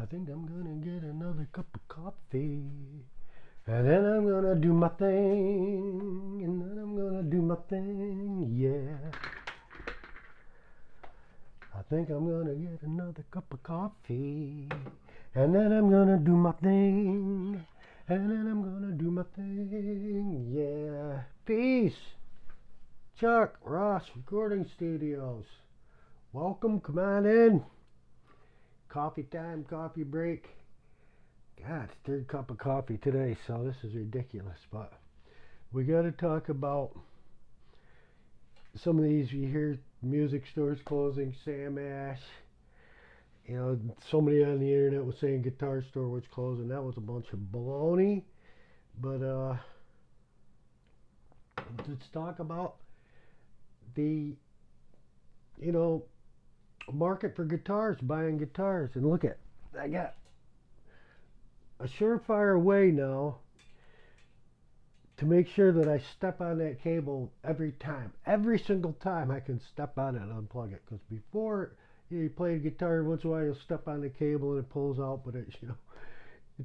think I'm gonna get another cup of coffee. And then I'm gonna do my thing. And then I'm gonna do my thing. Yeah. I think I'm gonna get another cup of coffee. And then I'm gonna do my thing. And then I'm gonna do my thing. Yeah. Peace. Chuck Ross Recording Studios. Welcome. Come on in. Coffee time, coffee break. God, third cup of coffee today, so this is ridiculous. But we got to talk about some of these. You hear music stores closing, Sam Ash. You know, somebody on the internet was saying guitar store was closing. That was a bunch of baloney. But let's talk about the, market for guitars, buying guitars. And look at, I got a surefire way now to make sure that I step on that cable every time. Every single time I can step on it and unplug it. Because before you play the guitar, once in a while you'll step on the cable and it pulls out, but it's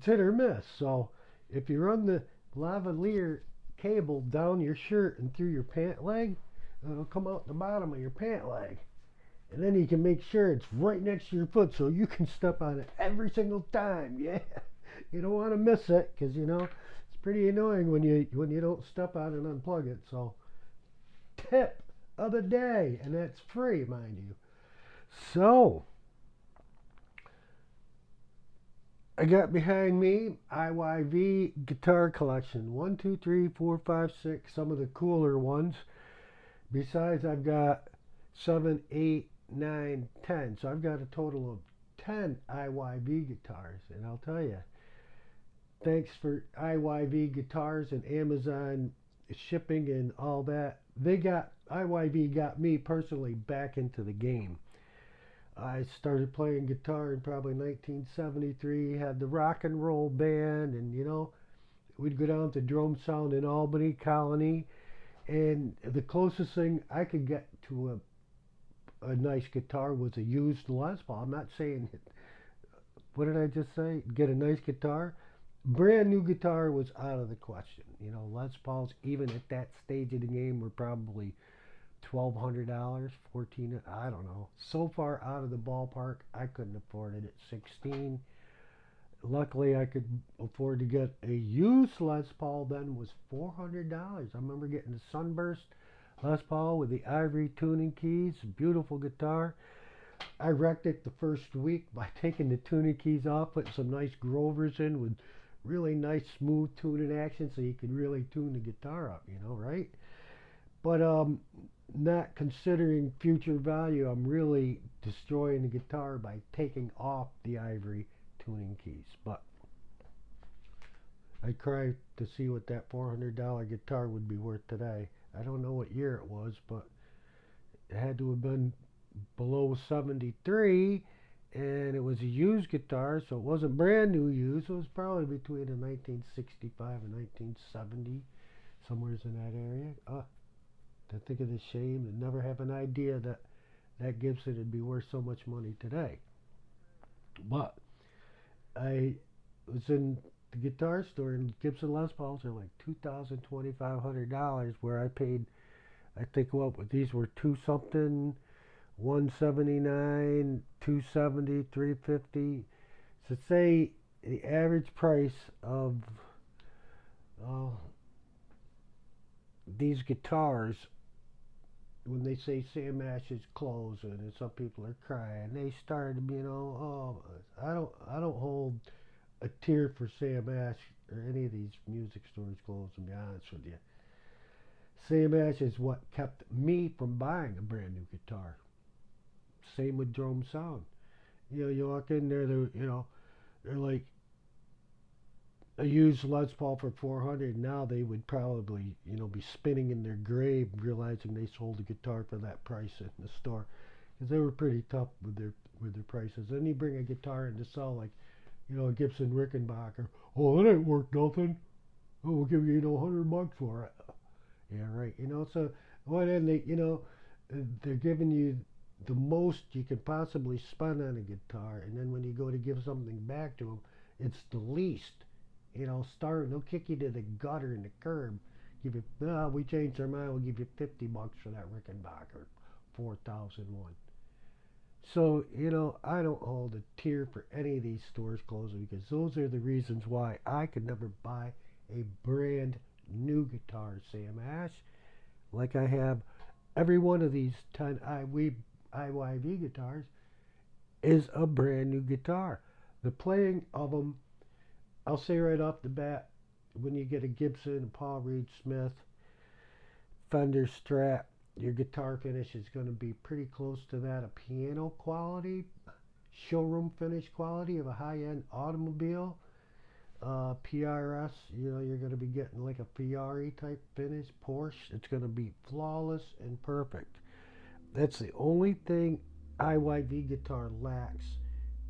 hit or miss. So if you run the lavalier cable down your shirt and through your pant leg, it'll come out the bottom of your pant leg. And then you can make sure it's right next to your foot so you can step on it every single time. Yeah. You don't want to miss it because, it's pretty annoying when you don't step on it and unplug it. So, tip of the day, and that's free, mind you. So, I got behind me IYV guitar collection. 1, 2, 3, 4, 5, 6, some of the cooler ones. Besides, I've got 7, 8, 9, 10. So I've got a total of 10 IYV guitars. And I'll tell you, thanks for IYV guitars and Amazon shipping and all that. IYV got me personally back into the game. I started playing guitar in probably 1973, had the rock and roll band, and we'd go down to Drum Sound in Albany, Colony, and the closest thing I could get to a nice guitar was a used Les Paul. I'm not saying, what did I just say? Get a nice guitar? Brand new guitar was out of the question. Les Pauls, even at that stage of the game, were probably $1,200, $1,400, I don't know. So far out of the ballpark, I couldn't afford it at 16. Luckily, I could afford to get a used Les Paul. Then was $400. I remember getting the Sunburst Les Paul with the ivory tuning keys, beautiful guitar. I wrecked it the first week by taking the tuning keys off, putting some nice Grovers in with really nice smooth tuning action so you could really tune the guitar up, right? But not considering future value, I'm really destroying the guitar by taking off the ivory tuning keys. But I cried to see what that $400 guitar would be worth today. I don't know what year it was, but it had to have been below 73, and it was a used guitar, so it wasn't brand new used. It was probably between a 1965 and 1970, somewhere in that area. To think of the shame and never have an idea that Gibson would be worth so much money today. But I was in the guitar store, and Gibson Les Pauls are like $2,000, $2,500, where I paid, I think, these were two something, 179, 270, 350. So say the average price of these guitars, when they say Sam Ash is closing and some people are crying, they started, I don't hold a tear for Sam Ash or any of these music stores closing, to be honest with you. Sam Ash is what kept me from buying a brand new guitar. Same with Drum Sound. You walk in there, they're like a used Les Paul for $400. Now they would probably, be spinning in their grave, realizing they sold a guitar for that price in the store, because they were pretty tough with their prices. Then you bring a guitar in to sell, like, a Gibson Rickenbacker. Oh, that ain't worth nothing. Oh, we'll give you, $100 for it. Yeah, right. So what then they're giving you the most you can possibly spend on a guitar, and then when you go to give something back to them, it's the least. They'll kick you to the gutter and the curb. Give you, we changed our mind. We'll give you $50 for that Rickenbacker, 4001. So I don't hold a tear for any of these stores closing because those are the reasons why I could never buy a brand new guitar, Sam Ash, like I have every one of these 10 IYV guitars is a brand new guitar. The playing of them, I'll say right off the bat, when you get a Gibson, a Paul Reed Smith, Fender Strat, your guitar finish is going to be pretty close to that of piano quality, showroom finish quality of a high-end automobile. PRS, you're going to be getting like a Ferrari type finish, Porsche. It's going to be flawless and perfect. That's the only thing IYV guitar lacks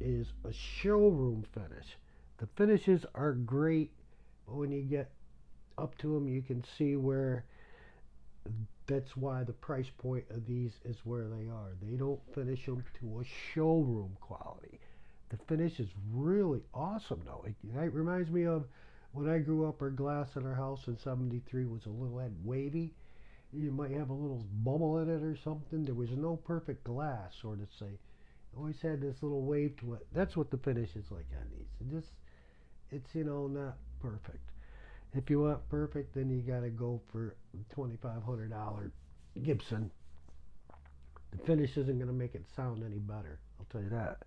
is a showroom finish. The finishes are great, but when you get up to them, you can see where that's why the price point of these is where they are. They don't finish them to a showroom quality. The finish is really awesome, though. It reminds me of when I grew up, our glass in our house in '73 was a little wavy. You might have a little bubble in it or something. There was no perfect glass, sort of say. It always had this little wave to it. That's what the finish is like on these. It's not perfect. If you want perfect, then you got to go for $2,500 Gibson. The finish isn't going to make it sound any better. I'll tell you that.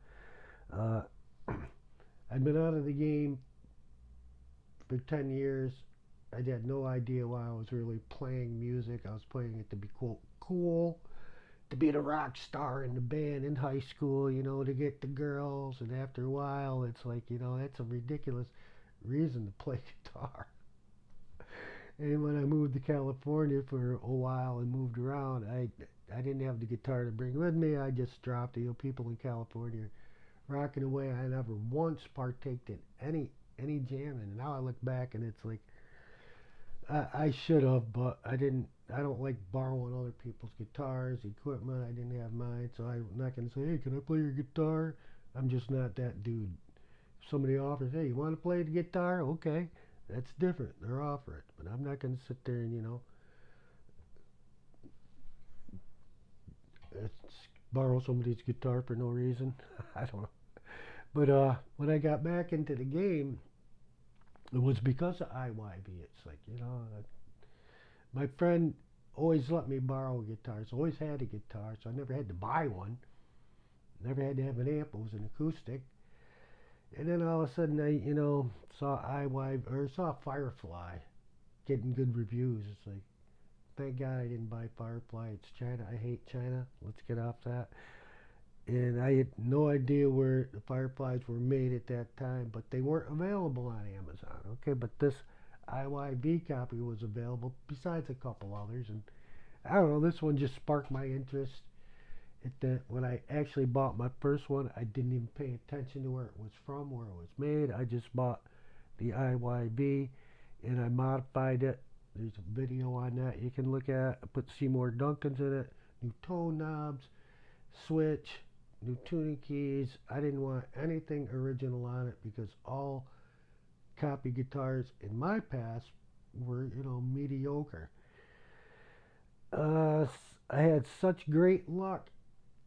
I'd been out of the game for 10 years. I had no idea why I was really playing music. I was playing it to be quote cool, to be the rock star in the band in high school, to get the girls. And after a while, it's like, that's a ridiculous reason to play guitar. And when I moved to California for a while and moved around, I didn't have the guitar to bring with me. I just dropped it. People in California rocking away. I never once partaked in any jamming. And now I look back and it's like I should have, but I didn't. I don't like borrowing other people's guitars, equipment. I didn't have mine, so I'm not gonna say, "Hey, can I play your guitar?" I'm just not that dude. If somebody offers, "Hey, you want to play the guitar?" Okay, that's different. They're offering, but I'm not gonna sit there and borrow somebody's guitar for no reason. I don't know. But when I got back into the game, it was because of IYV. It's like, my friend always let me borrow guitars, always had a guitar, so I never had to buy one. Never had to have an amp, it was an acoustic. And then all of a sudden I, saw IYV, or saw Firefly getting good reviews. It's like, thank God I didn't buy Firefly. It's China. I hate China. Let's get off that. And I had no idea where the Fireflies were made at that time, but they weren't available on Amazon. Okay, but this IYV copy was available, besides a couple others. And I don't know, this one just sparked my interest. When I actually bought my first one, I didn't even pay attention to where it was from, where it was made. I just bought the IYV, and I modified it. There's a video on that you can look at. I put Seymour Duncans in it, new tone knobs, switch, new tuning keys. I didn't want anything original on it because all copy guitars in my past were, mediocre. I had such great luck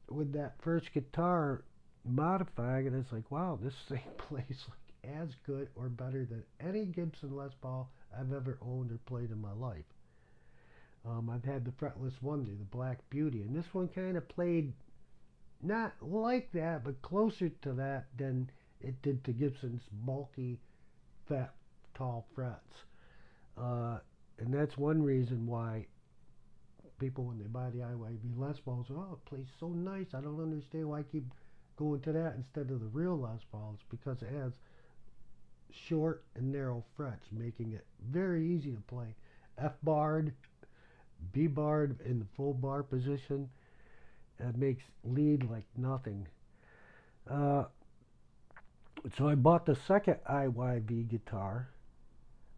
with that first guitar modifying, and it's like, wow, this thing plays like as good or better than any Gibson Les Paul I've ever owned or played in my life. I've had the Fretless Wonder, the Black Beauty, and this one kind of played not like that, but closer to that than it did to Gibson's bulky, fat, tall frets. And that's one reason why people, when they buy the IYV Les Pauls, oh, it plays so nice. I don't understand why I keep going to that instead of the real Les Pauls, because it has short and narrow frets, making it very easy to play F-barred, B-barred in the full bar position. It makes lead like nothing. So I bought the second IYV guitar.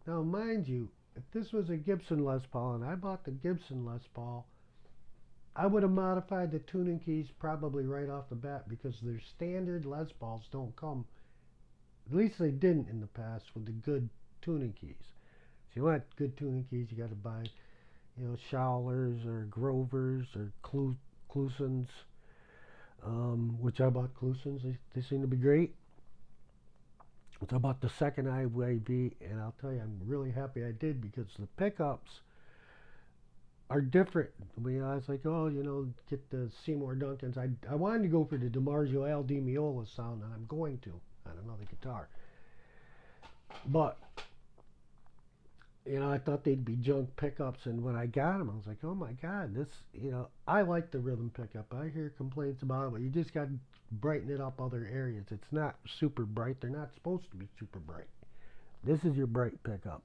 Now, mind you, if this was a Gibson Les Paul and I bought the Gibson Les Paul, I would have modified the tuning keys probably right off the bat because their standard Les Pauls don't come, at least they didn't in the past, with the good tuning keys. So you want good tuning keys, you got to buy, Schowlers or Grovers or Klusons, which I bought Klusons. They seem to be great. So I bought the second IYV, and I'll tell you, I'm really happy I did because the pickups are different. I was like, get the Seymour Duncans. I wanted to go for the DiMarzio Al Di Meola sound, and I'm going to on another guitar. But I thought they'd be junk pickups, and when I got them, I was like, oh my God, this, I like the rhythm pickup. I hear complaints about it, but you just got to brighten it up other areas. It's not super bright. They're not supposed to be super bright. This is your bright pickup.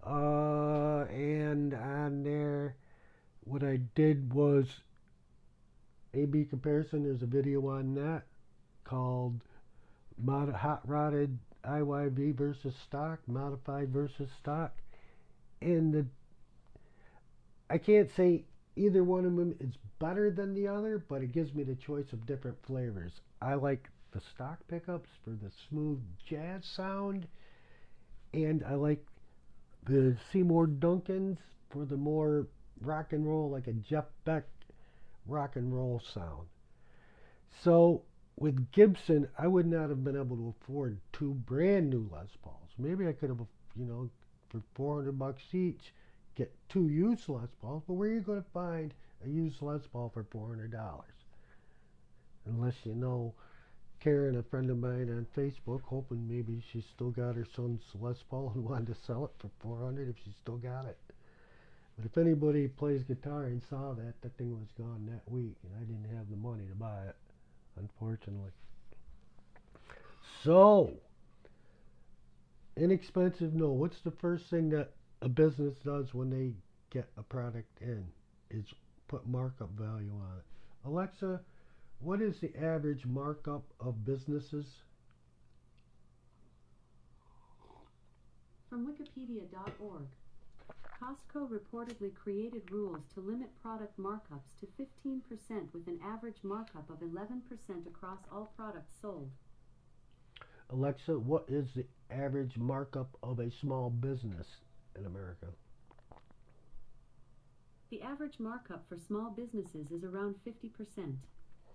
And on there, what I did was A/B comparison. There's a video on that called Hot Rodded IYV versus stock, modified versus stock. And I can't say either one of them is better than the other, but it gives me the choice of different flavors. I like the stock pickups for the smooth jazz sound, and I like the Seymour Duncans for the more rock and roll, like a Jeff Beck rock and roll sound. So with Gibson, I would not have been able to afford two brand new Les Pauls. Maybe I could have, for $400 each, get two used Les Pauls. But where are you going to find a used Les Paul for $400? Unless Karen, a friend of mine on Facebook, hoping maybe she still got her son's Les Paul and wanted to sell it for $400 if she still got it. But if anybody plays guitar and saw that, that thing was gone that week, and I didn't have the money to buy it, unfortunately. So, inexpensive, no. What's the first thing that a business does when they get a product in? Is put markup value on it. Alexa, what is the average markup of businesses? From Wikipedia.org, Costco reportedly created rules to limit product markups to 15% with an average markup of 11% across all products sold. Alexa, what is the average markup of a small business in America? The average markup for small businesses is around 50%.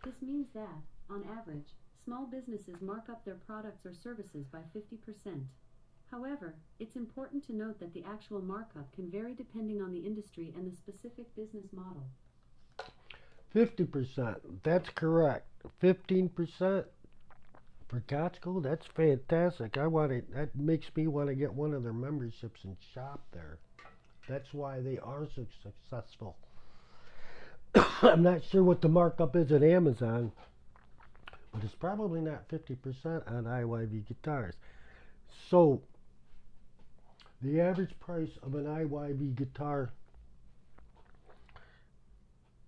This means that, on average, small businesses mark up their products or services by 50%. However, it's important to note that the actual markup can vary depending on the industry and the specific business model. 50%, that's correct. 15% for Costco, that's fantastic. That makes me want to get one of their memberships and shop there. That's why they are so successful. I'm not sure what the markup is at Amazon, but it's probably not 50% on IYV guitars. So, the average price of an IYV guitar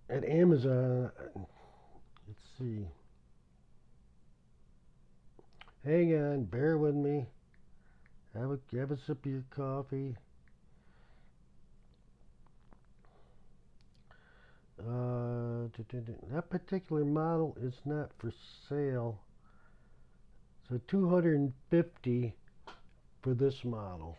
at Amazon, let's see. Hang on, bear with me. Have a sip of your coffee. That particular model is not for sale. So $250 for this model.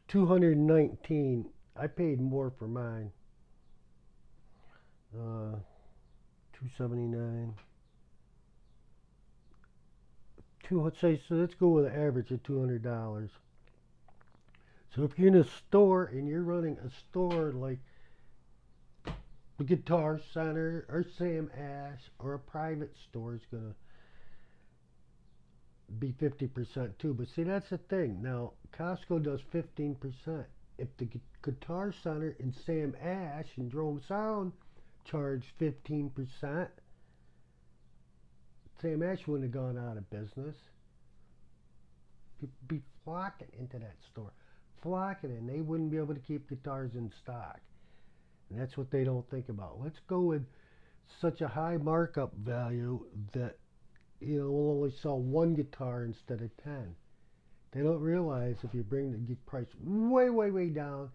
$219. I paid more for mine. $279. So let's go with an average of $200. So if you're in a store and you're running a store like the Guitar Center or Sam Ash, or a private store is going to be 50% too. But see, that's the thing. Now, Costco does 15%. If the Guitar Center and Sam Ash and Drone Sound charge 15%, Sam Ash wouldn't have gone out of business. People be flocking into that store. Flocking in. They wouldn't be able to keep guitars in stock. And that's what they don't think about. Let's go with such a high markup value that we'll only sell one guitar instead of 10. They don't realize if you bring the price way, way, way down,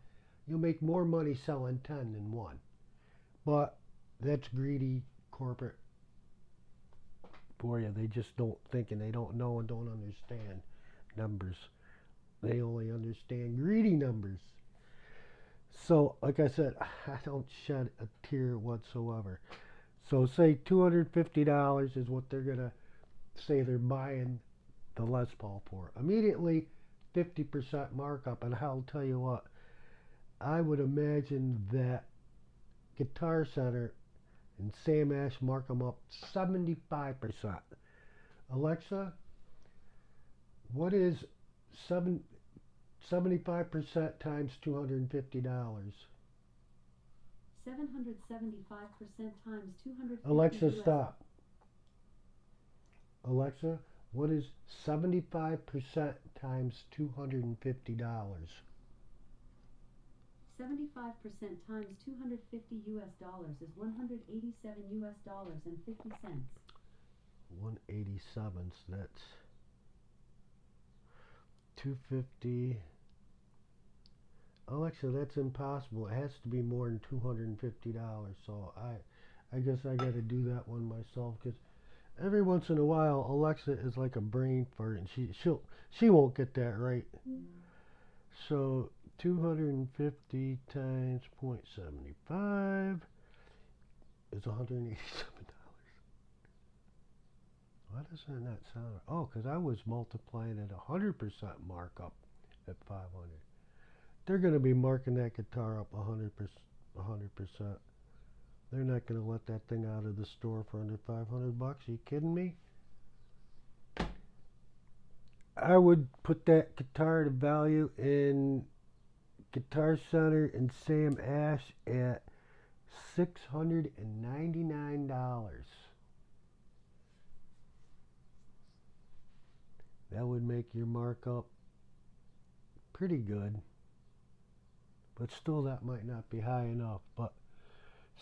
You'll make more money selling 10 than one. But that's greedy corporate for you. They just don't think and they don't know and don't understand numbers. They only understand greedy numbers. So, like I said, I don't shed a tear whatsoever. So, say $250 is what they're going to say they're buying the Les Paul for. Immediately, 50% markup. And I'll tell you what, I would imagine that Guitar Center and Sam Ash mark them up 75%. Alexa, what is 75% times $250? 775% times 250 Alexa, US. stop. Alexa, what is 75% times $250? 75% times 250 US dollars is 187 US dollars and 50 cents. 187, so that's 250. Alexa, that's impossible. It has to be more than $250. So I guess I got to do that one myself because every once in a while Alexa is like a brain fart and she won't get that right. So 250 times 0.75 is $187. Why does that not sound right? Oh, because I was multiplying at 100% markup at 500. They're going to be marking that guitar up 100%. They're not going to let that thing out of the store for under 500 bucks. Are you kidding me? I would put that guitar to value in Guitar Center and Sam Ash at $699. That would make your markup pretty good. But still, that might not be high enough. But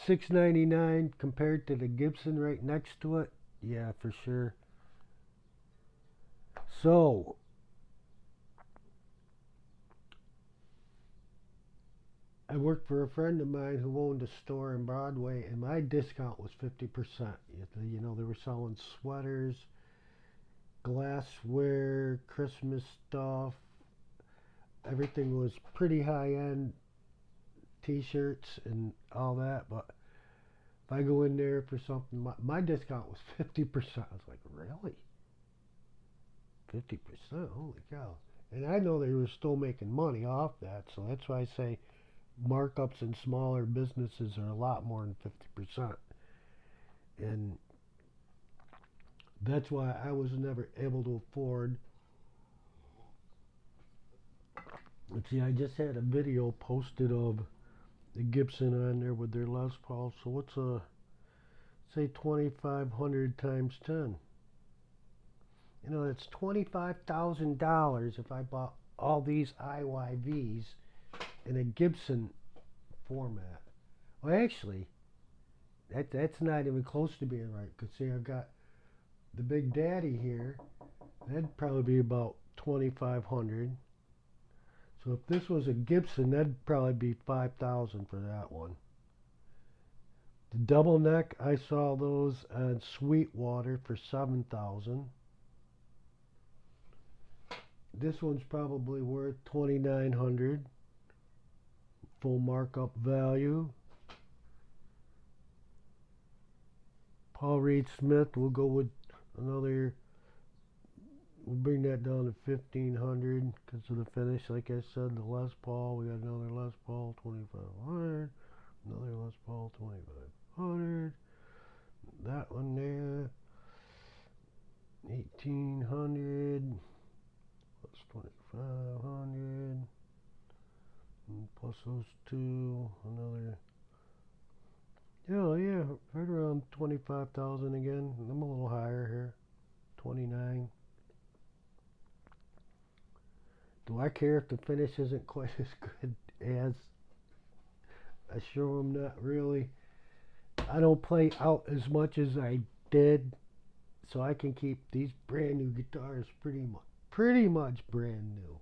$699 compared to the Gibson right next to it, yeah, for sure. So, I worked for a friend of mine who owned a store in Broadway, and my discount was 50%. You know, they were selling sweaters, glassware, Christmas stuff. Everything was pretty high end, t-shirts and all that. But if I go in there for something, my discount was 50%. I was like, really? 50%? Holy cow. And I know they were still making money off that, so that's why I say markups in smaller businesses are a lot more than 50%. And that's why I was never able to afford. Let's see, I just had a video posted of the Gibson on there with their Les Paul. So what's say 2,500 times 10? You know, that's $25,000 if I bought all these IYVs in a Gibson format. Well, actually, that's not even close to being right. Because see, I've got the Big Daddy here. That'd probably be about 2,500. So if this was a Gibson, that'd probably be 5,000 for that one. The double neck, I saw those on Sweetwater for 7,000. This one's probably worth 2,900. Full markup value. Paul Reed Smith, we'll go with another. We'll bring that down to 1,500 because of the finish. Like I said, the Les Paul, we got another Les Paul 2,500. Another Les Paul 2,500. That one there, 1,800. Plus 2,500. And plus those two, another. Yeah, right around 25,000 again. I'm a little higher here, 29. Do I care if the finish isn't quite as good as I show them? Not really. I don't play out as much as I did, so I can keep these brand new guitars pretty much brand new.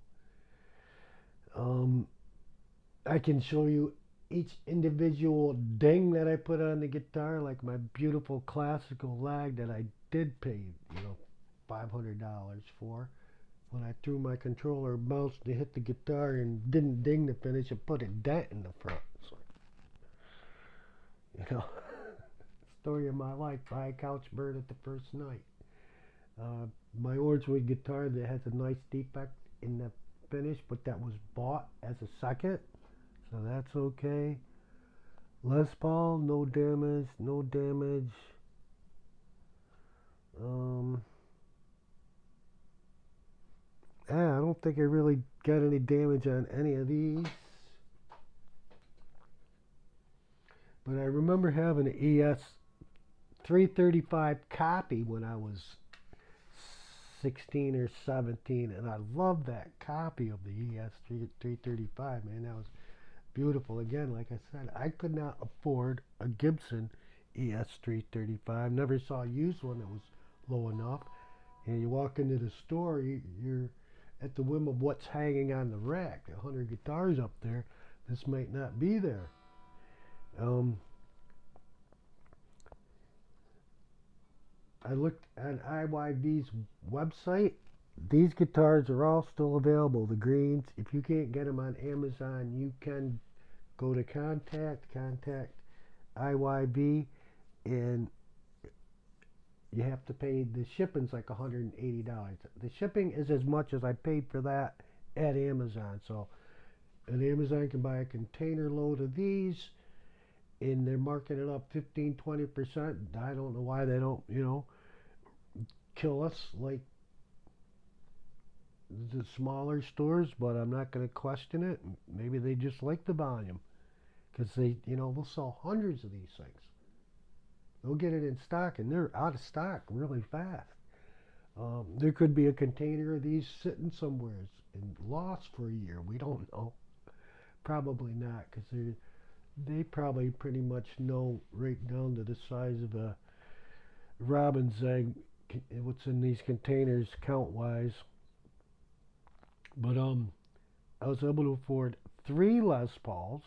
I can show you each individual ding that I put on the guitar, like my beautiful classical lag that I did pay, $500 for. When I threw my controller, bounced to hit the guitar and didn't ding the finish, it put a dent in the front. So, you know, story of my life. I couch bird at the first night. Uh, my Orangewood guitar that has a nice defect in the finish, but that was bought as a second, so that's okay. Les Paul, no damage, no damage. Um, yeah, I don't think I really got any damage on any of these. But I remember having an ES 335 copy when I was 16 or 17, and I loved that copy of the ES 335, man. That was beautiful. Again, like I said, I could not afford a Gibson ES 335. Never saw a used one that was low enough. And you walk into the store, you're at the whim of what's hanging on the rack. 100 guitars up there. This might not be there. I looked at IYV's website. These guitars are all still available. The greens. If you can't get them on Amazon, you can go to contact IYV, and you have to pay. The shipping's like $180. The shipping is as much as I paid for that at Amazon. So, and Amazon can buy a container load of these, and they're marking it up 15-20%. I don't know why they don't, kill us like the smaller stores, but I'm not going to question it. Maybe they just like the volume, because they'll sell hundreds of these things. They'll get it in stock, and they're out of stock really fast. There could be a container of these sitting somewhere and lost for a year. We don't know. Probably not, because they probably pretty much know right down to the size of a robin's egg what's in these containers count wise. But I was able to afford 3 Les Pauls.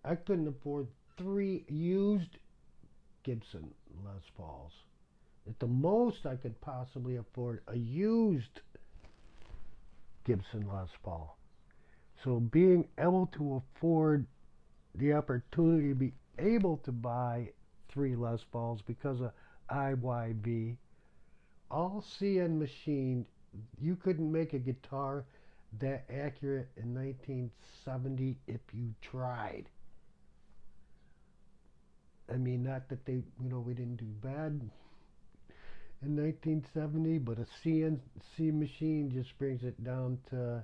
I couldn't afford 3 used Gibson Les Pauls. At the most I could possibly afford a used Gibson Les Paul. So being able to afford the opportunity to be able to buy 3 Les Pauls because of IYV, all CN machined. You couldn't make a guitar that accurate in 1970 if you tried. I mean, not that we didn't do bad in 1970, but a CNC machine just brings it down to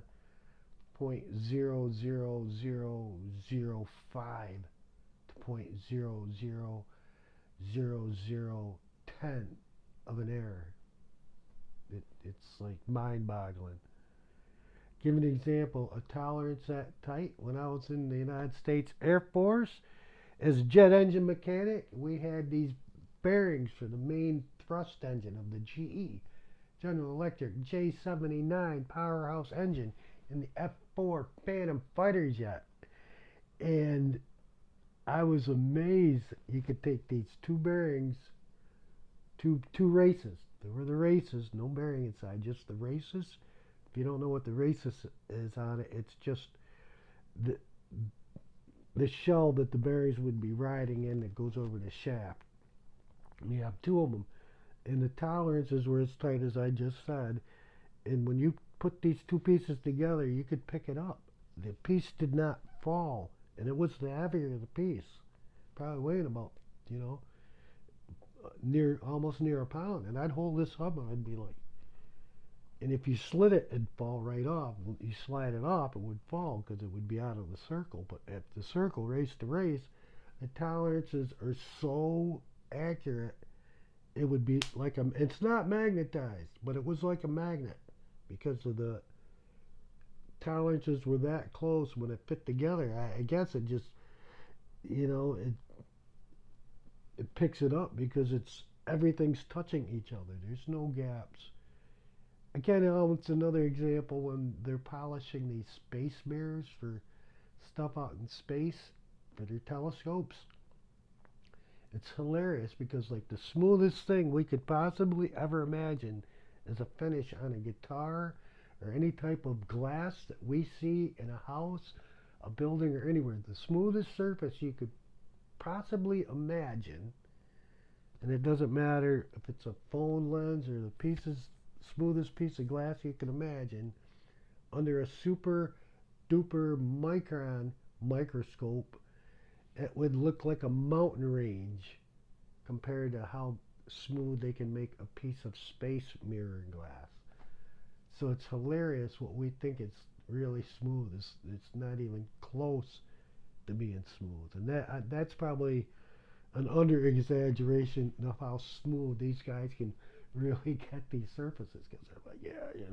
0.00005 to 0.000010 of an error. It's like mind-boggling. Give an example, a tolerance that tight. When I was in the United States Air Force as a jet engine mechanic, we had these bearings for the main thrust engine of the GE, General Electric J79 powerhouse engine in the F4 Phantom fighter jet. And I was amazed you could take these 2 bearings, two races. There were the races, no bearing inside, just the races. If you don't know what the races is on it, it's just the shell that the bearings would be riding in that goes over the shaft. And you have 2 of them. And the tolerances were as tight as I just said. And when you put these 2 pieces together, you could pick it up. The piece did not fall. And it was the heavier the piece. Probably weighing about, almost near a pound. And I'd hold this up and I'd be like, and if you slid it, it'd fall right off. You slide it off, it would fall because it would be out of the circle. But at the circle, race to race, the tolerances are so accurate, it would be like it's not magnetized, but it was like a magnet because of the tolerances were that close when it fit together. I guess it just, it picks it up because everything's touching each other. There's no gaps. Again, it's another example when they're polishing these space mirrors for stuff out in space for their telescopes. It's hilarious because like the smoothest thing we could possibly ever imagine is a finish on a guitar or any type of glass that we see in a house, a building, or anywhere. The smoothest surface you could possibly imagine, and it doesn't matter if it's a phone lens or the smoothest piece of glass you can imagine, under a super duper micron microscope, it would look like a mountain range compared to how smooth they can make a piece of space mirror glass. So it's hilarious what we think it's really smooth. It's not even close to being smooth, and that's probably an under exaggeration of how smooth these guys can really get these surfaces. Because they're like, yeah,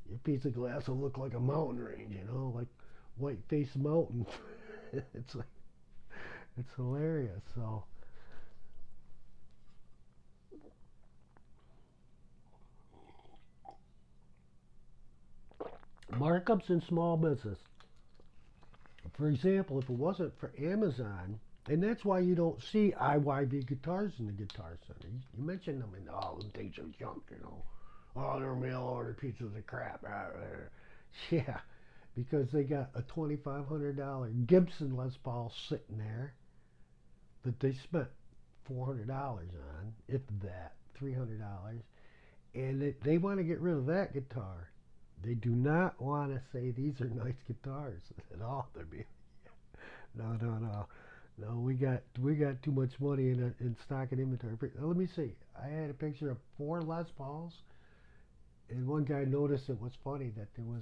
your piece of glass will look like a mountain range, like White Face Mountain. it's like it's hilarious. So markups in small business. For example, if it wasn't for Amazon, and that's why you don't see IYV guitars in the Guitar Center. You mention them, and all them things are junk. Oh, they're mail order pieces of crap. Yeah, because they got a $2,500 Gibson Les Paul sitting there that they spent $400 on, if that, $300, and they want to get rid of that guitar. They do not want to say these are nice guitars at all. They're being no, no, no. No, we got too much money in stock and inventory. Let me see. I had a picture of 4 Les Pauls, and one guy noticed it was funny that there was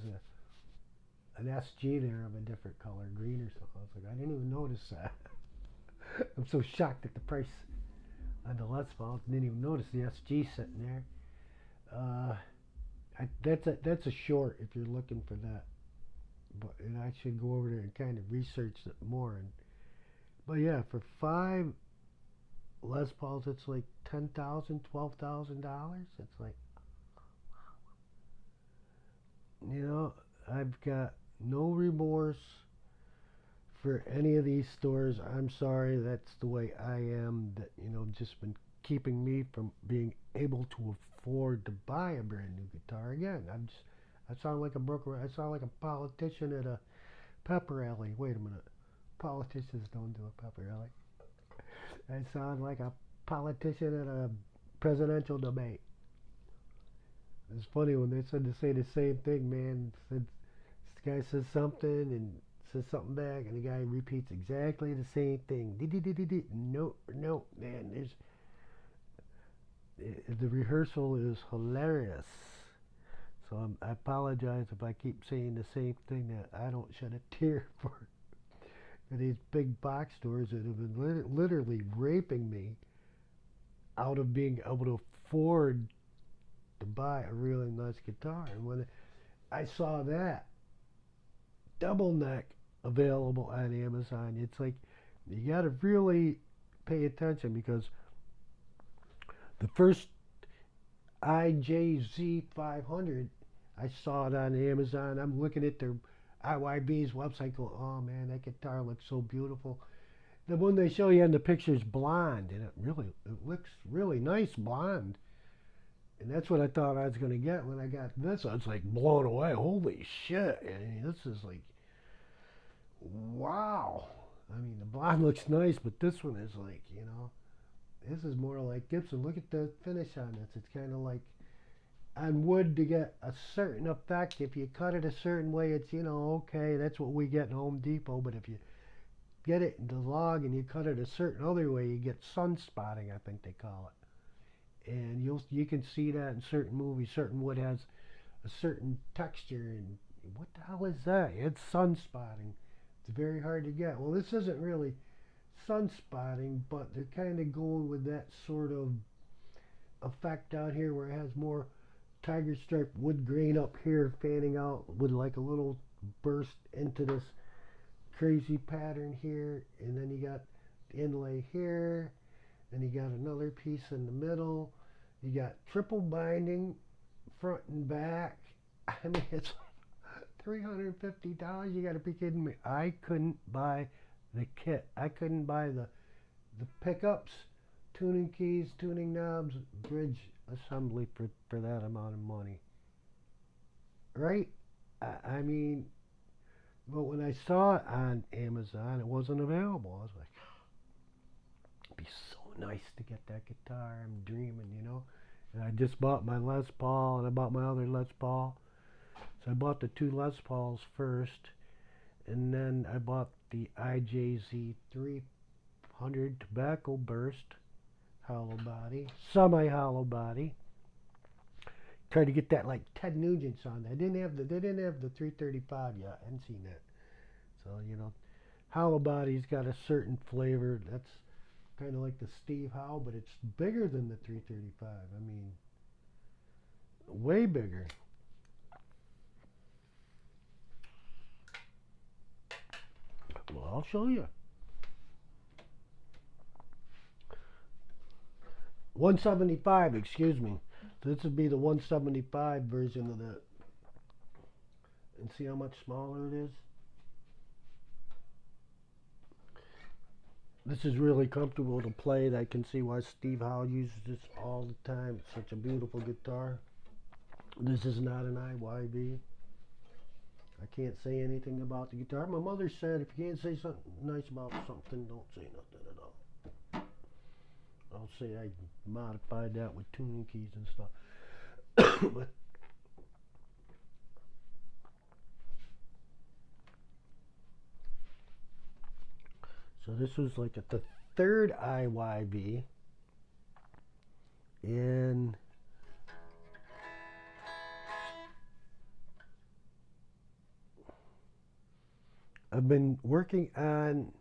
an SG there of a different color, green or something. I was like, I didn't even notice that. I'm so shocked at the price on the Les Pauls. Didn't even notice the SG sitting there. Uh, that's a short if you're looking for that. And I should go over there and kind of research it more. But yeah, for 5 Les Pauls, it's like $10,000, $12,000. It's like, I've got no remorse for any of these stores. I'm sorry, that's the way I am. That just been keeping me from being able to afford to buy a brand new guitar. Again, I sound like a broker. I sound like a politician at a pep rally. Wait a minute, politicians don't do a pep rally. I sound like a politician at a presidential debate. It's funny when they say the same thing, man. This guy says something and says something back, and the guy repeats exactly the same thing. No, no, man. The rehearsal is hilarious. So I apologize if I keep saying the same thing that I don't shed a tear for these big box stores that have been literally raping me out of being able to afford to buy a really nice guitar. And when I saw that double neck available on Amazon, it's like you got to really pay attention because the first IJZ 500, I saw it on Amazon. I'm looking at their IYB's website going, oh man, that guitar looks so beautiful. The one they show you in the picture is blonde, and it looks really nice blonde. And that's what I thought I was going to get when I got this. I was like blown away. Holy shit. I mean, this is like, wow. I mean, the blonde looks nice, but this one is like, this is more like Gibson. Look at the finish on this. It's kind of like on wood to get a certain effect. If you cut it a certain way, it's, okay, that's what we get in Home Depot. But if you get it in the log and you cut it a certain other way, you get sun spotting, I think they call it. And you can see that in certain movies. Certain wood has a certain texture, and what the hell is that? It's sun spotting. It's very hard to get. Well, this isn't really sun spotting, but they're kind of going with that sort of effect down here where it has more tiger stripe wood grain up here fanning out with like a little burst into this crazy pattern here, and then you got the inlay here, and you got another piece in the middle. You got triple binding front and back. I mean, it's $350. You got to be kidding me. I couldn't buy the kit. I couldn't buy the pickups, tuning keys, tuning knobs, bridge assembly for that amount of money. Right? I mean, but when I saw it on Amazon, it wasn't available. I was like, it'd be so nice to get that guitar. I'm dreaming, you know. And I just bought my Les Paul, and I bought my other Les Paul. So I bought the two Les Pauls first, and then I bought the IJZ 300 Tobacco Burst hollow body, semi-hollow body. Tried to get that like Ted Nugent sound. They didn't have the 335 yet. I hadn't seen that. So you know, hollow body's got a certain flavor. That's kind of like the Steve Howe, but it's bigger than the 335. I mean, way bigger. Well, I'll show you. 175, excuse me. This would be the 175 version of that. And see how much smaller it is? This is really comfortable to play. I can see why Steve Howe uses this all the time. It's such a beautiful guitar. This is not an IYV. I can't say anything about the guitar. My mother said if you can't say something nice about something, don't say nothing at all. I'll say I modified that with tuning keys and stuff. But so this was like the third IYV, and I've been working on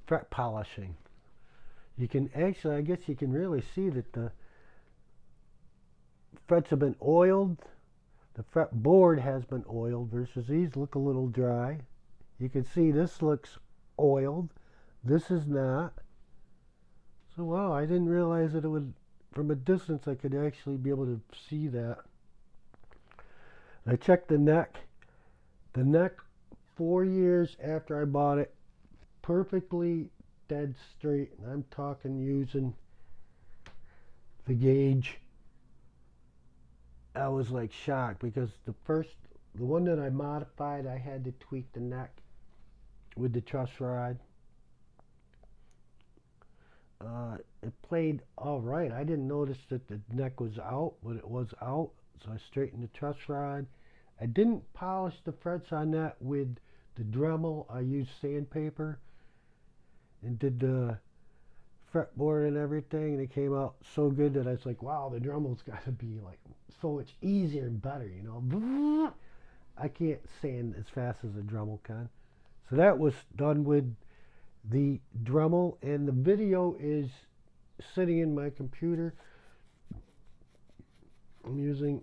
fret polishing. You can actually, I guess you can really see that the frets have been oiled. The fretboard has been oiled versus these look a little dry. You can see this looks oiled. This is not. So wow, I didn't realize that it would, from a distance I could actually be able to see that. I checked the neck. The neck, 4 years after I bought it, perfectly dead straight. And I'm talking using the gauge. I was like shocked because the one that I modified, I had to tweak the neck with the truss rod. It played all right. I didn't notice that the neck was out, but it was out. So I straightened the truss rod. I didn't polish the frets on that with the Dremel. I used sandpaper and did the fretboard and everything, and it came out so good that I was like, wow, the Dremel's got to be like so much easier and better, you know. I can't sand as fast as a Dremel can. So that was done with the Dremel, and the video is sitting in my computer. I'm using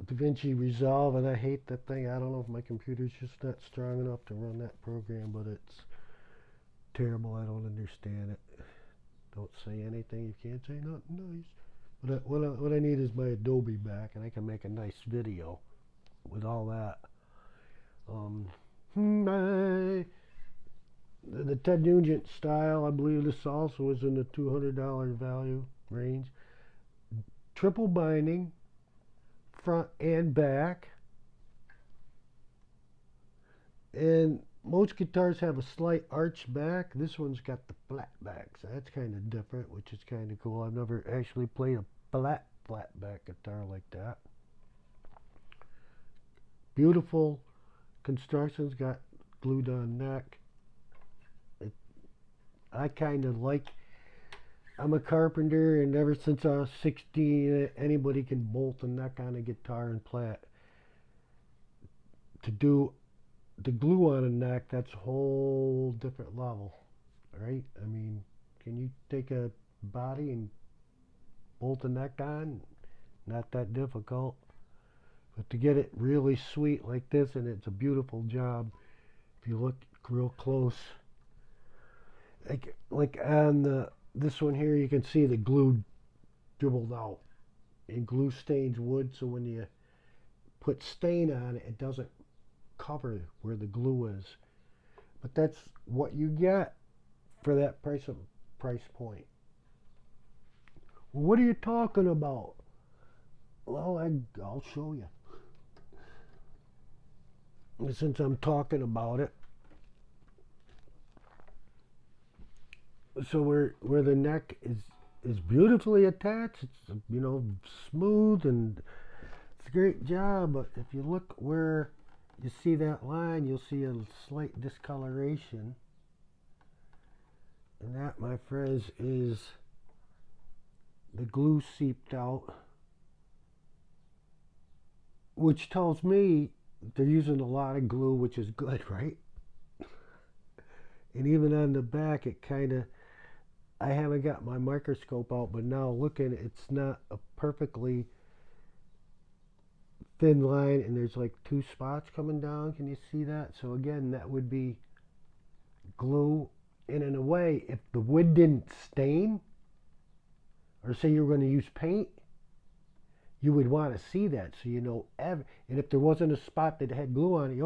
DaVinci Resolve, and I hate that thing. I don't know if my computer's just not strong enough to run that program, but it's terrible. I don't understand it. Don't say anything. You can't say nothing nice. But what I need is my Adobe back, and I can make a nice video with all that. The Ted Nugent style, I believe this also is in the $200 value range. Triple binding, front and back. And most guitars have a slight arch back. This one's got the flat back, so that's kind of different, which is kind of cool. I've never actually played a flat back guitar like that. Beautiful construction's got glued on neck. I kind of like, I'm a carpenter, and ever since I was 16, anybody can bolt a neck on a guitar and play it. To do the glue on a neck, that's a whole different level, right? I mean, can you take a body and bolt a neck on? Not that difficult. But to get it really sweet like this, and it's a beautiful job, if you look real close. Like on this one here, you can see the glue dribbled out. And glue stains wood, so when you put stain on it, it doesn't cover where the glue is. But that's what you get for that price point. Well, what are you talking about? Well, I'll show you. Since I'm talking about it, so where the neck is beautifully attached, it's smooth, and it's a great job. But if you look where you see that line, you'll see a slight discoloration, and that, my friends, is the glue seeped out, which tells me they're using a lot of glue, which is good, right? And even on the back, it kind of, I haven't got my microscope out, but now looking, it's not a perfectly thin line, and there's like two spots coming down. Can you see that? So again, that would be glue. And in a way, if the wood didn't stain, or say you were going to use paint, you would want to see that, so and if there wasn't a spot that had glue on it,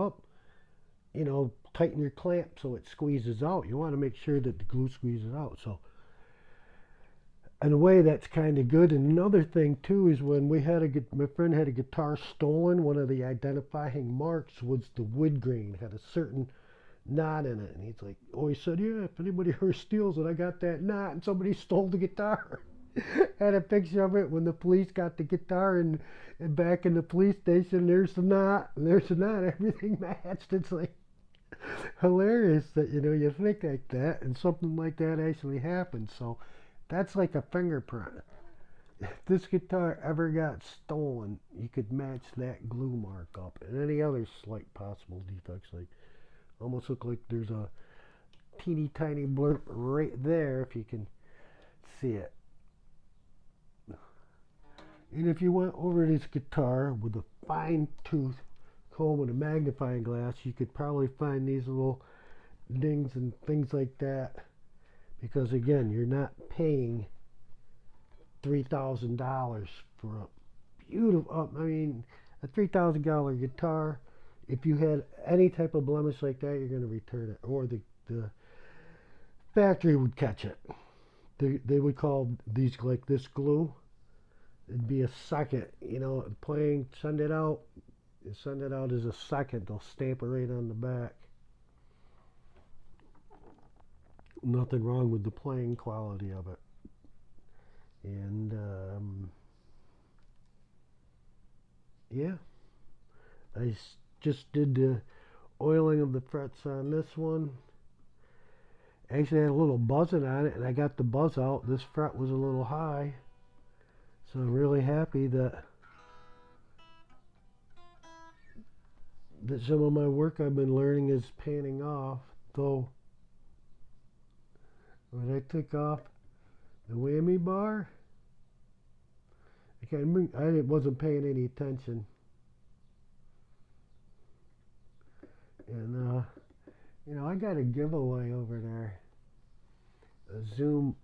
tighten your clamp so it squeezes out. You want to make sure that the glue squeezes out. So in a way, that's kind of good. And another thing too is when my friend had a guitar stolen, one of the identifying marks was the wood grain had a certain knot in it, and he's like, he said, yeah, if anybody ever steals it, I got that knot, and somebody stole the guitar. Had a picture of it when the police got the guitar and back in the police station. There's the knot, and there's the knot. Everything matched. It's like hilarious that you think like that, and something like that actually happened. So that's like a fingerprint. If this guitar ever got stolen, you could match that glue mark up, and any other slight possible defects, like almost look like there's a teeny tiny blurb right there if you can see it. And if you went over this guitar with a fine tooth comb and a magnifying glass, you could probably find these little dings and things like that. Because again, you're not paying $3,000 for a beautiful, a $3,000 guitar. If you had any type of blemish like that, you're going to return it, or the factory would catch it. They would call these like this glue. It'd be a second, send it out as a second. They'll stamp it right on the back. Nothing wrong with the playing quality of it. And yeah, I just did the oiling of the frets on this one. Actually, I had a little buzzing on it, and I got the buzz out. This fret was a little high. So I'm really happy that some of my work I've been learning is panning off. Though when I took off the whammy bar, I wasn't paying any attention, and I got a giveaway over there, a Zoom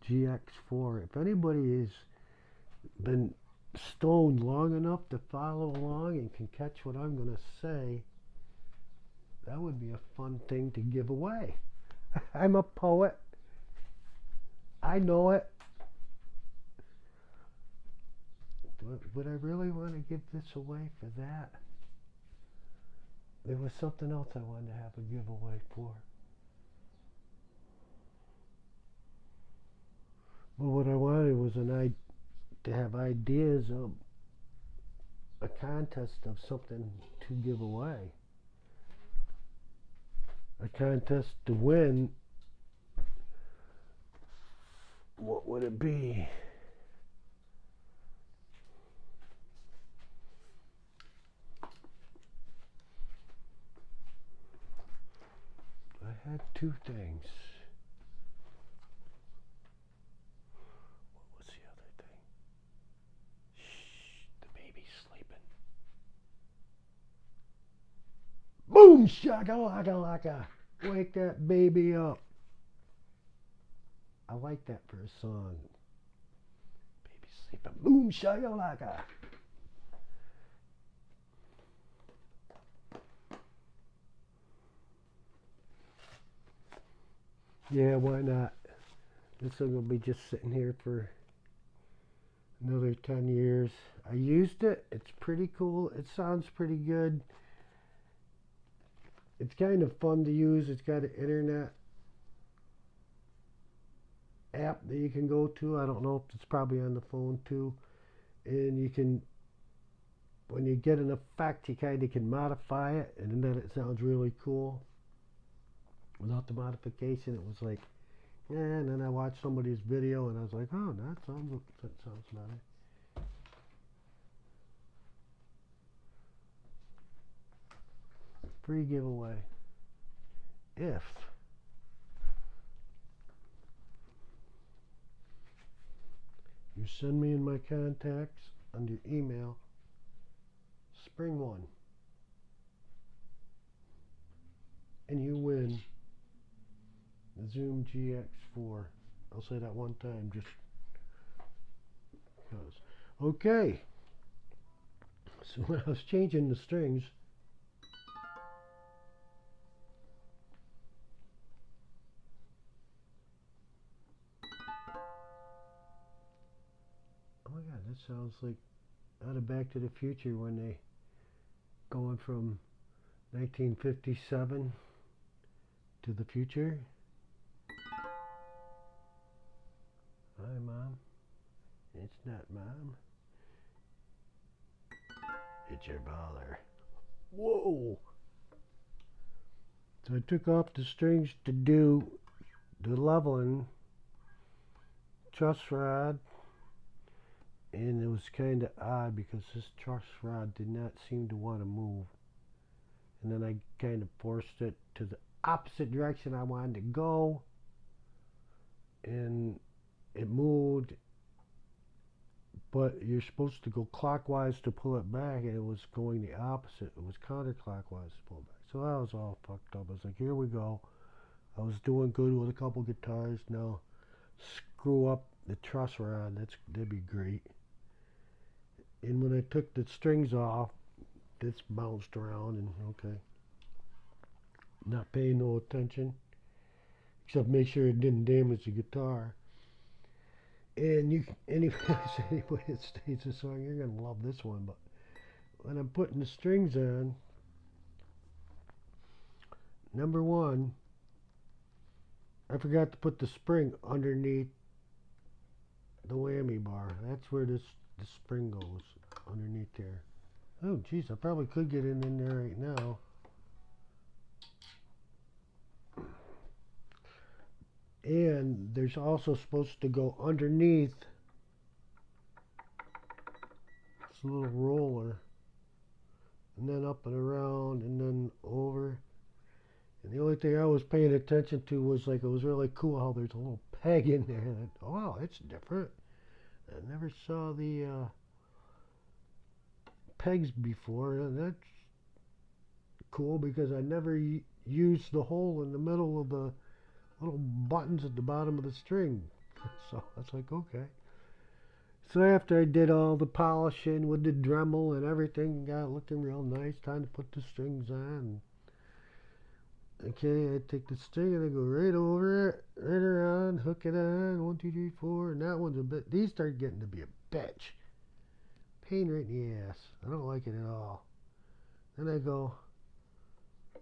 GX4. If anybody has been stoned long enough to follow along and can catch what I'm going to say, that would be a fun thing to give away. I'm a poet. I know it. Would I really want to give this away for that? There was something else I wanted to have a giveaway for. Well, what I wanted was to have ideas of a contest of something to give away. A contest to win. What would it be? I had two things. What was the other thing? Shh, the baby's sleeping. Boom, shaka laka. Wake that baby up. I like that for a song. Baby's sleeping. Boom shakalaka. Yeah, why not? This one will be just sitting here for another 10 years. I used it. It's pretty cool. It sounds pretty good. It's kind of fun to use. It's got an internet app that you can go to. I don't know if it's probably on the phone too. And you can, when you get an effect, you kind of can modify it, and then it sounds really cool. Without the modification, it was like, yeah. And then I watched somebody's video, and I was like, oh, that sounds better. Free giveaway. If you send me in my contacts under email, spring one, and you win the Zoom GX4. I'll say that one time just because. Okay. So when I was changing the strings, oh my God, that sounds like out of Back to the Future when they going from 1957 to the future. Hi, Mom. It's not Mom. It's your father. Whoa! So I took off the strings to do the leveling truss rod, and it was kind of odd because this truss rod did not seem to want to move. And then I kind of forced it to the opposite direction I wanted to go, and it moved, but you're supposed to go clockwise to pull it back, and it was going the opposite. It was counterclockwise to pull it back. So I was all fucked up. I was like, here we go. I was doing good with a couple guitars. Now screw up the truss rod. That'd be great. And when I took the strings off, this bounced around, and okay. Not paying no attention, except make sure it didn't damage the guitar. And you, anybody that stays the song, you're gonna love this one. But when I'm putting the strings on, number one, I forgot to put the spring underneath the whammy bar. That's where the spring goes, underneath there. Oh, geez, I probably could get it in there right now. And there's also supposed to go underneath this little roller, and then up and around, and then over. And the only thing I was paying attention to was like, it was really cool how there's a little peg in there. And oh, wow, it's different. I never saw the pegs before, and that's cool because I never used the hole in the middle of the little buttons at the bottom of the string. So I was like, okay. So after I did all the polishing with the Dremel and everything, got it looking real nice, time to put the strings on. Okay, I take the string and I go right over it, right around, hook it on, 1, 2, 3, 4, and that one's a bit, these start getting to be a bitch. Pain right in the ass. I don't like it at all. Then I go,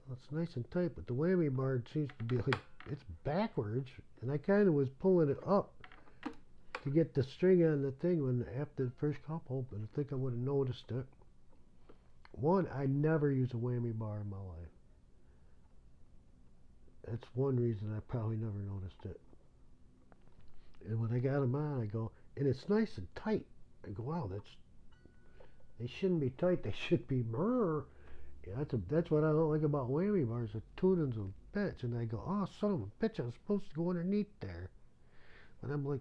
well, it's nice and tight, but the whammy bar seems to be like, it's backwards, and I kind of was pulling it up to get the string on the thing when after the first couple, but I think I would have noticed it. One, I never use a whammy bar in my life. That's one reason I probably never noticed it. And when I got them on, I go, and it's nice and tight. I go, wow, they shouldn't be tight. They should be brrr. Yeah, that's what I don't like about whammy bars. The tuning's a bitch. And I go, oh, son of a bitch, I was supposed to go underneath there. And I'm like,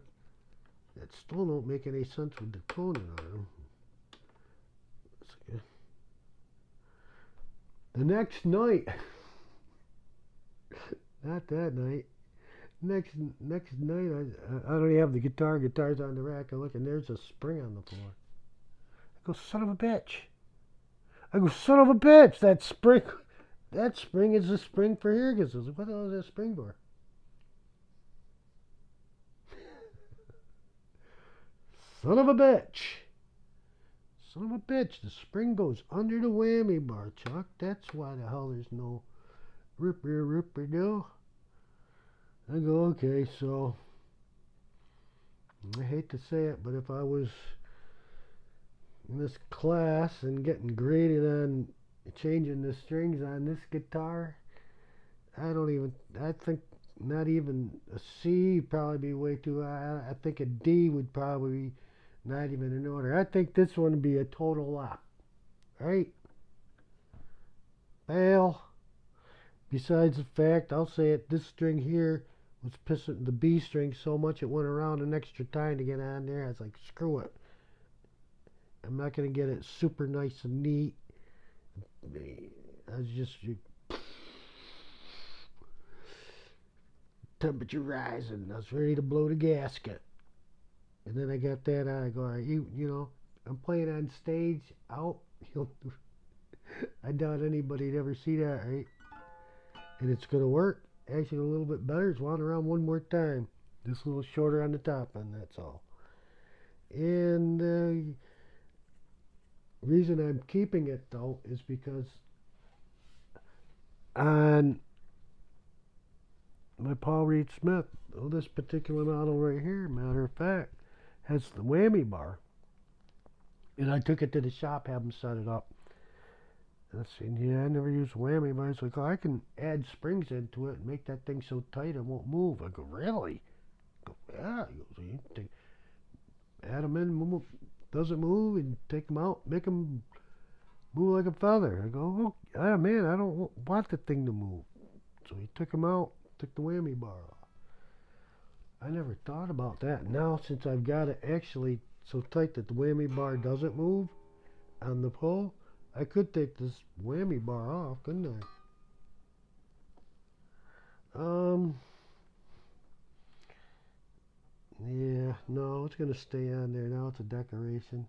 that still don't make any sense with the tuning on them. The next night, not that night, Next night, I don't even have the guitar. Guitar's on the rack. I look and there's a spring on the floor. I go, son of a bitch. I go, son of a bitch. That spring is the spring for here. Because what the hell is that spring for? Son of a bitch. Son of a bitch. The spring goes under the whammy bar, Chuck. That's why the hell there's no ripper do. I go, okay, so I hate to say it, but if I was in this class and getting graded on changing the strings on this guitar, I think not even a C would probably be way too high. I think a D would probably be not even in order. I think this one would be a total up. Right? Fail. Besides the fact, I'll say it, this string here was pissing the B string so much it went around an extra time to get on there. I was like, screw it. I'm not going to get it super nice and neat. I was just temperature rising. I was ready to blow the gasket. And then I got that on. I go, all right, you know, I'm playing on stage out. I doubt anybody'd ever see that, right? And it's going to work. Actually, a little bit better. It's wound around one more time. Just a little shorter on the top end, that's all. And the reason I'm keeping it, though, is because on my Paul Reed Smith, this particular model right here, matter of fact, has the whammy bar. And I took it to the shop, have them set it up. And I said, yeah, I never used whammy bar. It's like, oh, I can add springs into it and make that thing so tight it won't move. I go, really? I go, yeah. He goes, add them in, move, doesn't move, and take them out, make them move like a feather. I go, oh, yeah, man, I don't want the thing to move. So he took them out, took the whammy bar off. I never thought about that. Now, since I've got it actually so tight that the whammy bar doesn't move on the pull, I could take this whammy bar off, couldn't I? Yeah, no, it's gonna stay on there. Now it's a decoration.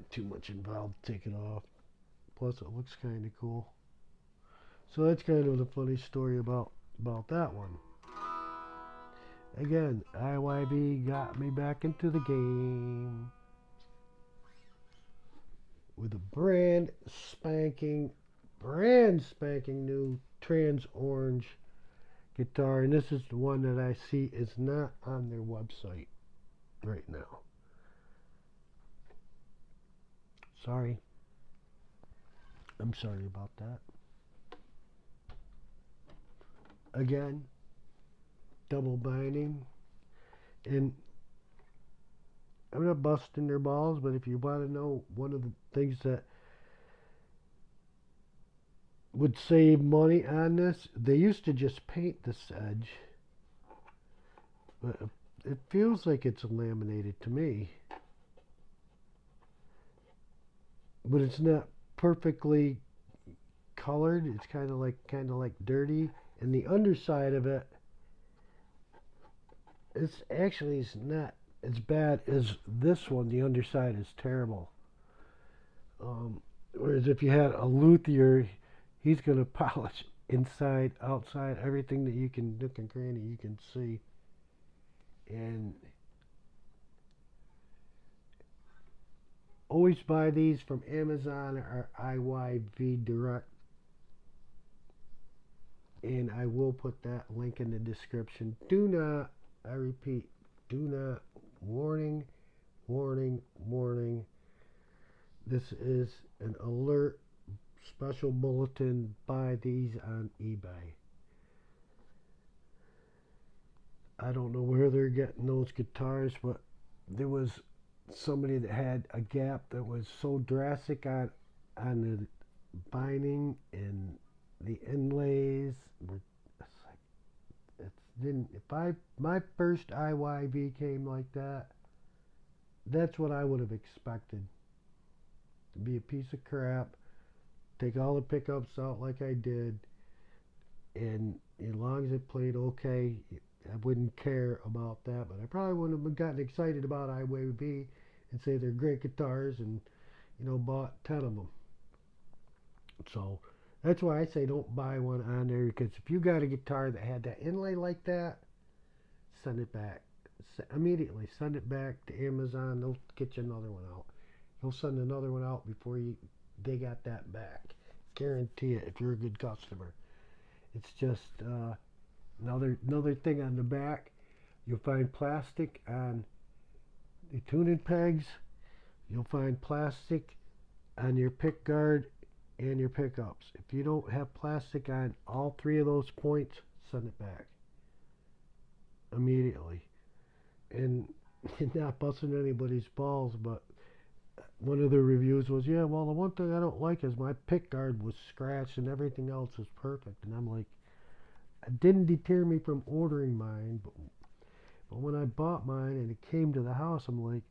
Too much involved to take it off. Plus, it looks kind of cool. So that's kind of the funny story about that one. Again, IYB got me back into the game with a brand spanking new trans orange guitar, and this is the one that I see is not on their website right now. Sorry. I'm sorry about that. Again, double binding, and I'm not busting their balls, but if you want to know one of the things that would save money on this, they used to just paint this edge, but it feels like it's laminated to me, but it's not perfectly colored. It's kind of like dirty, and the underside of it, it's not as bad as this one. The underside is terrible. Whereas if you had a luthier, he's going to polish inside, outside, everything that you can, nook and cranny you can see. And always buy these from Amazon or IYV Direct. And I will put that link in the description. Do not, I repeat, do not, warning, warning, warning. This is an alert, special bulletin. Buy these on eBay. I don't know where they're getting those guitars, but there was somebody that had a gap that was so drastic on the binding and the inlays. If my first IYV came like that, that's what I would have expected. To be a piece of crap, take all the pickups out like I did, and As long as it played okay, I wouldn't care about that. But I probably wouldn't have gotten excited about IWB and say they're great guitars and bought 10 of them. So that's why I say don't buy one on there, because if you got a guitar that had that inlay like that, send it back. Immediately send it back to Amazon. They'll get you another one out. They'll send another one out before they got that back. Guarantee it if you're a good customer. It's just another thing on the back. You'll find plastic on the tuning pegs. You'll find plastic on your pick guard and your pickups. If you don't have plastic on all three of those points, send it back immediately. And not busting anybody's balls, but one of the reviews was, yeah, well, the one thing I don't like is my pick guard was scratched and everything else is perfect. And I'm like, it didn't deter me from ordering mine, but when I bought mine and it came to the house, I'm like,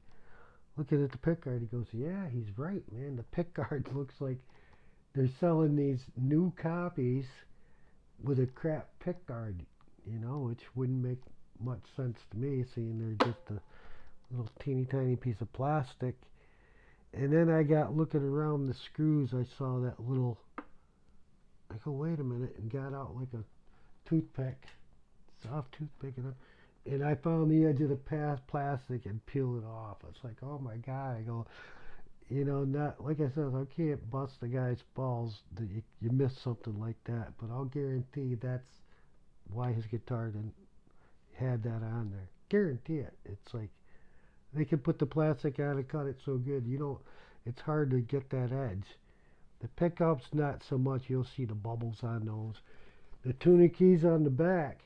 looking at the pick guard. He goes, yeah, he's right, man. The pick guard looks like they're selling these new copies with a crap pick guard, which wouldn't make much sense to me, seeing they're just a little teeny tiny piece of plastic. And then I got looking around the screws. I saw that little. I go, wait a minute, and got out like a toothpick, soft toothpick, and I found the edge of the plastic and peeled it off. It's like, oh my God. I go, not like I said, I can't bust the guy's balls that you miss something like that, but I'll guarantee that's why his guitar didn't had that on there. Guarantee it. It's like they can put the plastic on and cut it so good it's hard to get that edge. The pickups not so much. You'll see the bubbles on those. The tuning keys on the back,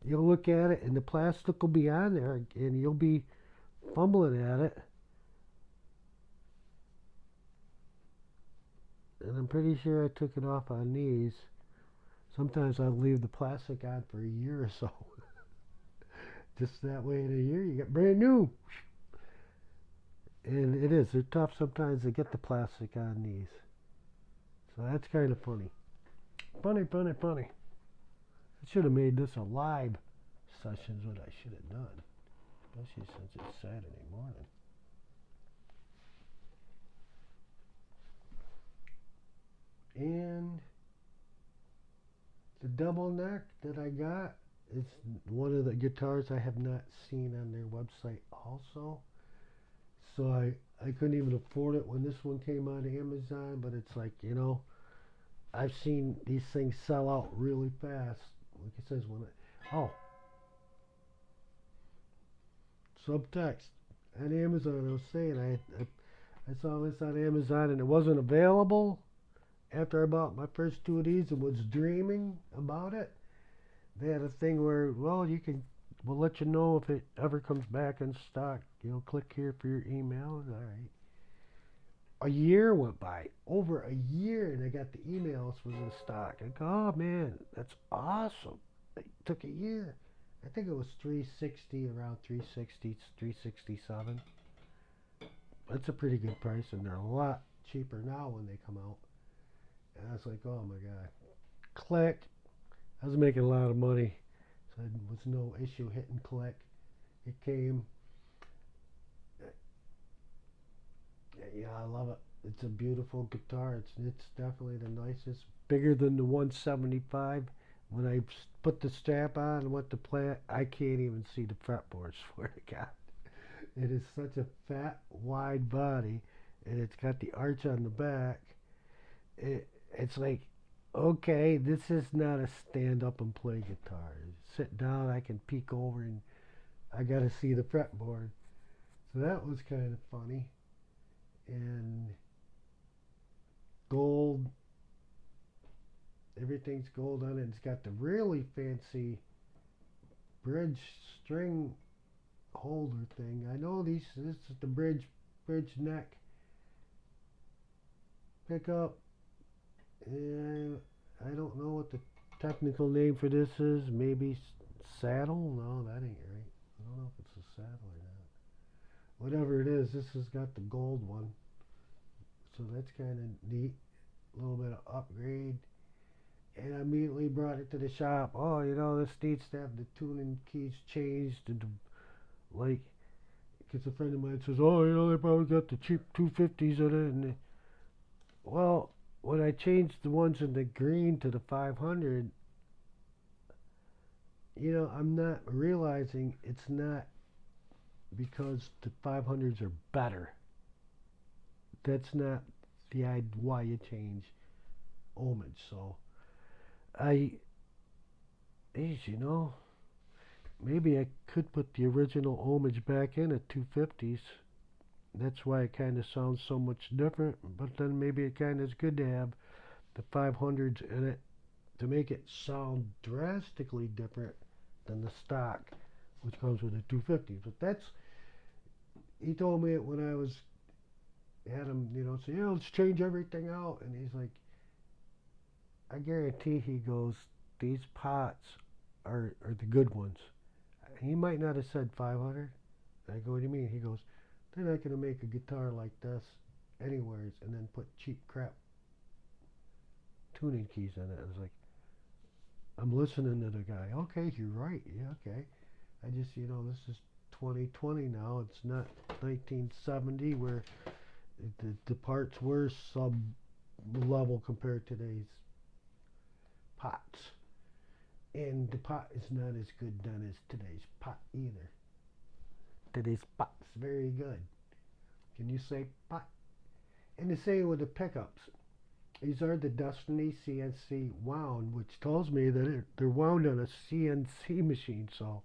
you'll look at it and the plastic will be on there and you'll be fumbling at it. And I'm pretty sure I took it off on these. Sometimes I'll leave the plastic on for a year or so. Just that way in a year you get brand new. And they're tough sometimes to get the plastic on these. So that's kind of funny. Funny. I should have made this a live session, is what I should have done. Especially since it's Saturday morning. And the double neck that I got is one of the guitars I have not seen on their website also. So I couldn't even afford it when this one came on Amazon, but it's like, I've seen these things sell out really fast. Like it says subtext on Amazon. I was saying I saw this on Amazon and it wasn't available after I bought my first two of these and was dreaming about it. They had a thing where, well, we'll let you know if it ever comes back in stock. Click here for your email. All right. A year went by, over a year, and I got the emails was in stock. I go, oh man, that's awesome. It took a year. I think it was 360, around 360, 367. That's a pretty good price, and they're a lot cheaper now when they come out. And I was like, oh my God. Click. I was making a lot of money, so it was no issue hitting click. It came. Yeah, I love it. It's a beautiful guitar. It's definitely the nicest. Bigger than the 175. When I put the strap on and went to play it, I can't even see the fretboard. Swear to God, it is such a fat, wide body, and it's got the arch on the back. It's like, okay, this is not a stand up and play guitar. Sit down, I can peek over, and I got to see the fretboard. So that was kind of funny. And gold, everything's gold on it. It's got the really fancy bridge string holder thing. I know this is the bridge neck pickup. And I don't know what the technical name for this is. Maybe saddle? No, that ain't right. I don't know if it's a saddle or not. Whatever it is, this has got the gold one. So that's kind of neat. A little bit of upgrade. And I immediately brought it to the shop. Oh, this needs to have the tuning keys changed. And like, because a friend of mine says, oh, they probably got the cheap 250s in it. And well, when I changed the ones in the green to the 500, I'm not realizing it's not because the 500s are better. That's not the why you change ohmage. So I, geez, maybe I could put the original ohmage back in at 250s. That's why it kind of sounds so much different. But then maybe it kind of is good to have the 500s in it to make it sound drastically different than the stock, which comes with the 250s. But he told me it when I had him, say, yeah, let's change everything out. And he's like, I guarantee, he goes, these pots are the good ones. He might not have said 500. I go, what do you mean? He goes, they're not going to make a guitar like this anywheres and then put cheap crap tuning keys in it. I was like, I'm listening to the guy. Okay, you're right. Yeah, okay. I just, this is 2020 now. It's not 1970 where the parts were sub level compared to today's pots. And the pot is not as good done as today's pot either. Today's pot's very good. Can you say pot? And the same with the pickups. These are the Destiny CNC wound, which tells me that they're wound on a CNC machine, so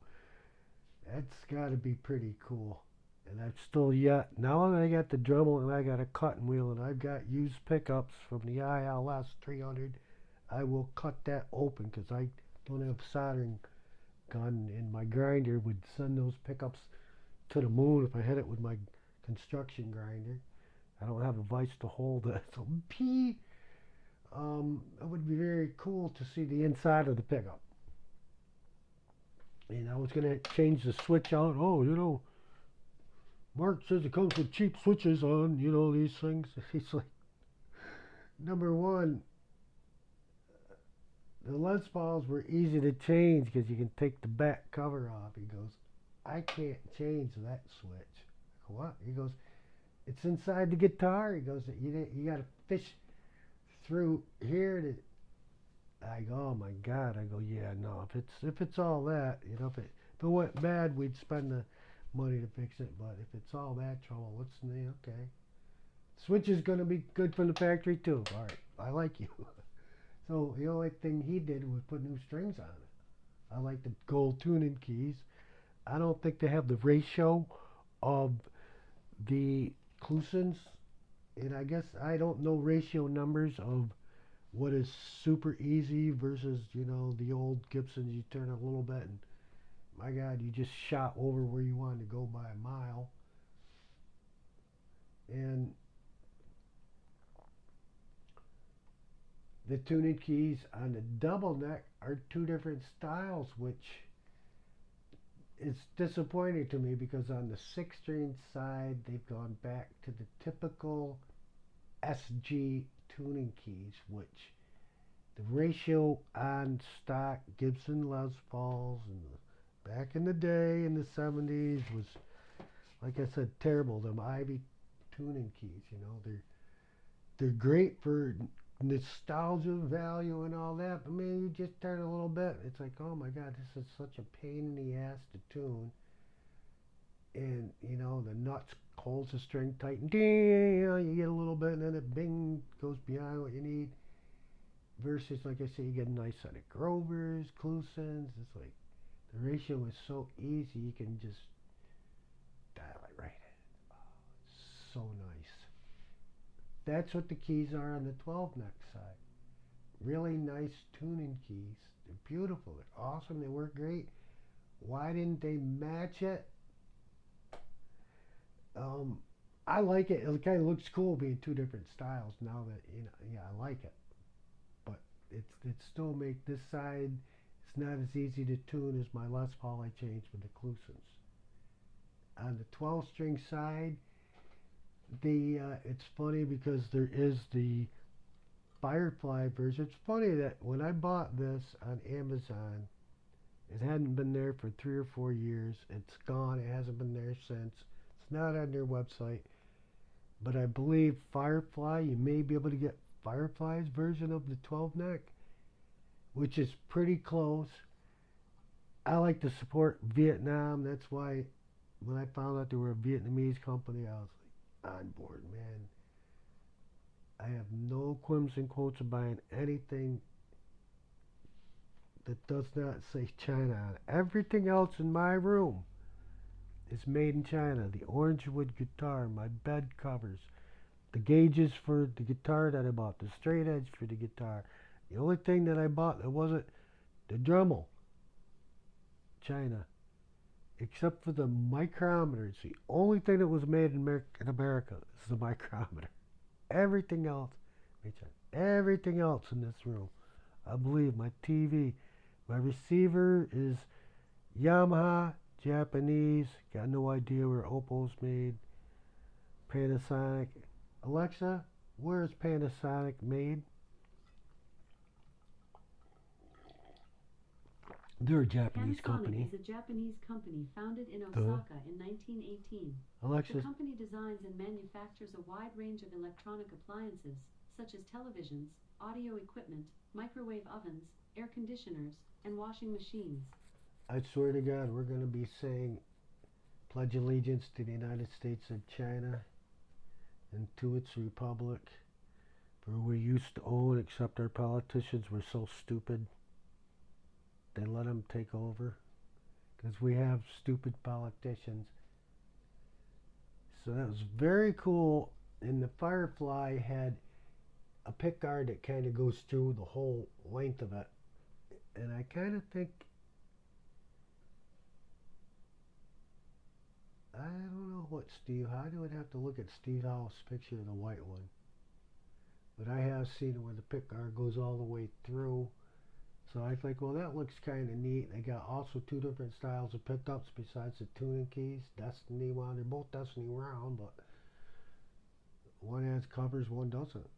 that's got to be pretty cool. And I've still now that I got the Dremel and I got a cutting wheel and I've got used pickups from the ILS 300, I will cut that open because I don't have soldering gun, and my grinder would send those pickups to the moon if I hit it with my construction grinder. I don't have a vise to hold it, so it would be very cool to see the inside of the pickup. And I was going to change the switch out. Oh, Mark says it comes with cheap switches on, these things. He's like, number one, the Les Pauls were easy to change because you can take the back cover off. He goes, I can't change that switch. What? He goes, it's inside the guitar. He goes, you got to fish through here to. I go, oh my God. I go, yeah, no. If it's all that, if it went bad, we'd spend the money to fix it. But if it's all that trouble, what's the okay? Switch is gonna be good from the factory too. All right, I like you. So the only thing he did was put new strings on it. I like the gold tuning keys. I don't think they have the ratio of the Clusons, and I guess I don't know ratio numbers of what is super easy versus the old Gibsons. You turn a little bit and my God, you just shot over where you wanted to go by a mile. And the tuning keys on the double neck are two different styles, which is disappointing to me because on the 6-string side they've gone back to the typical SG tuning keys, which the ratio on stock Gibson Les Pauls and back in the day in the 70s was, like I said, terrible. Them Ivy tuning keys, they're great for nostalgia value and all that, but man, you just turn a little bit, it's like, oh my God, this is such a pain in the ass to tune. And the nuts holds the string tight, and you get a little bit, and then it bing goes beyond what you need. Versus, like I say, you get a nice set of Grovers, Clusons. It's like the ratio is so easy, you can just dial it right in. Oh, it's so nice. That's what the keys are on the 12 neck side. Really nice tuning keys. They're beautiful. They're awesome. They work great. Why didn't they match it? I like it. It kind of looks cool being two different styles now that, yeah, I like it. But it still make this side, it's not as easy to tune as my Les Paul I changed with the Clusons. On the 12-string side, it's funny because there is the Firefly version. It's funny that when I bought this on Amazon, it hadn't been there for 3 or 4 years. It's gone. It hasn't been there since. It's not on their website. But I believe Firefly, you may be able to get Firefly's version of the 12 neck, which is pretty close. I like to support Vietnam. That's why when I found out they were a Vietnamese company, I was like, on board, man. I have no quims and quotes of buying anything that does not say China on it. Everything else in my room is made in China. The orange wood guitar, my bed covers, the gauges for the guitar that I bought, the straight edge for the guitar. The only thing that I bought that wasn't the Dremel, China. Except for the micrometer. It's the only thing that was made in America is the micrometer. Everything else, everything else in this room, I believe, my TV, my receiver is Yamaha, Japanese, got no idea where Oppo's made. Panasonic. Alexa, where is Panasonic made? They're a Japanese company. Panasonic is a Japanese company founded in Osaka in 1918. Alexa, The company designs and manufactures a wide range of electronic appliances, such as televisions, audio equipment, microwave ovens, air conditioners, and washing machines. I swear to God, we're going to be saying pledge allegiance to the United States of China and to its republic, for we used to own, except our politicians were so stupid. They let them take over because we have stupid politicians. So that was very cool. And the Firefly had a pickguard that kind of goes through the whole length of it. And I kind of think, I don't know what Steve, I would have to look at Steve Howell's picture of the white one. But I have seen it where the pickguard goes all the way through. So I think, well, that looks kind of neat. They got also 2 different styles of pickups besides the tuning keys. Destiny one, they're both Destiny round, but one has covers, one doesn't.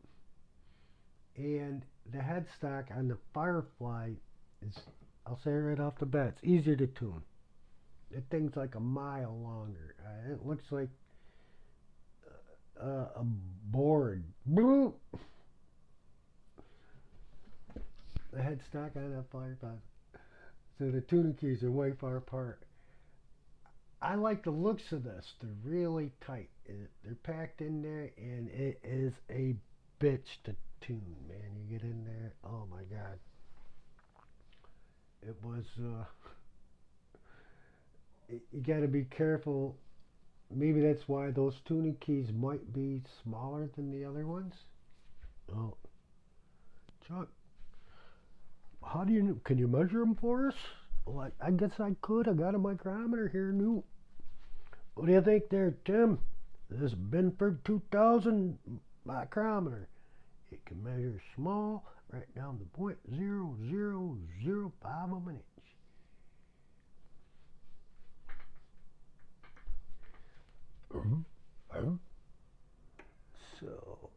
And the headstock on the Firefly is, I'll say right off the bat, it's easier to tune. That thing's like a mile longer. It looks like a board. Bloop. The headstock on that Firefly. So the tuning keys are way far apart. I like the looks of this. They're really tight. They're packed in there, and it is a bitch to tune, man. You get in there, oh my God. It was, you gotta be careful. Maybe that's why those tuning keys might be smaller than the other ones. Oh, Chuck. How do you, can you measure them for us? Well, I guess I could. I got a micrometer here, new. What do you think there, Tim? This Binford 2000 micrometer. It can measure small right down to 0.0005 of an inch. So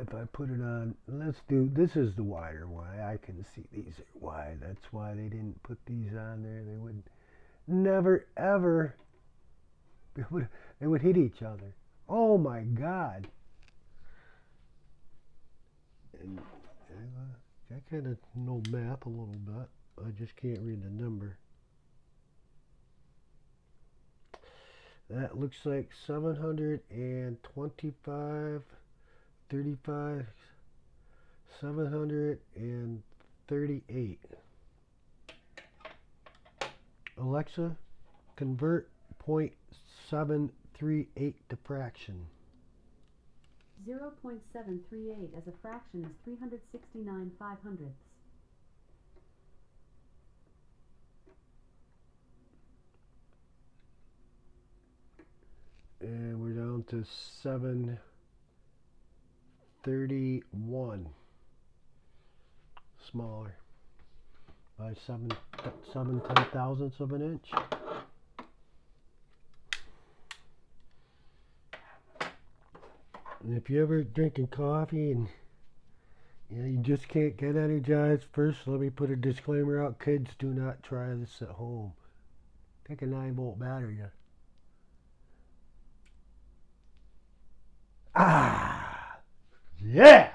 if I put it on, let's do, this is the wider one. I can see these are wide. That's why they didn't put these on there. They would never ever, they would hit each other. Oh my God. And I kind of know math a little bit. I just can't read the number. That looks like 725, 35, 738. Alexa, convert 0.738 to fraction. 0.738 as a fraction is 369 500ths. And we're down to 731. Smaller by 7/10,000ths of an inch. And if you're ever drinking coffee and You just can't get energized. First, let me put a disclaimer out. Kids, do not try this at home. Take a 9-volt battery. Ah, yeah.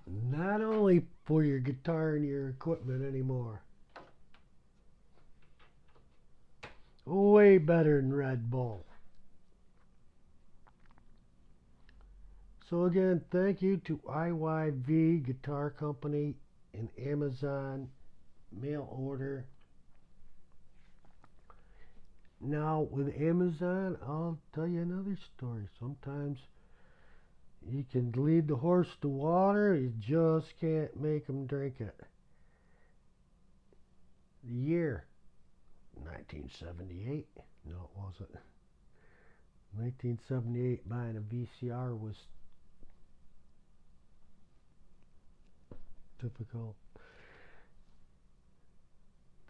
Not only for your guitar and your equipment anymore. Way better than Red Bull. So again, thank you to IYV Guitar Company and Amazon mail order. Now with Amazon, I'll tell you another story. Sometimes you can lead the horse to water, you just can't make him drink it. The year 1978. No, it wasn't. 1978, buying a VCR was difficult.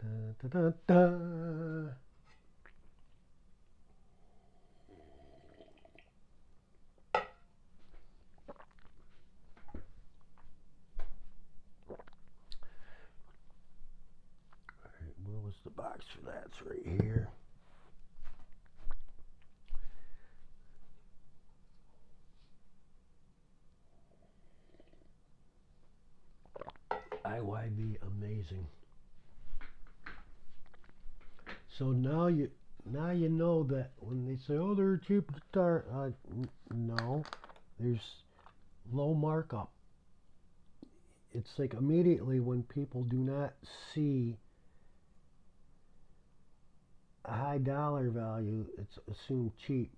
Da, da, da, da. Where was the box for that? It's right here. IYB, amazing. So now you know that when they say, "Oh, they're a cheap guitar," no, there's low markup. It's like immediately when people do not see a high dollar value, it's assumed cheap.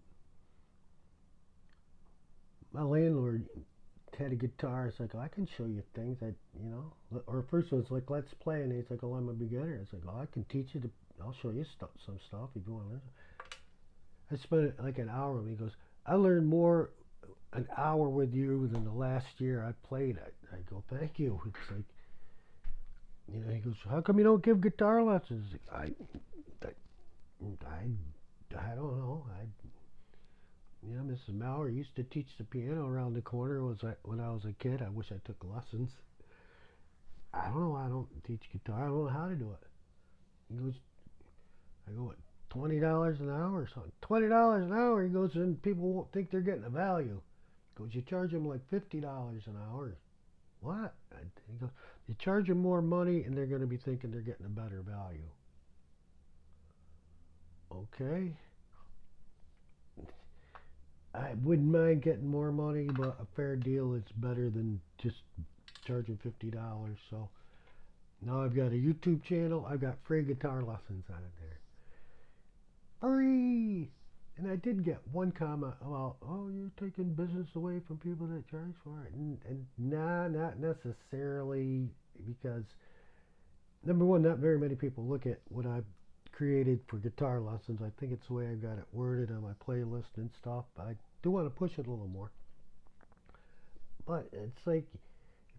My landlord had a guitar. It's like, oh, I can show you things that, or first was like, let's play. And he's like, oh, I'm a beginner. It's like, oh, I can teach you I'll show you some stuff if you want to learn. I spent like an hour with him. He goes, I learned more an hour with you than the last year I played. I go, thank you. It's like, he goes, how come you don't give guitar lessons? I don't know. Mrs. Maurer used to teach the piano around the corner when I was a kid. I wish I took lessons. I don't know. I don't teach guitar. I don't know how to do it. He goes, I go, what, $20 an hour or something? $20 an hour. He goes, and people won't think they're getting a value. He goes, you charge them like $50 an hour. What? He goes, you charge them more money and they're going to be thinking they're getting a better value. Okay. I wouldn't mind getting more money, but a fair deal is better than just charging $50. So now I've got a YouTube channel. I've got free guitar lessons on it there. Free! And I did get one comment about, oh, you're taking business away from people that charge for it. And nah, not necessarily, because number one, not very many people look at what I've created for guitar lessons. I think it's the way I've got it worded on my playlist and stuff. I do want to push it a little more. But it's like,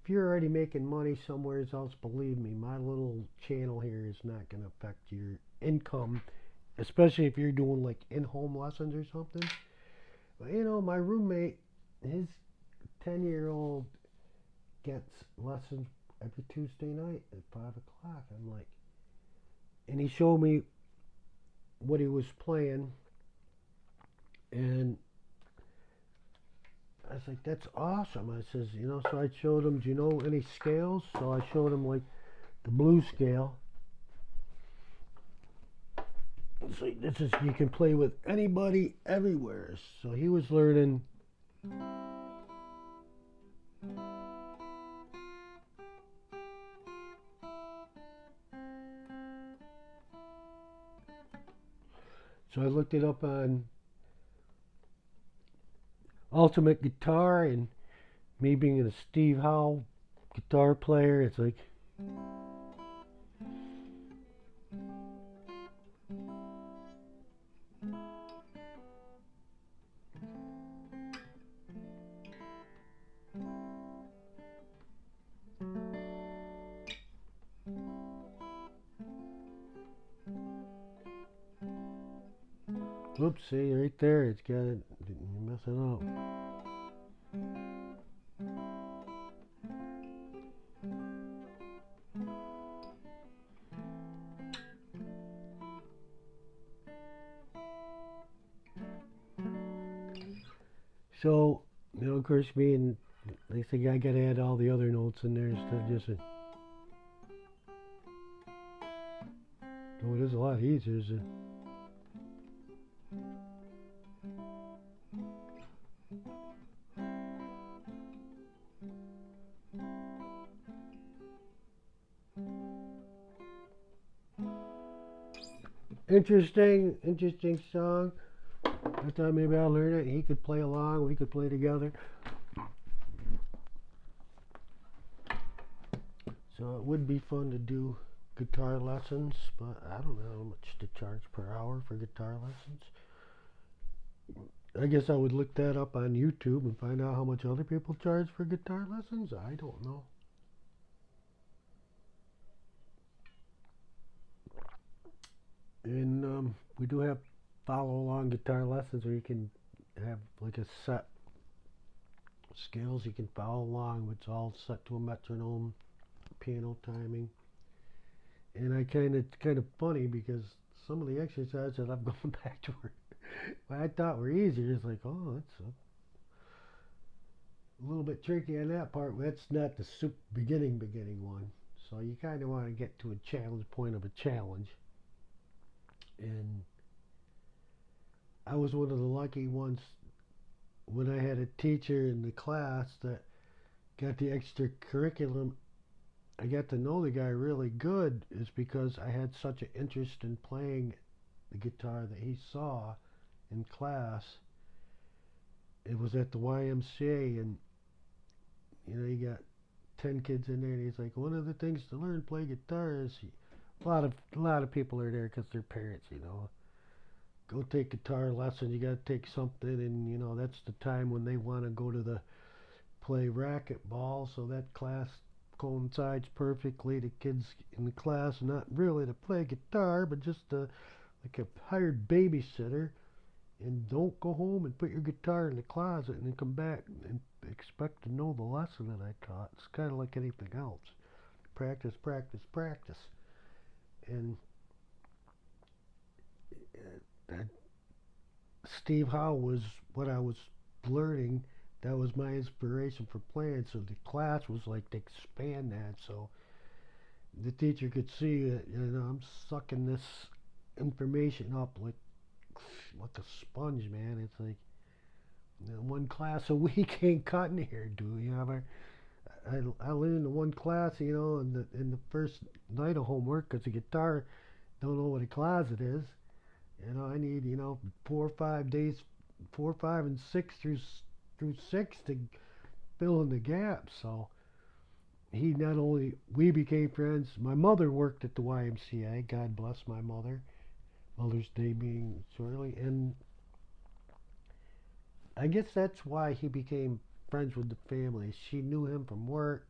if you're already making money somewhere else, believe me, my little channel here is not going to affect your income, especially if you're doing like in-home lessons or something. But my roommate, his 10-year-old gets lessons every Tuesday night at 5 o'clock. I'm like, and he showed me what he was playing, and I was like, that's awesome. I says, so I showed him, do you know any scales? So I showed him like the blues scale. It's like, this is, you can play with anybody everywhere. So he was learning. So I looked it up on Ultimate Guitar, and me being a Steve Howe guitar player, it's like, whoops, see right there, it's got it. messing up. So, of course, being, they think I gotta add all the other notes in there instead of just oh, it is a lot easier, isn't it? Interesting song. I thought maybe I'll learn it. He could play along. We could play together. So it would be fun to do guitar lessons, but I don't know how much to charge per hour for guitar lessons. I guess I would look that up on YouTube and find out how much other people charge for guitar lessons. I don't know. And we do have follow along guitar lessons where you can have like a set scales you can follow along. It's all set to a metronome, piano timing. And I kind of funny because some of the exercises that I'm going back to what I thought were easier is like, oh, that's a little bit tricky on that part. That's not the beginning one. So you kind of want to get to a challenge point of a challenge. And I was one of the lucky ones when I had a teacher in the class that got the extra curriculum. I got to know the guy really good is because I had such an interest in playing the guitar that he saw in class. It was at the YMCA, and you got 10 kids in there, and he's like, one of the things to learn play guitar is a lot of people are there because they're parents. Go take guitar lesson. You got to take something, and that's the time when they want to go to the play racquetball. So that class coincides perfectly. The kids in the class not really to play guitar, but just like a hired babysitter. And don't go home and put your guitar in the closet and then come back and expect to know the lesson that I taught. It's kind of like anything else. Practice, practice, practice. And that Steve Howe was what I was learning. That was my inspiration for playing. So the class was like to expand that. So the teacher could see that, I'm sucking this information up like a sponge, man. It's like one class a week ain't cutting here, dude. I learned the one class, in the first night of homework because the guitar don't know what a closet is. I need 4 or 5 days, 4, 5, and 6 through 6 to fill in the gaps. So we became friends. My mother worked at the YMCA. God bless my mother. Mother's Day being shortly, and I guess that's why he became friends with the family. She knew him from work.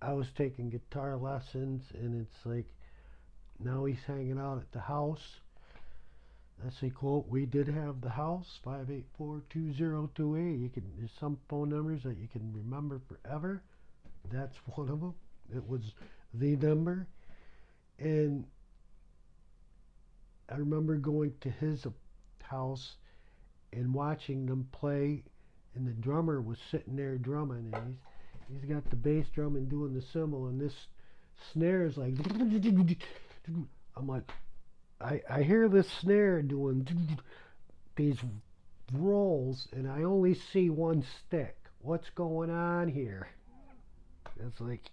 I was taking guitar lessons, and it's like now he's hanging out at the house. That's a quote. We did have the house 584-2028. There's some phone numbers that you can remember forever. That's one of them. It was the number, and I remember going to his house and watching them play, and the drummer was sitting there drumming, and he's got the bass drum and doing the cymbal, and this snare is like, I'm like, I hear this snare doing these rolls, and I only see one stick. What's going on here? It's like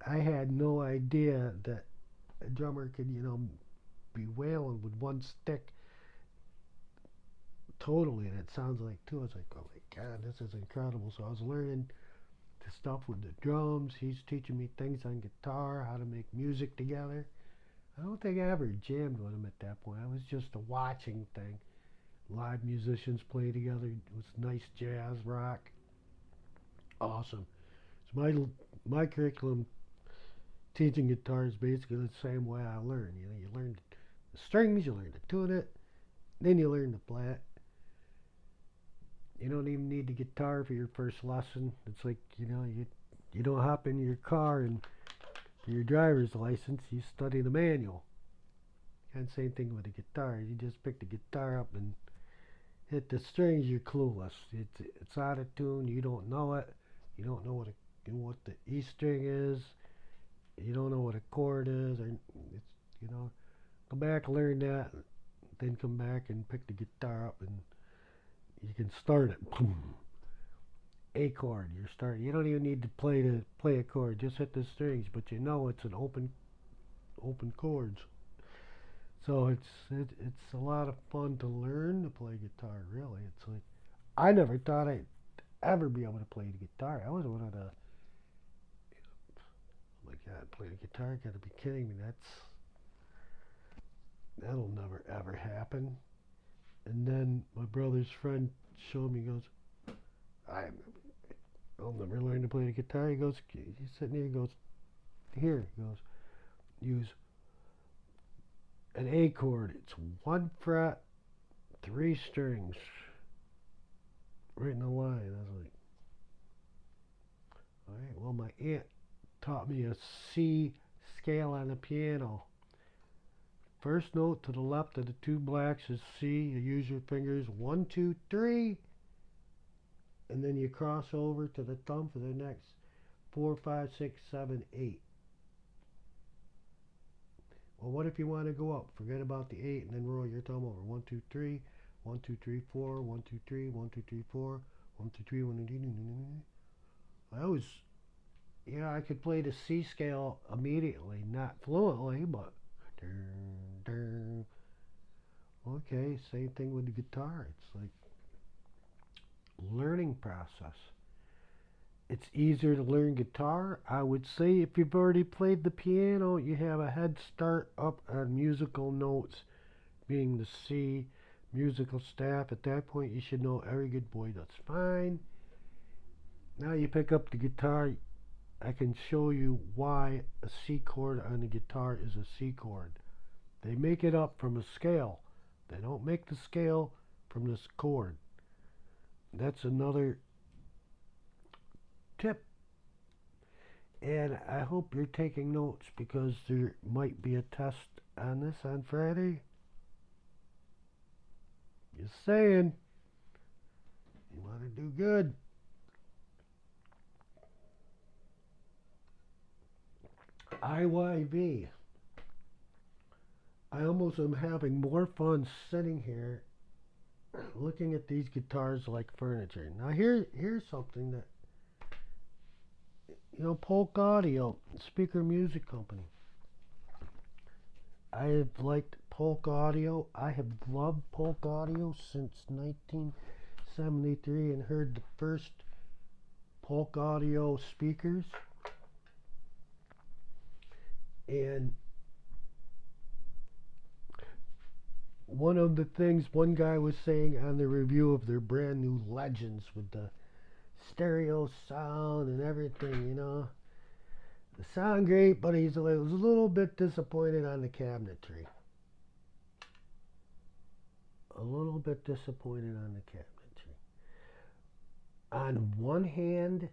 I had no idea that a drummer could, be wailing with one stick totally, and it sounds like two. I was like, oh my god, this is incredible. So I was learning the stuff with the drums. He's teaching me things on guitar, how to make music together. I don't think I ever jammed with him at that point. I was just a watching thing. Live musicians play together. It was nice jazz rock. Awesome. So my curriculum teaching guitar is basically the same way I learn. You learn the strings, you learn to tune it, then you learn to play it. You don't even need the guitar for your first lesson. It's like, you don't hop in your car and for your driver's license, you study the manual. And same thing with the guitar. You just pick the guitar up and hit the strings. You're clueless. It's out of tune. You don't know it. You don't know what the E string is. You don't know what a chord is. Or it's go back, learn that, then come back and pick the guitar up and you can start it. Boom. A chord. You're starting. You don't even need to play a chord. Just hit the strings, but it's an open chords. So it's a lot of fun to learn to play guitar. Really, it's like I never thought I'd ever be able to play the guitar. I was one of the oh my God, play the guitar. Got to be kidding me. That'll never ever happen. And then my brother's friend showed me. He goes, I'll never learn to play the guitar. He goes, he's sitting here. He goes, here. He goes, use an A chord. It's 1 fret, 3 strings, right in the line. I was like, all right. Well, my aunt taught me a C scale on the piano. First note to the left of the 2 blacks is C. You use your fingers 1, 2, 3, and then you cross over to the thumb for the next 4, 5, 6, 7, 8. Well, what if you want to go up? Forget about the 8 and then roll your thumb over. 1, 2, 3, 1, 2, 3, 4, 1, 2, 3, 1, 2, 3, 4, 1, 2, 3, 1, 2, 3. I always, I could play the C scale immediately, not fluently, but okay, same thing with the guitar. It's like learning process. It's easier to learn guitar. I would say if you've already played the piano, you have a head start up on musical notes, being the C, musical staff. At that point, you should know every good boy does fine. Now you pick up the guitar. I can show you why a C chord on the guitar is a C chord. They make it up from a scale. They don't make the scale from this chord. That's another tip. And I hope you're taking notes because there might be a test on this on Friday. Just saying. You want to do good. IYV. I almost am having more fun sitting here looking at these guitars like furniture. Now here's something that Polk Audio, Speaker Music Company. I have liked Polk Audio. I have loved Polk Audio since 1973 and heard the first Polk Audio speakers. And one of the things one guy was saying on the review of their brand new Legends with the stereo sound and everything, they sound great, but he was a little bit disappointed on the cabinetry. A little bit disappointed on the cabinetry. On one hand,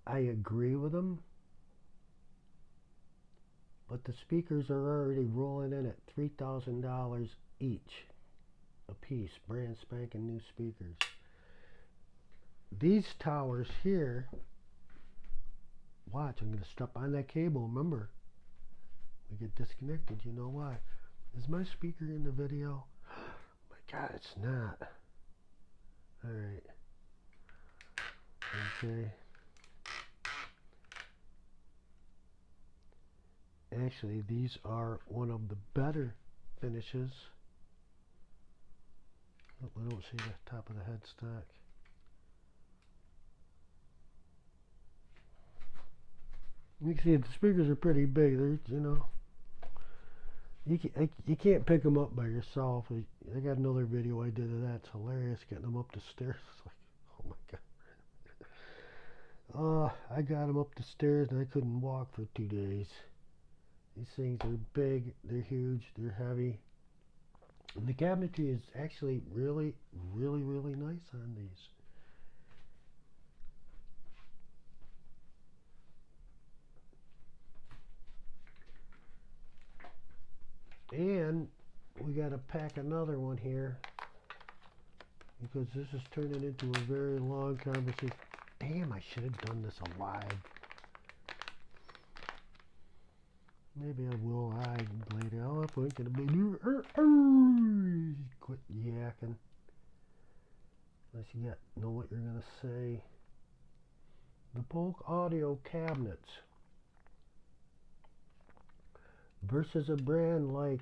I agree with him, but the speakers are already rolling in at $3,000 each a piece, brand spanking new speakers. These towers here, watch, I'm going to step on that cable. Remember, we get disconnected. You know why? Is my speaker in the video? Oh my God, it's not. All right. Okay. Actually, these are one of the better finishes. Oh, we don't see the top of the headstock. You can see the speakers are pretty big. They're, you can't pick them up by yourself. I got another video I did of that. It's hilarious getting them up the stairs. It's like, oh my God. I got them up the stairs and I couldn't walk for 2 days. These things are big, they're huge, they're heavy. And the cabinetry is actually really, really, really nice on these. And we got to pack another one here because this is turning into a very long conversation. Damn, I should have done this alive. Maybe I will later. I'll have to think about quit yakking. Unless you know what you're going to say. The Polk audio cabinets versus a brand like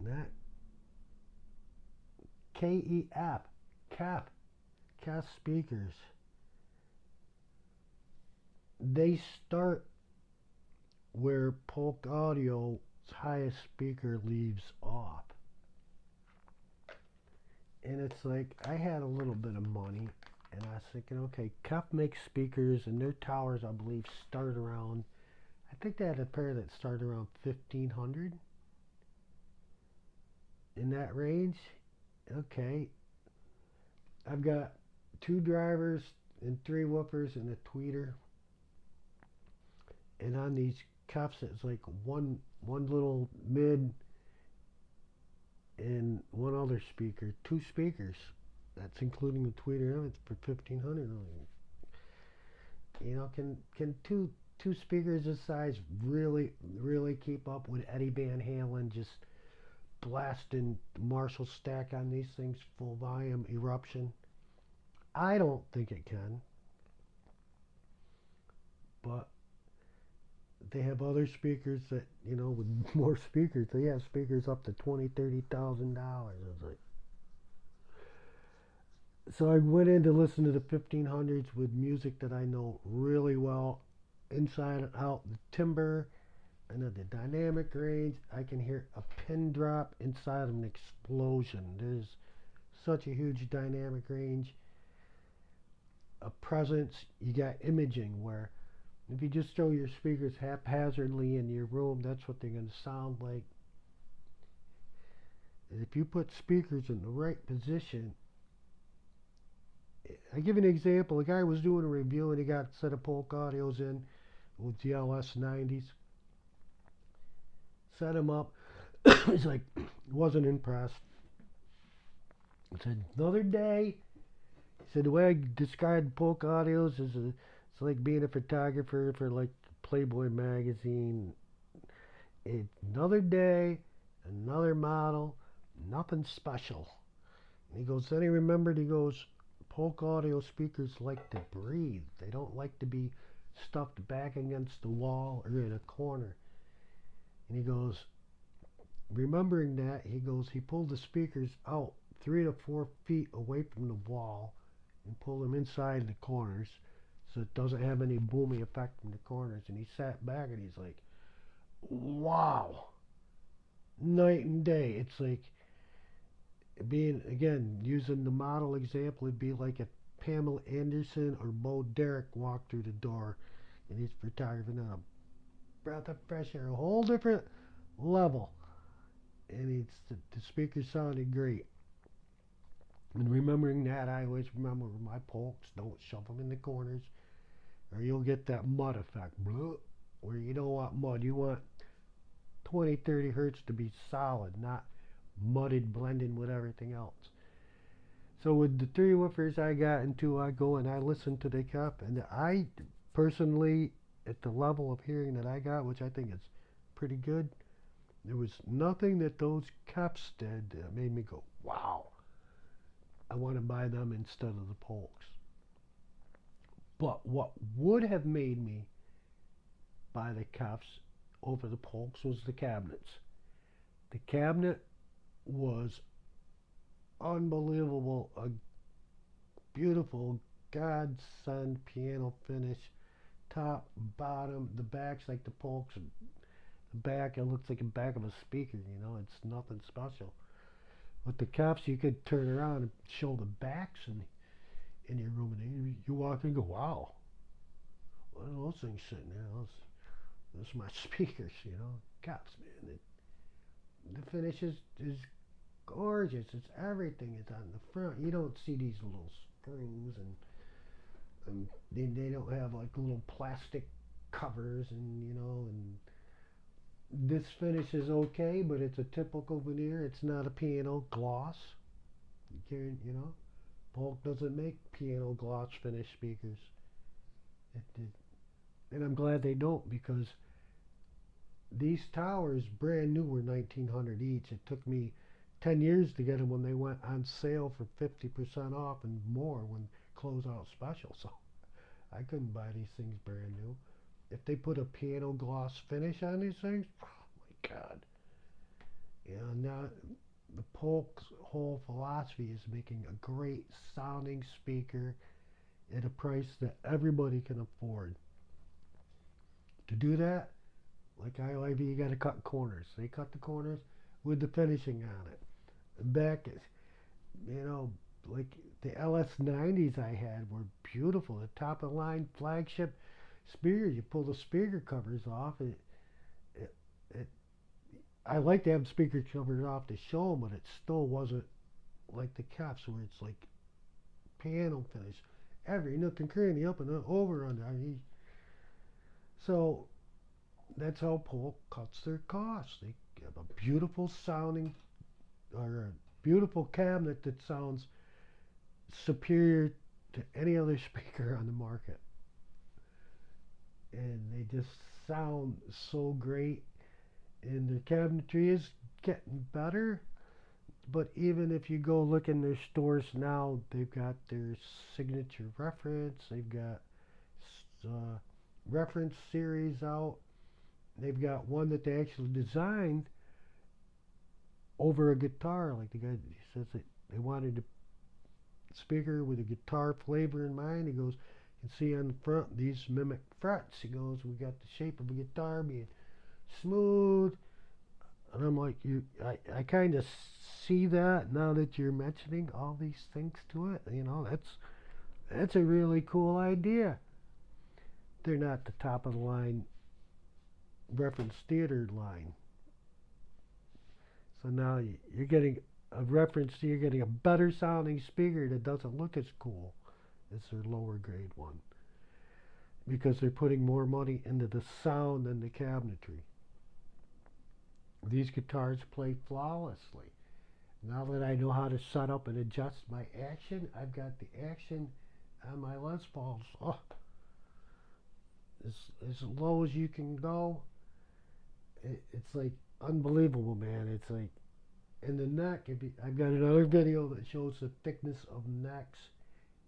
that KEF speakers. They start where Polk Audio's highest speaker leaves off. And it's like, I had a little bit of money, and I was thinking, okay, KEF makes speakers, and their towers, I believe, start around, I think they had a pair that started around 1500 in that range. Okay, I've got 2 drivers and 3 woofers and a tweeter. And on these cups, it's like one little mid and one other speaker, 2 speakers. That's including the tweeter. It's for 1500. You know, can two speakers this size really keep up with Eddie Van Halen just blasting Marshall stack on these things, full volume eruption? I don't think it can. But they have other speakers that, you know, with more speakers. They have speakers up to $20,000-$30,000. I was like, so I went in to listen to the 1500s with music that I know really well, inside and out. The timbre, I know the dynamic range. I can hear a pin drop inside of an explosion. There's such a huge dynamic range. A presence. You got imaging where if you just throw your speakers haphazardly in your room, that's what they're going to sound like. And if you put speakers in the right position, I give you an example. A guy was doing a review and he got a set of Polk Audios in with the LS90s. Set him up. He's like, wasn't impressed. He said, another day. He said, the way I described Polk Audios is it's like being a photographer for like Playboy magazine. It's another day, another model, nothing special. And he goes, then he remembered, he goes, Polk Audio speakers like to breathe. They don't like to be stuffed back against the wall or in a corner. And he goes, remembering that, he goes, he pulled the speakers out 3 to 4 feet away from the wall and pulled them inside the corners so it doesn't have any booming effect from the corners. And he sat back and he's like, wow, night and day. It's like being, again, using the model example, it'd be like if Pamela Anderson or Bo Derek walked through the door and he's photographing on a breath of fresh air, a whole different level. And the speakers sounded great. And remembering that, I always remember my Polks, don't shove them in the corners or you'll get that mud effect, where you don't want mud. You want 20-30 hertz to be solid, not mudded, blending with everything else. So with the 3 woofers I got into, I go and I listen to the cup, and I personally, at the level of hearing that I got, which I think is pretty good, there was nothing that those cups did that made me go, wow, I want to buy them instead of the Polks. But what would have made me buy the cups over the Polks was the cabinets. The cabinet was unbelievable, a beautiful godsend piano finish, top, bottom. The back's like the Polks. The back, it looks like the back of a speaker. You know, it's nothing special. With the cups, you could turn around and show the backs in your room, and you walk in and go, wow, what are those things sitting there? Those are my speakers, you know, cups, man. The finish is gorgeous. It's everything is on the front. You don't see these little screws, and they don't have like little plastic covers, and and this finish is okay, but it's a typical veneer. It's not a piano gloss. Polk doesn't make piano gloss finish speakers. It, and I'm glad they don't, because these towers, brand new, were 1900 each. It took me 10 years to get them when they went on sale for 50% off and more when closeout special. So I couldn't buy these things brand new. If they put a piano gloss finish on these things, oh my God. Now the Polk's whole philosophy is making a great sounding speaker at a price that everybody can afford. To do that, like IOIV, you got to cut corners. They cut the corners with the finishing on it. Back, like the LS90s I had were beautiful. The top of the line flagship speaker. You pull the speaker covers off. It I like to have speaker covers off to show them, but it still wasn't like the caps where it's like piano finish. Every nook and cranny, up and over, under. So that's how Polk cuts their costs. They have a beautiful sounding, or a beautiful cabinet that sounds superior to any other speaker on the market. And they just sound so great. And the cabinetry is getting better. But even if you go look in their stores now, they've got their signature reference. They've got reference series out. They've got one that they actually designed over a guitar. Like the guy says that they wanted a speaker with a guitar flavor in mind. He goes, you can see on the front, these mimic frets. He goes, we got the shape of a guitar being smooth. And I'm like, I kind of see that now that you're mentioning all these things to it. That's a really cool idea. They're not the top of the line reference theater line. So now you're getting a reference, you're getting a better sounding speaker that doesn't look as cool as their lower grade one, because they're putting more money into the sound than the cabinetry. These guitars play flawlessly. Now that I know how to set up and adjust my action, I've got the action on my Les Pauls up as low as you can go. It's like unbelievable, man. It's like, in the neck, I've got another video that shows the thickness of necks.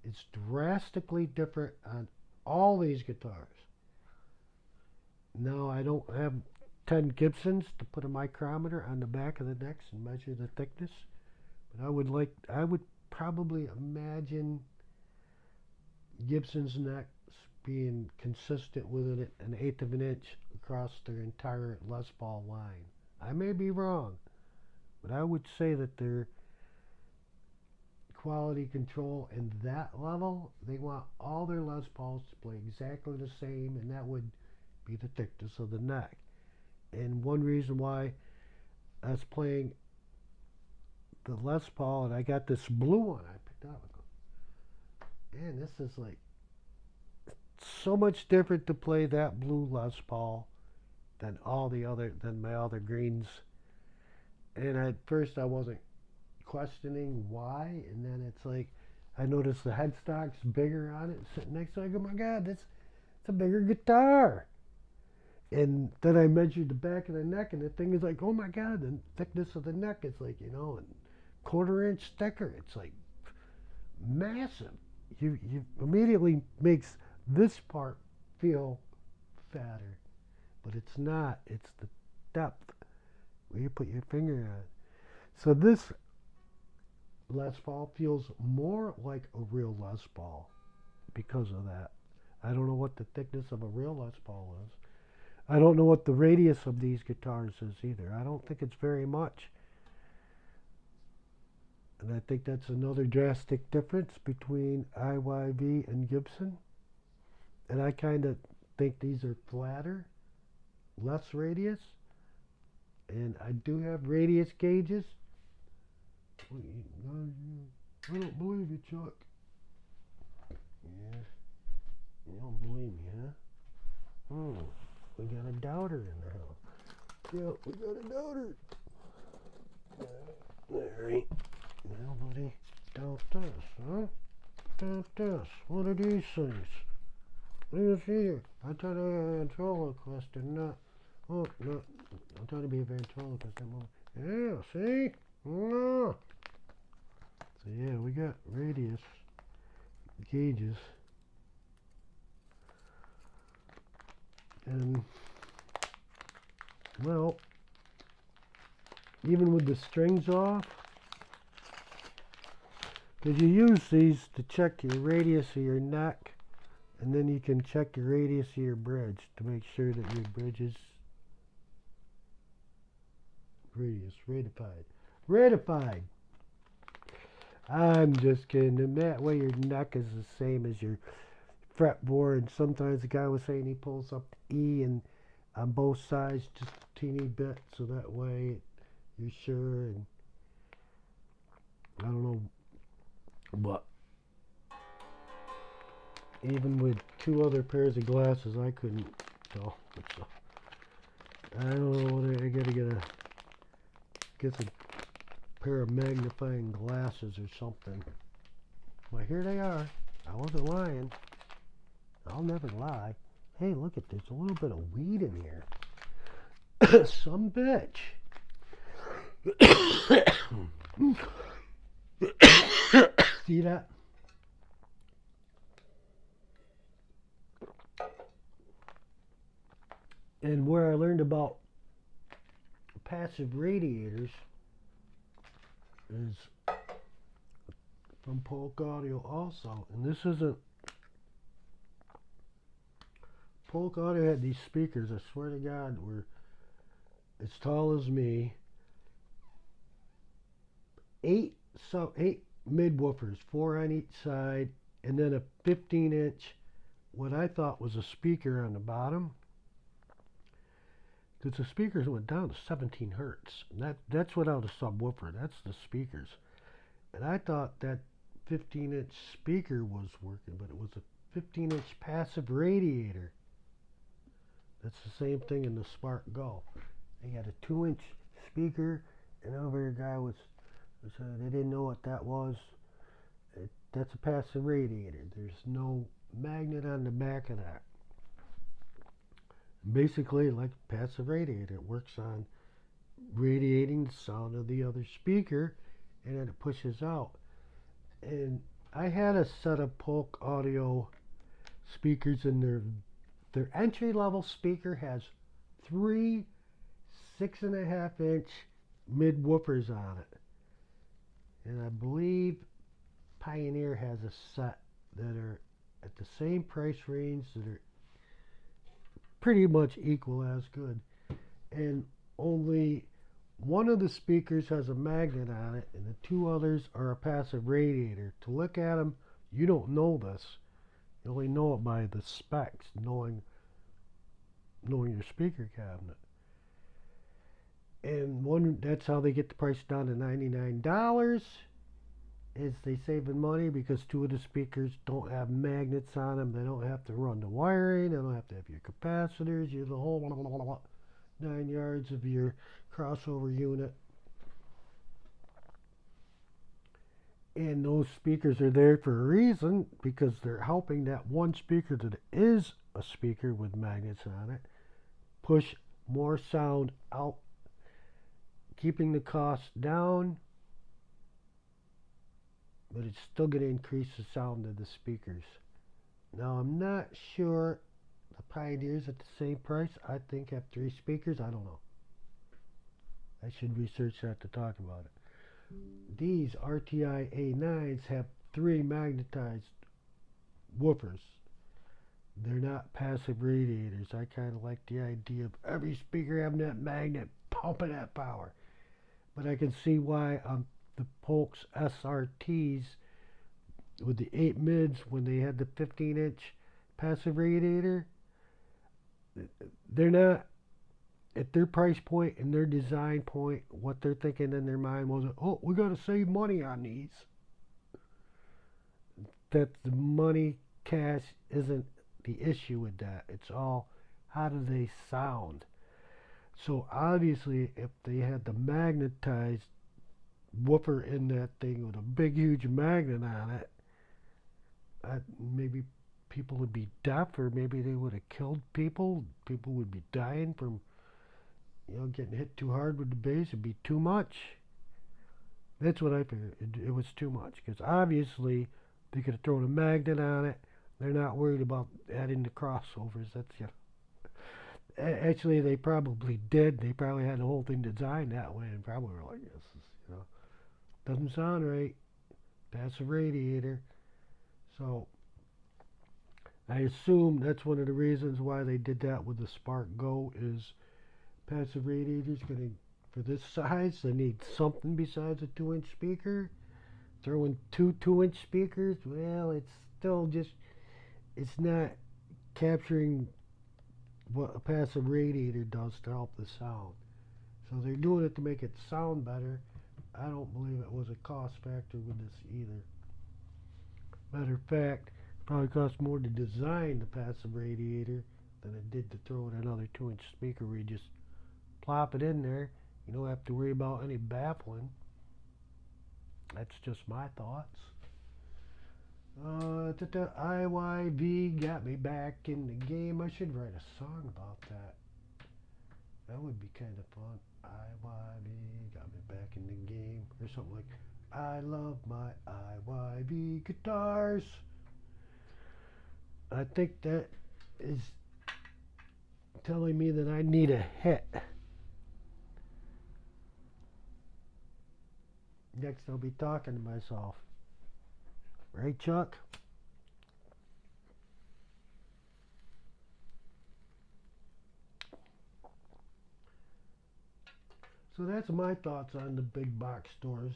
It's drastically different on all these guitars. Now, I don't have 10 Gibsons to put a micrometer on the back of the necks and measure the thickness, but I would probably imagine Gibson's necks being consistent with an eighth of an inch across their entire Les Paul line. I may be wrong, but I would say that their quality control in that level, they want all their Les Pauls to play exactly the same, and that would be the thickness of the neck. And one reason why I was playing the Les Paul, and I got this blue one I picked up. Man, this is like so much different to play that blue Les Paul than my other greens. And at first I wasn't questioning why, and then it's like I noticed the headstock's bigger on it, sitting next to it. I go, oh my God, it's a bigger guitar. And then I measured the back of the neck, and the thing is like, oh my God, the thickness of the neck is like, a quarter-inch thicker. It's like massive. You immediately makes this part feel fatter, but it's not. It's the depth where you put your finger on it. So this Les Paul feels more like a real Les Paul because of that. I don't know what the thickness of a real Les Paul is. I don't know what the radius of these guitars is either. I don't think it's very much. And I think that's another drastic difference between IYV and Gibson. And I kind of think these are flatter, less radius. And I do have radius gauges. I don't believe you, Chuck. You don't believe me, huh? We got a doubter in the house. Yeah, we got a doubter. There ain't nobody doubt this, huh? Doubt this. What are these things? Look here. I thought I had a ventriloquist and not. Oh, no. I'm trying to be a ventriloquist. Yeah, see? No. So, yeah, we got radius gauges. And, well, even with the strings off, because you use these to check your radius of your neck, and then you can check your radius of your bridge to make sure that your bridge is ratified. I'm just kidding. And that way your neck is the same as your fretboard. And sometimes the guy was saying he pulls up the E and on both sides just a teeny bit, so that way you're sure. And I don't know, but even with two other pairs of glasses, I couldn't tell. So I don't know. I gotta get a pair of magnifying glasses or something. Well, here they are. I wasn't lying. I'll never lie. Hey, look at this. A little bit of weed in here. Some bitch. See that? And where I learned about passive radiators is from Polk Audio also. And this isn't. Polk Audio had these speakers, I swear to God, were as tall as me. 8 mid-woofers, 4 on each side, and then a 15-inch, what I thought was a speaker on the bottom. Because the speakers went down to 17 hertz. And that's without a subwoofer. That's the speakers. And I thought that 15-inch speaker was working, but it was a 15-inch passive radiator. That's the same thing in the Smart Go. They had a 2-inch speaker, and over the guy was they didn't know what that was. That's a passive radiator. There's no magnet on the back of that. Basically, like a passive radiator, it works on radiating the sound of the other speaker, and then it pushes out. And I had a set of Polk Audio speakers, and their entry-level speaker has 3 6.5-inch mid-woofers on it. And I believe Pioneer has a set that are at the same price range that are pretty much equal as good. And only one of the speakers has a magnet on it, and the 2 others are a passive radiator. To look at them, you don't know this. You only know it by the specs, knowing your speaker cabinet. And that's how they get the price down to $99, is they saving money because 2 of the speakers don't have magnets on them. They don't have to run the wiring. They don't have to have your capacitors, the whole 9 yards of your crossover unit. And those speakers are there for a reason, because they're helping that one speaker that is a speaker with magnets on it push more sound out, keeping the cost down, but it's still going to increase the sound of the speakers. Now, I'm not sure the Pioneers at the same price, I think, have 3 speakers. I don't know. I should research that to talk about it. These RTI A9s have 3 magnetized woofers. They're not passive radiators. I kind of like the idea of every speaker having that magnet pumping that power. But I can see why on the Polk's SRTs with the 8 mids, when they had the 15-inch passive radiator, they're not, at their price point and their design point, what they're thinking in their mind wasn't, oh, we got to save money on these. That the money, cash, isn't the issue with that. It's all how do they sound. So obviously, if they had the magnetized woofer in that thing with a big, huge magnet on it, maybe people would be deaf, or maybe they would have killed people. People would be dying from, getting hit too hard with the bass. It'd be too much. That's what I figured. It was too much because obviously they could have thrown a magnet on it. They're not worried about adding the crossovers. Actually, they probably did. They probably had the whole thing designed that way, and probably were like, "This is, doesn't sound right. Passive radiator." So I assume that's one of the reasons why they did that with the Spark Go is passive radiators going to, for this size, they need something besides a 2-inch speaker. Throwing two 2-inch speakers, well, it's still just, it's not capturing what a passive radiator does to help the sound. So they're doing it to make it sound better. I don't believe it was a cost factor with this either. Matter of fact, it probably cost more to design the passive radiator than it did to throw in another 2-inch speaker where you just plop it in there. You don't have to worry about any baffling. That's just my thoughts. IYV got me back in the game. I should write a song about that. That would be kind of fun. IYV got me back in the game. Or something like, I love my IYV guitars. I think that is telling me that I need a hit. Next, I'll be talking to myself. Right, Chuck? So that's my thoughts on the big box stores.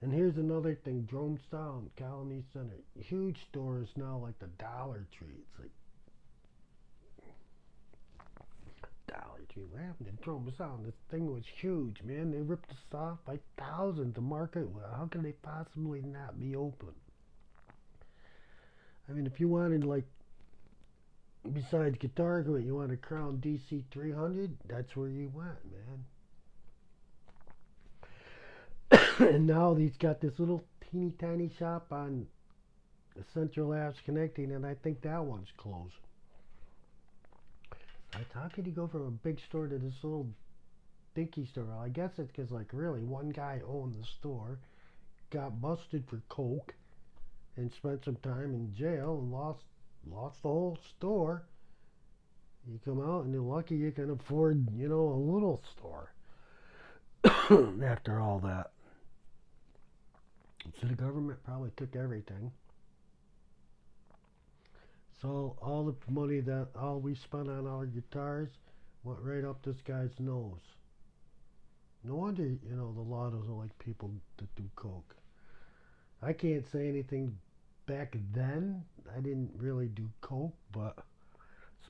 And here's another thing, Jonestown, Colony Center. Huge stores now like the Dollar Tree. It's like Dollar Tree. What happened to Jonestown? This thing was huge, man. They ripped us off by thousands. The market, how can they possibly not be open? I mean, if you wanted, like, besides guitar equipment, you want a Crown DC 300, that's where you went, man. And now he's got this little teeny tiny shop on the Central Labs connecting, and I think that one's closed. How could you go from a big store to this little dinky store? Well, I guess it's because, like, really, one guy owned the store, got busted for coke, and spent some time in jail and lost the whole store. You come out and you're lucky you can afford, a little store. After all that. So the government probably took everything. So all the money that all we spent on our guitars went right up this guy's nose. No wonder, the law doesn't like people that do coke. I can't say anything back then. I didn't really do coke, but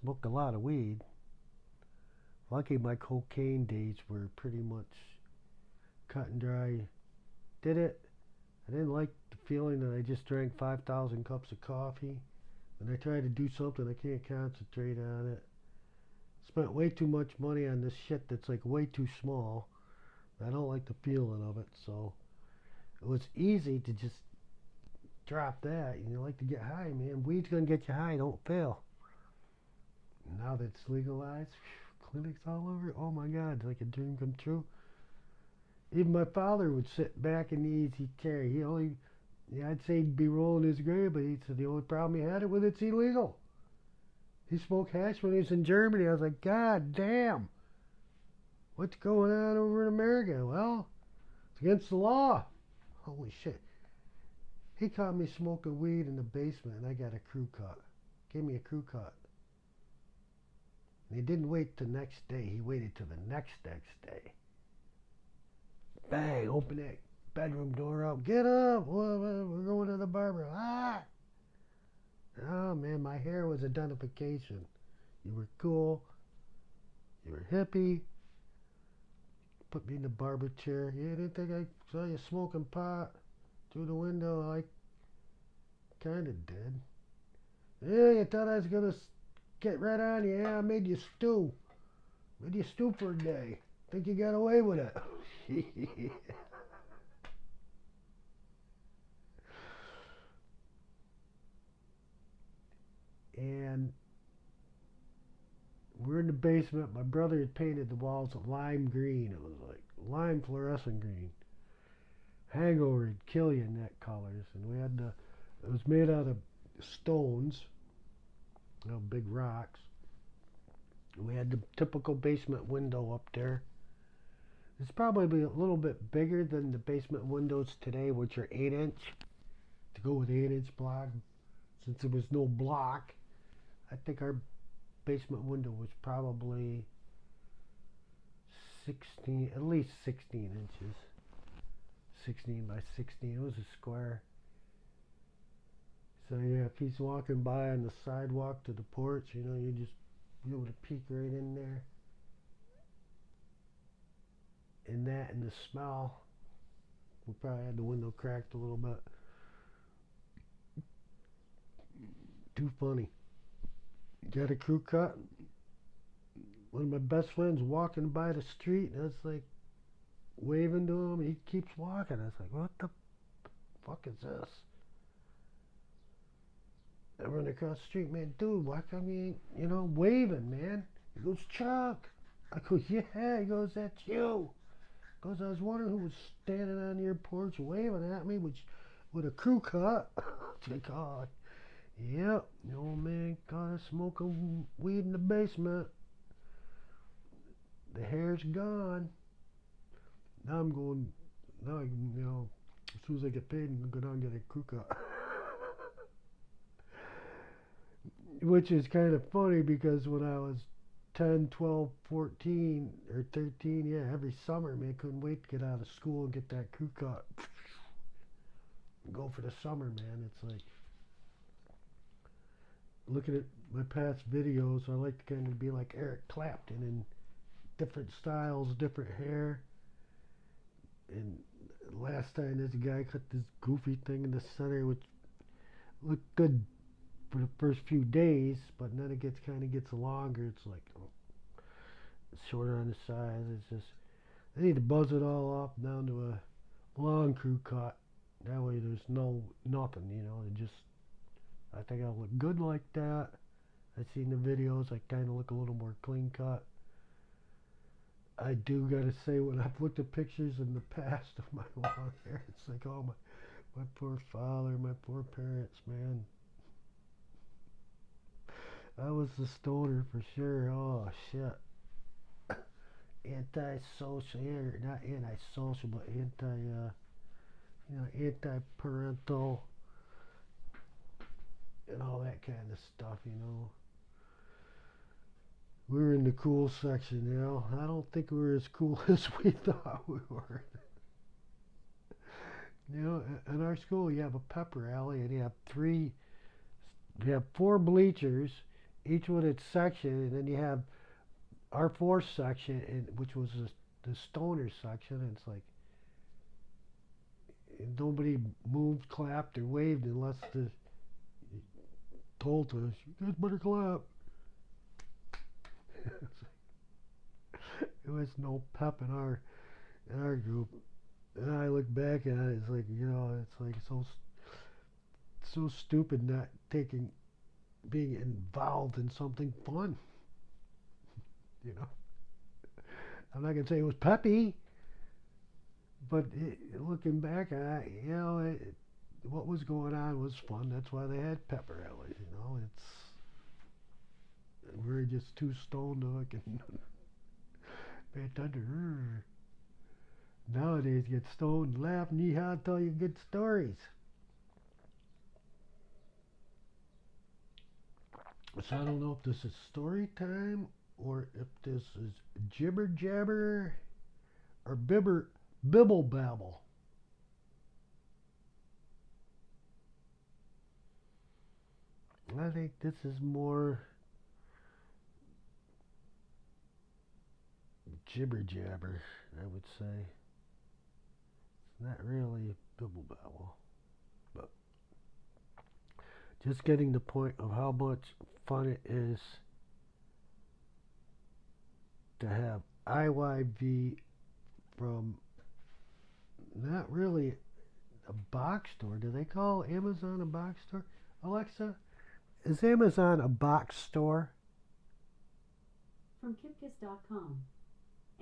smoked a lot of weed. Lucky my cocaine days were pretty much cut and dry. Did it. I didn't like the feeling that I just drank 5,000 cups of coffee. When I try to do something, I can't concentrate on it. Spent way too much money on this shit that's like way too small. I don't like the feeling of it, so it was easy to just drop that. You like to get high, man. Weed's gonna get you high, don't fail. Now that it's legalized, clinics all over. Oh my God, it's like a dream come true. Even my father would sit back in the easy chair. I'd say he'd be rolling his grave, but he said the only problem he had with it's illegal. He smoked hash when he was in Germany. I was like, God damn. What's going on over in America? Well, it's against the law. Holy shit. He caught me smoking weed in the basement, and I got a crew cut. Gave me a crew cut. And he didn't wait till the next day. He waited till the next day. Bang, open that bedroom door up. Get up. We're going to the barber. Ah! Oh, man, my hair was identification. You were cool. You were hippie. Put me in the barber chair. You didn't think I saw you smoking pot? through the window. I kind of did. Yeah, you thought I was gonna get right on you. Yeah, I made you stew. Made you stew for a day. Think you got away with it. And we're in the basement. My brother had painted the walls lime green. It was like lime fluorescent green. Hangover would kill you in that colors. And we had it was made out of stones, big rocks. And we had the typical basement window up there. It's probably a little bit bigger than the basement windows today, which are 8-inch. To go with 8-inch block, since there was no block, I think our basement window was probably 16, at least 16 inches. 16 by 16. It was a square. So yeah, if he's walking by on the sidewalk to the porch, you just be able to peek right in there. And that and the smell. We probably had the window cracked a little bit. Too funny. Got a crew cut. One of my best friends walking by the street, and it's like waving to him. He keeps walking. I was like, what the fuck is this? I run across the street, man, dude, why come you ain't, waving, man? He goes, Chuck. I go, yeah. He goes, that's you. He goes, I was wondering who was standing on your porch waving at me with a crew cut. It's like, oh, yep, the old man caught us smoking weed in the basement. The hair's gone. Now I'm going, as soon as I get paid, I'm going to go down and get a crew cut. Which is kind of funny because when I was 10, 12, 14, or 13, yeah, every summer, man, couldn't wait to get out of school and get that crew cut. Go for the summer, man. It's like, looking at my past videos, I like to kind of be like Eric Clapton in different styles, different hair. And last time this guy cut this goofy thing in the center, which looked good for the first few days, but then it kind of gets longer. It's like it's shorter on the sides. It's just I need to buzz it all off down to a long crew cut. That way there's nothing, It just I think I'll look good like that. I've seen the videos. I kind of look a little more clean cut. I do gotta say, when I've looked at pictures in the past of my long hair, it's like, oh my poor father, my poor parents, man. I was the stoner for sure. Oh shit. Anti-social, not anti-social, but anti-parental and all that kind of stuff. We were in the cool section. I don't think we were as cool as we thought we were. In our school, you have a pep rally, and you have 4 bleachers, each with its section, and then you have our 4th section, which was the stoner section. And it's like nobody moved, clapped, or waved unless told us, you guys better clap. There was no pep in our group. And I look back at it, it's like, it's like so stupid not being involved in something fun. I'm not gonna say it was peppy, but looking back at it, what was going on was fun. That's why they had pep rallies. We're just too stoned to can pay attention. Nowadays, get stoned, laugh, and yee-haw, tell you good stories. So I don't know if this is story time or if this is jibber jabber or bibble babble. I think this is more jibber jabber, I would say. Not really bibble babble, but just getting the point of how much fun it is to have IYV from not really a box store. Do they call Amazon a box store? Alexa, is Amazon a box store? From Kipkiss.com.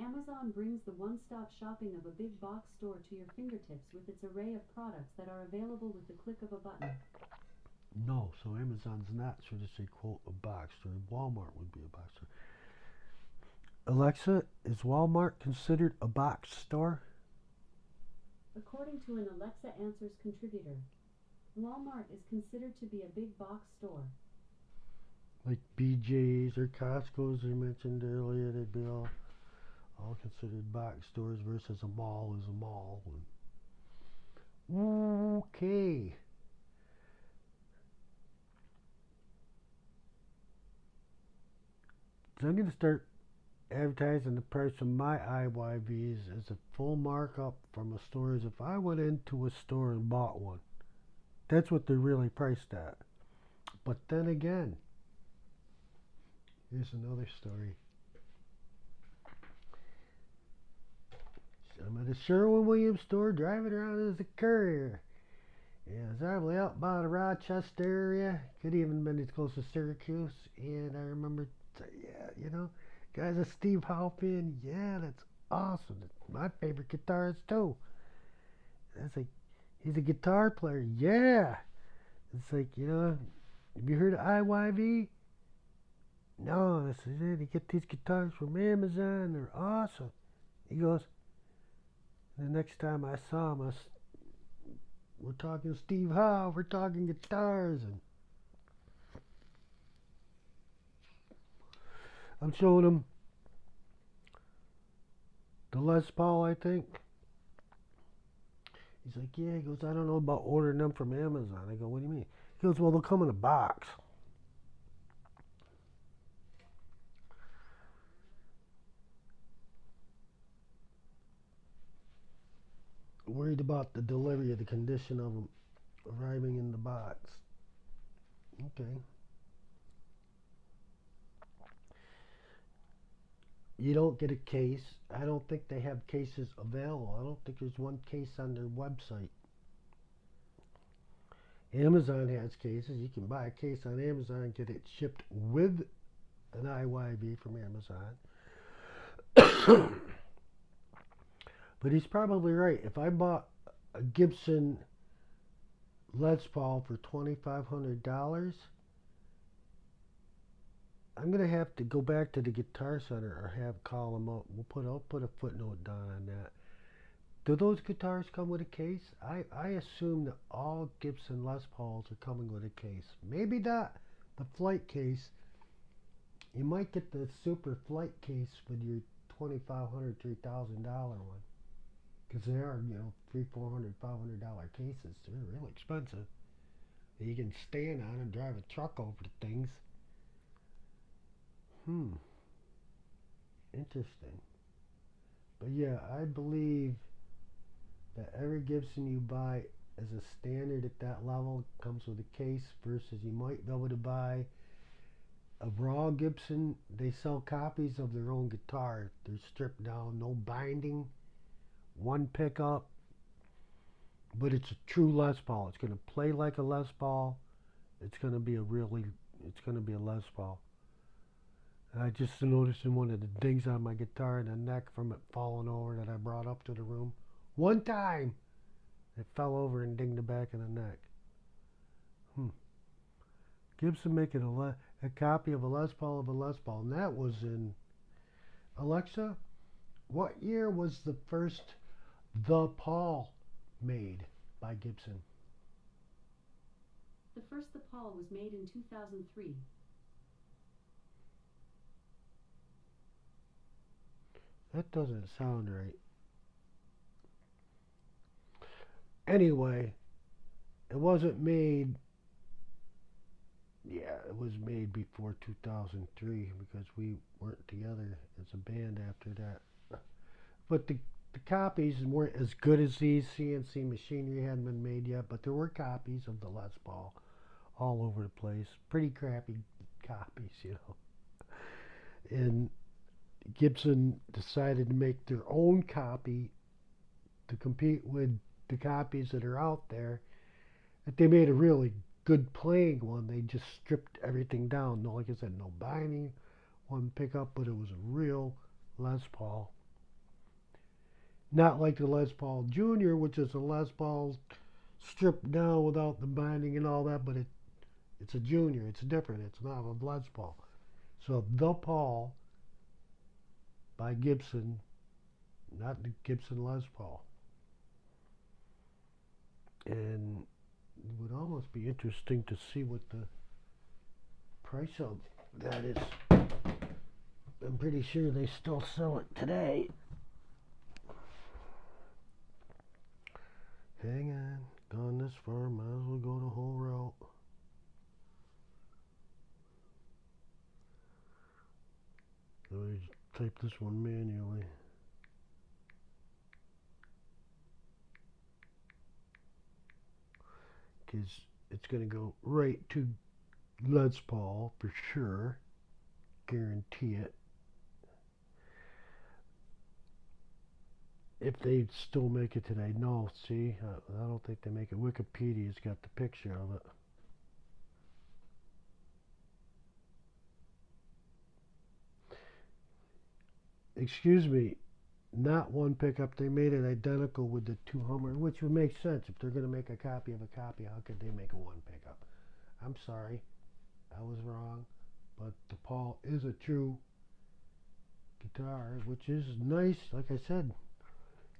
Amazon brings the one-stop shopping of a big box store to your fingertips with its array of products that are available with the click of a button. No, so Amazon's not, so to say, quote, a box store. Walmart would be a box store. Alexa, is Walmart considered a box store? According to an Alexa Answers contributor, Walmart is considered to be a big box store. Like BJ's or Costco's they mentioned earlier, they'd be all considered box stores versus a mall is a mall. Okay. So I'm going to start advertising the price of my IYVs as a full markup from a store as if I went into a store and bought one. That's what they're really priced at. But then again, here's another story. I'm at a Sherwin-Williams store driving around as a courier. Yeah, I was probably out by the Rochester area. Could even been as close as Syracuse. And I remember, guys, a Steve Howe fan. Yeah, that's awesome. That's my favorite guitarist too. That's like, he's a guitar player. Yeah. It's like, have you heard of IYV? No, this is it. You get these guitars from Amazon. They're awesome. He goes, the next time I saw him, we're talking Steve Howe, we're talking guitars, and I'm showing him the Les Paul, I think. He's like, yeah, he goes, I don't know about ordering them from Amazon. I go, what do you mean? He goes, well, they'll come in a box. Worried about the delivery of the condition of them arriving in the box. Okay. You don't get a case. I don't think they have cases available. I don't think there's one case on their website. Amazon has cases. You can buy a case on Amazon and get it shipped with an IYV from Amazon. But he's probably right. If I bought a Gibson Les Paul for $2,500, I'm gonna have to go back to the Guitar Center or call them up. I'll put a footnote down on that. Do those guitars come with a case? I assume that all Gibson Les Pauls are coming with a case. Maybe not the flight case. You might get the super flight case with your $2,500, $3,000 one. Because they are, $300, $400, $500 cases. They're real expensive. You can stand on and drive a truck over the things. Interesting. But yeah, I believe that every Gibson you buy as a standard at that level comes with a case versus you might be able to buy a raw Gibson. They sell copies of their own guitar. They're stripped down, no binding, one pickup, but it's a true Les Paul. It's going to play like a Les Paul. It's going to be a Les Paul. And I just noticed in one of the dings on my guitar in the neck from it falling over that I brought up to the room. One time, it fell over and dinged the back of the neck. Gibson making a copy of a Les Paul of a Les Paul. And that was in, Alexa, what year was the first The Paul made by Gibson? The first The Paul was made in 2003. That doesn't sound right. Anyway, it wasn't made. Yeah, it was made before 2003 because we weren't together as a band after that. But the copies weren't as good as these. CNC machinery hadn't been made yet, but there were copies of the Les Paul all over the place. Pretty crappy copies, you know. And Gibson decided to make their own copy to compete with the copies that are out there. But they made a really good playing one. They just stripped everything down. No, like I said, no binding, one pickup, but it was a real Les Paul. Not like the Les Paul Junior, which is a Les Paul stripped down without the binding and all that, but it's a Junior. It's different. It's not a Les Paul. So the Paul by Gibson, not the Gibson Les Paul. And it would almost be interesting to see what the price of that is. I'm pretty sure they still sell it today. Hang on, gone this far, might as well go the whole route. Let me type this one manually. Because it's going to go right to Les Paul for sure. Guarantee it. If they still make it today. No, see, I don't think they make it. Wikipedia's got the picture of it. Excuse me, not one pickup. They made it identical with the two Hummer, which would make sense. If they're going to make a copy of a copy, how could they make a one pickup? I'm sorry, I was wrong. But the Paul is a true guitar, which is nice. Like I said,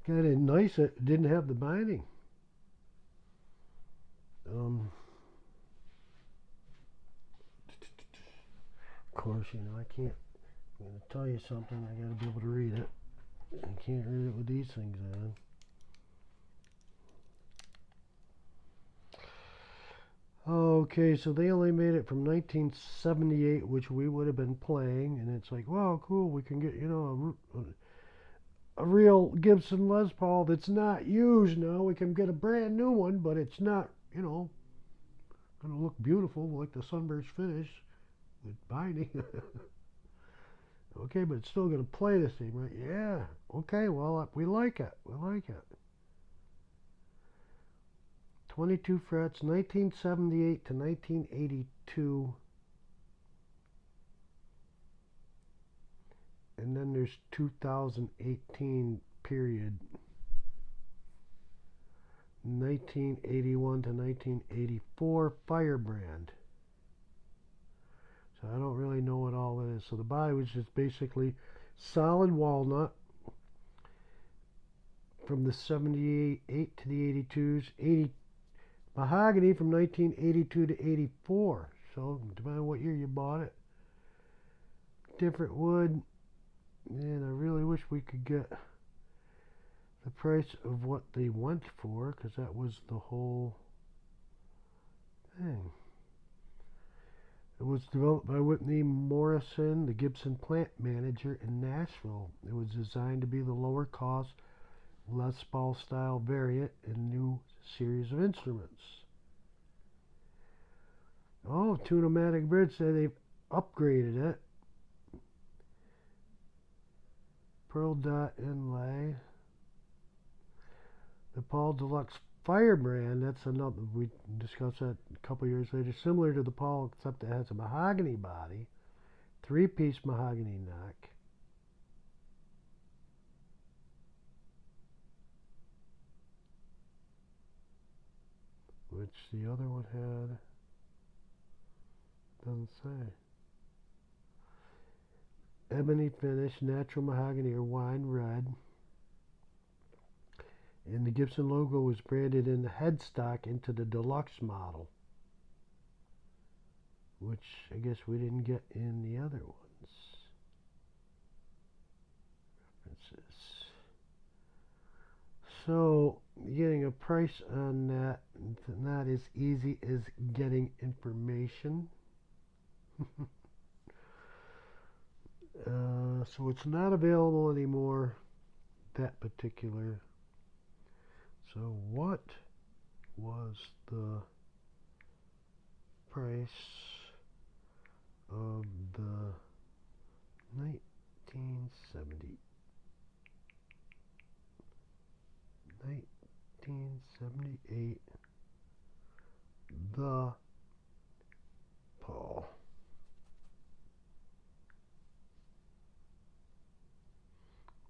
got it nice. It didn't have the binding. Of course, you know, I can't. I'm going to tell you something. I got to be able to read it. I can't read it with these things on. Okay, so they only made it from 1978, which we would have been playing, and it's like, wow, cool, we can get, you know, a real Gibson Les Paul that's not used now. We can get a brand new one, but it's not, you know, going to look beautiful like the Sunburst finish with binding. Okay, but it's still going to play the same, right? Yeah. Okay, well, we like it. We like it. 22 frets, 1978 to 1982. And then there's 2018 period. 1981 to 1984 Firebrand. So I don't really know what all that is. So the body was just basically solid walnut from the 78 to the 82s, 80 mahogany from 1982 to 84. So depending on what year you bought it. Different wood. And I really wish we could get the price of what they went for, because that was the whole thing. It was developed by Whitney Morrison, the Gibson plant manager in Nashville. It was designed to be the lower cost Les Paul style variant in a new series of instruments. Oh, Tune-O-Matic Bridge said they've upgraded it. Pearl dot inlay. The Paul Deluxe Firebrand, that's another, we discussed that a couple years later, similar to the Paul, except it has a mahogany body, 3-piece mahogany neck. Which the other one had, doesn't say. Ebony finish, natural mahogany or wine red. And the Gibson logo was branded in the headstock into the deluxe model, which I guess we didn't get in the other ones. References. So getting a price on that, not as easy as getting information. So it's not available anymore. that particular. So what was the price of the 1978 the Paul?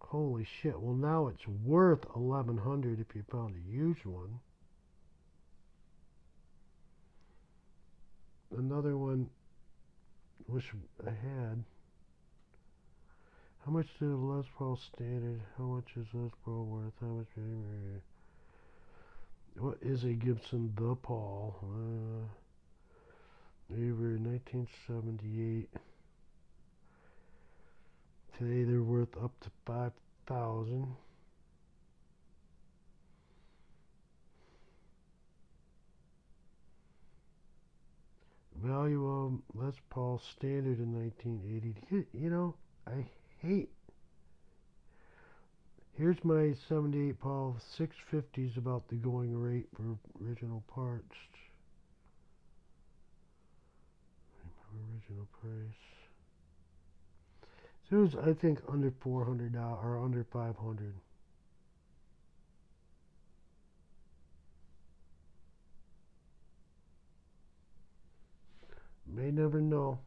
Holy shit, well now it's worth $1,100 if you found a used one. Another one, wish I had. How much did a Les Paul Standard? How much is Les Paul worth? How much? What is a Gibson The Paul? They were 1978. Today they're worth up to $5,000. Value of Les Paul Standard in 1980. You know, I hate. Here's my 78 Paul 650s about the going rate for original parts. Original price. So it was, I think, under $400 or under $500. May never know.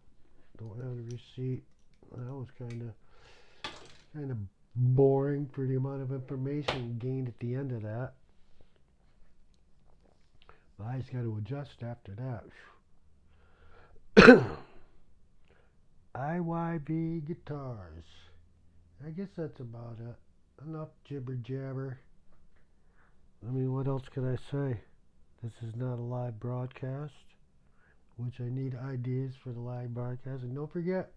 Don't have the receipt. That was kind of boring for the amount of information gained at the end of that. But I just got to adjust after that. IYV Guitars. I guess that's about it. Enough jibber jabber. I mean, what else could I say? This is not a live broadcast, which I need ideas for the live broadcast. And don't forget,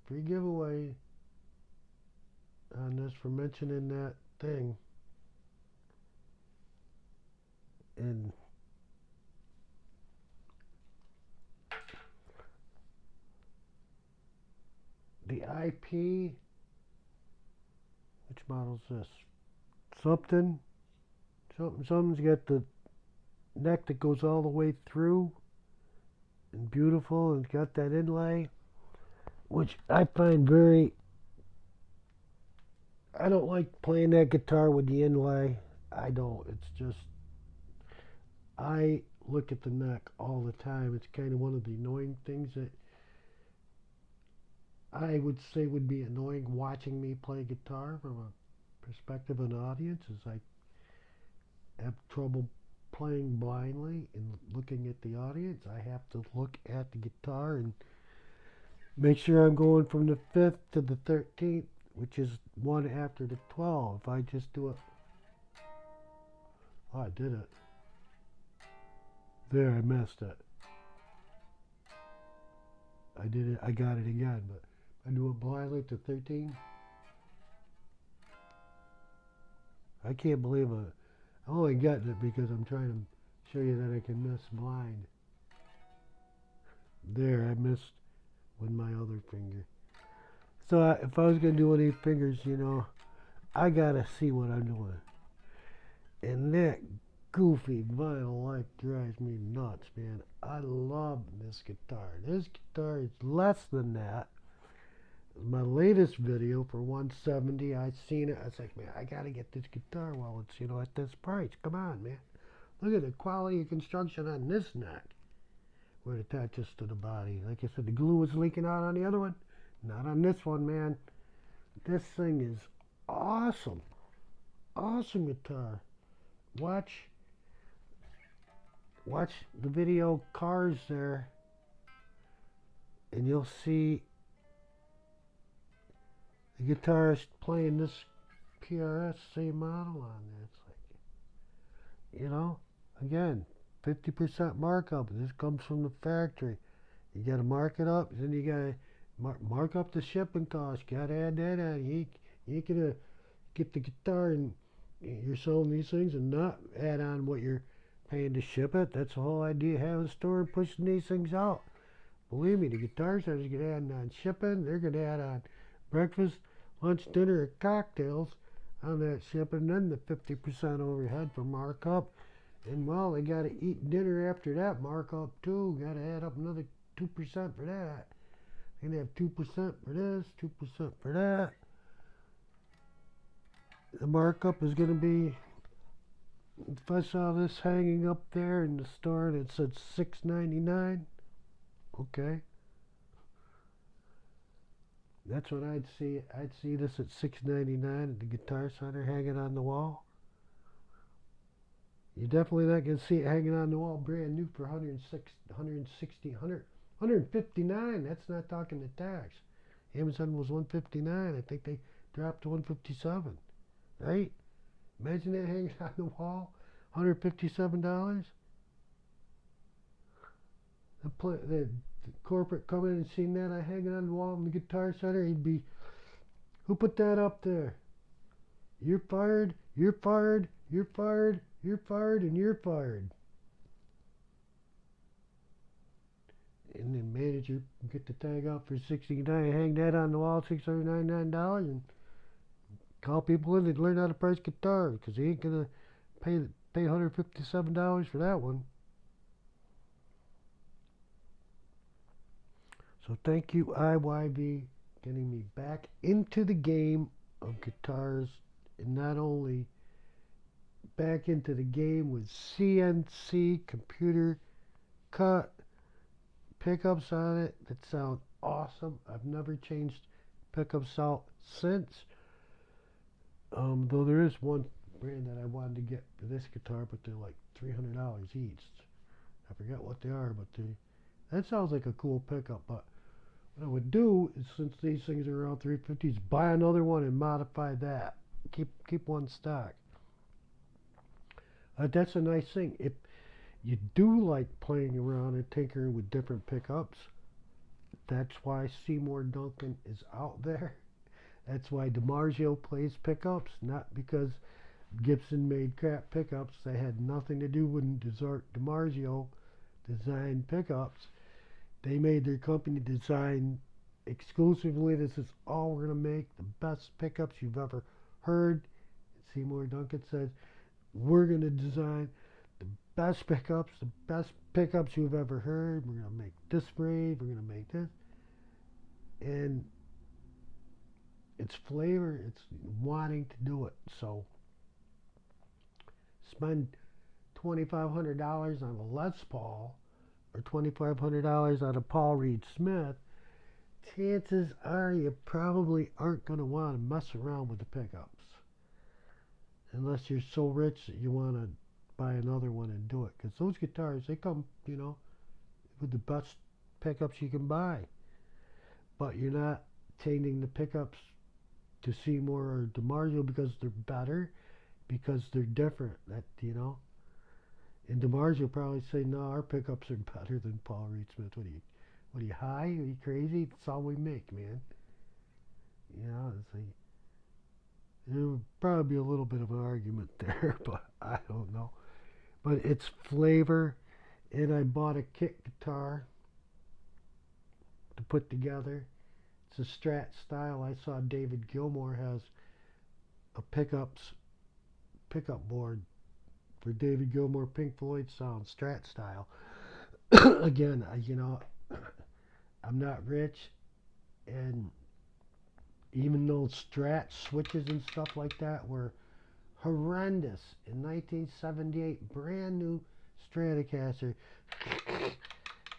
free giveaway on this for mentioning that thing. And the IP, which model's this? Something's got the neck that goes all the way through and beautiful and got that inlay, which I find very. I don't like playing that guitar with the inlay. I don't. It's just. I look at the neck all the time. It's kind of one of the annoying things that I would say would be annoying watching me play guitar from a perspective of an audience, is I have trouble playing blindly and looking at the audience. I have to look at the guitar and make sure I'm going from the 5th to the 13th, which is one after the 12. If I just do it. Oh, I did it. There, I missed it. I did it. I got it again, but I do it blindly to 13. I can't believe it. I'm only getting it because I'm trying to show you that I can miss blind. There, I missed with my other finger. So if I was going to do any fingers, you know, I got to see what I'm doing. And that goofy vinyl life drives me nuts, man. I love this guitar. This guitar is less than that. My latest video for 170, I seen it. I was like, man, I gotta get this guitar while it's, you know, at this price. Come on, man. Look at the quality of construction on this neck, where it attaches to the body. Like I said, the glue was leaking out on the other one. Not on this one, man. This thing is awesome. Awesome guitar. Watch the video Cars there, and you'll see the guitarist playing this PRS same model on there. It's like, you know, again, 50% markup. This comes from the factory. You got to mark it up, then you got to mark up the shipping cost. Got to add that on. You ain't gonna get the guitar and you're selling these things and not add on what you're paying to ship it. That's the whole idea of having a store and pushing these things out. Believe me, the guitars are going to add on shipping. They're going to add on breakfast, lunch, dinner, and cocktails on that shipping, then the 50% overhead for markup. And well, they got to eat dinner after that markup too. Got to add up another 2% for that. And they have 2% for this, 2% for that. The markup is going to be, if I saw this hanging up there in the store and it said $6.99, okay. That's what I'd see. I'd see this at $6.99 at the Guitar Center hanging on the wall. You definitely not going to see it hanging on the wall brand new for 160, 160, 100, 159. That's not talking the tax. Amazon was 159. I think they dropped to 157. Right? Imagine that hanging on the wall, $157. The corporate come in and seen that I hanging on the wall in the Guitar Center, he'd be, who put that up there? You're fired, you're fired, you're fired, you're fired, and you're fired. And the manager get the tag out for $69, hang that on the wall, $699, and call people in to learn how to price guitars, because he ain't gonna pay $157 for that one. So thank you, IYV, getting me back into the game of guitars, and not only back into the game with CNC computer cut pickups on it that sound awesome. I've never changed pickups out since. Though there is one brand that I wanted to get for this guitar, but they're like $300 each. I forget what they are, but that sounds like a cool pickup. But what I would do is, since these things are around $350, is buy another one and modify that. Keep one stock. That's a nice thing. If you do like playing around and tinkering with different pickups, that's why Seymour Duncan is out there. That's why DiMarzio plays pickups, not because Gibson made crap pickups. They had nothing to do with DiMarzio design pickups. They made their company design exclusively. This is all we're going to make, the best pickups you've ever heard. Seymour Duncan says, we're going to design the best pickups you've ever heard. We're going to make this brave, we're going to make this. And it's flavor, it's wanting to do it. So spend $2,500 on a Les Paul or $2,500 on a Paul Reed Smith, chances are you probably aren't going to want to mess around with the pickups. Unless you're so rich that you want to buy another one and do it. Because those guitars, they come, with the best pickups you can buy. But you're not changing the pickups to Seymour or DiMarzio because they're better, because they're different. And DiMarzio probably say, no, our pickups are better than Paul Reed Smith. What are you high? Are you crazy? That's all we make, man. It's like, there would probably be a little bit of an argument there, but I don't know. But it's flavor, and I bought a kit guitar to put together. It's a Strat style. I saw David Gilmour has a pickup board for David Gilmour Pink Floyd sound, Strat style. Again, I'm not rich, and even though Strat switches and stuff like that were horrendous in 1978, brand new Stratocaster,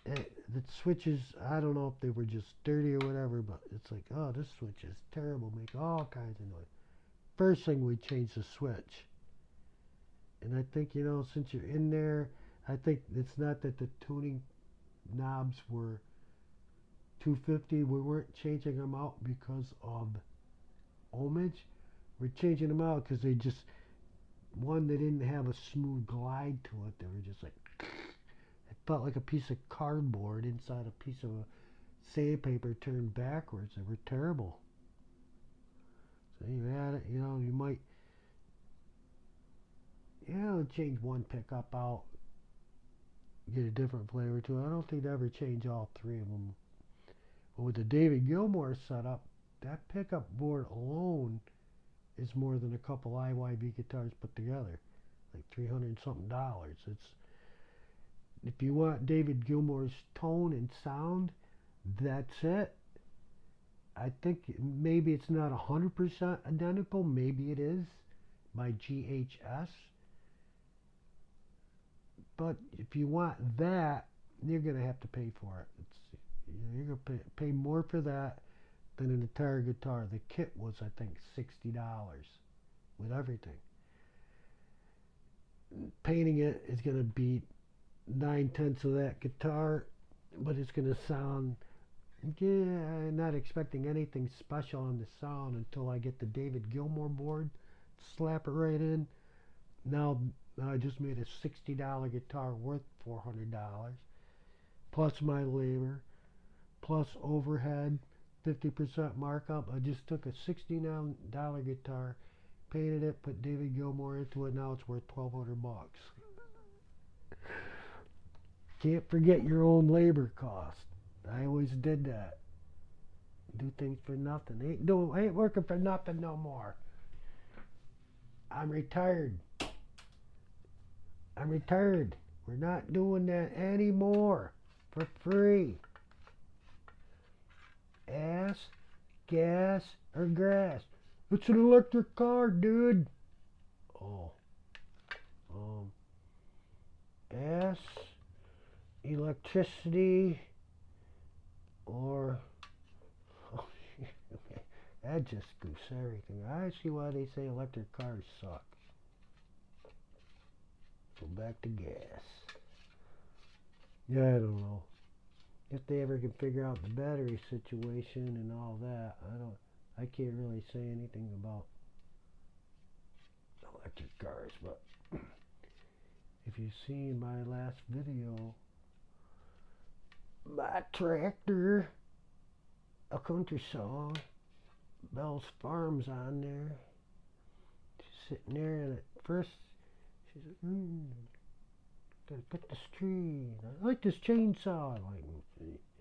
the switches, I don't know if they were just dirty or whatever, but it's like, oh, this switch is terrible, make all kinds of noise. First thing we changed the switch. And I think, since you're in there, I think it's not that the tuning knobs were 250. We weren't changing them out because of ohmage. We're changing them out because they didn't have a smooth glide to it. They were just like, it felt like a piece of cardboard inside a piece of sandpaper turned backwards. They were terrible. So you had it, you might, change one pickup out, get a different flavor to it. I don't think they ever change all three of them. But with the David Gilmour setup, that pickup board alone is more than a couple IYV guitars put together, like $300 something. It's if you want David Gilmour's tone and sound, that's it. I think maybe it's not 100% identical. Maybe it is by GHS. But if you want that, you're gonna have to pay for it. You're gonna pay more for that than an entire guitar. The kit was, I think, $60 with everything. Painting it is gonna be 9/10 of that guitar, but it's gonna sound. Yeah, I'm not expecting anything special on the sound until I get the David Gilmour board, slap it right in. Now I just made a $60 guitar worth $400, plus my labor, plus overhead, 50% markup. I just took a $69 guitar, painted it, put David Gilmour into it. Now it's worth $1,200. Can't forget your own labor cost. I always did that. Do things for nothing. Ain't working for nothing no more. I'm retired. We're not doing that anymore. For free. Ass, gas, or grass. It's an electric car, dude. Oh. Ass, electricity, or that just goose everything. I see why they say electric cars suck. Go back to gas. Yeah, I don't know if they ever can figure out the battery situation and all that. I can't really say anything about electric cars, but if you've seen my last video, my tractor, a country song, Bell's Farms on there. She's sitting there, and at first she said, gotta cut this tree. I like this chainsaw. I'm like,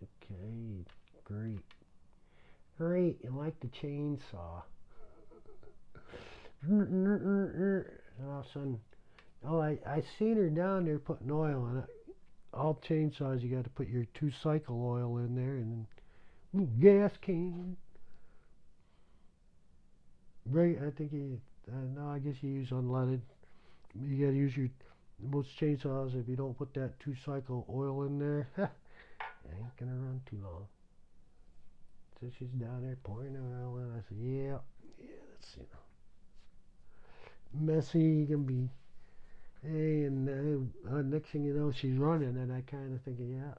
okay, great. Great, you like the chainsaw. And all of a sudden, I seen her down there putting oil on it. All chainsaws, you got to put your 2-cycle oil in there, and then gas can. Right, I think no, I guess you use unleaded. You got to use most chainsaws, if you don't put that 2-cycle oil in there, it ain't gonna run too long. So she's down there pouring oil in. I said, yeah, that's, messy, can be. Hey, and next thing you know, she's running, and I kind of thinking, yeah.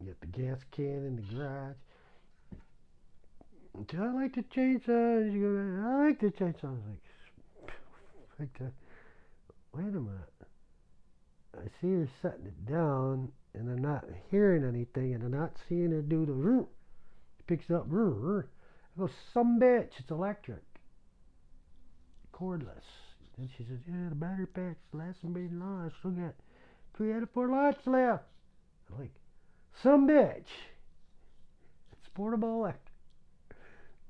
You got the gas can in the garage. And I like the chainsaw. And she goes, I like the chainsaw. I was like that. Wait a minute. I see her setting it down, and I'm not hearing anything, and I'm not seeing her do the root. She picks it up. I go, some bitch, it's electric. Cordless. Then she says, yeah, the battery pack's lasting me long. I still got 3 out of 4 lights left. I'm like, some bitch. It's portable electric.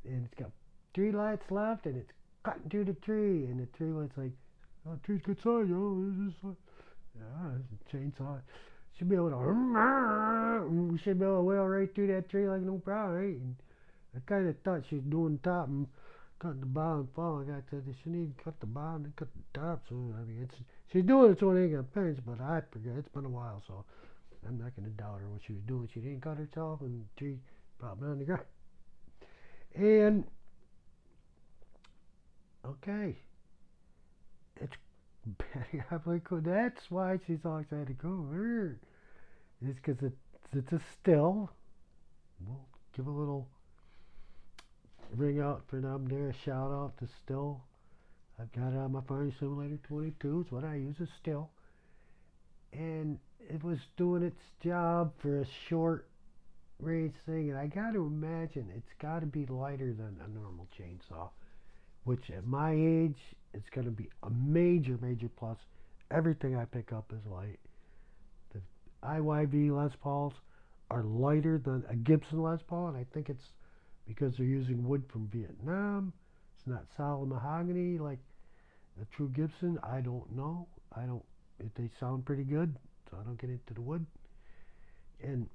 And it's got 3 lights left, and it's cutting through the tree. And the tree was like, oh, the tree's good size, yo. It's just like, yeah, it's a chainsaw. Should be able to, we should be able to wheel right through that tree like no problem, right? And I kind of thought she was doing the top and cutting the bottom and falling. I said, she need to cut the bottom and cut the top. So, I mean, she's doing it so it ain't gonna pinch, but I forget. It's been a while, so I'm not gonna doubt her what she was doing. She didn't cut herself, and the tree popped on the ground. And, okay. It's battery cool. That's why she's all excited to go. It's because it's a still. We'll give a little ring out for them there, a shout out to still. I've got it on my Farming Simulator 22. It's what I use, a still. And it was doing its job for a short range thing. And I got to imagine it's got to be lighter than a normal chainsaw, which at my age, it's going to be a major, major plus. Everything I pick up is light. The IYV Les Pauls are lighter than a Gibson Les Paul, and I think it's because they're using wood from Vietnam. It's not solid mahogany like a true Gibson. I don't know. I don't. They sound pretty good, so I don't get into the wood. And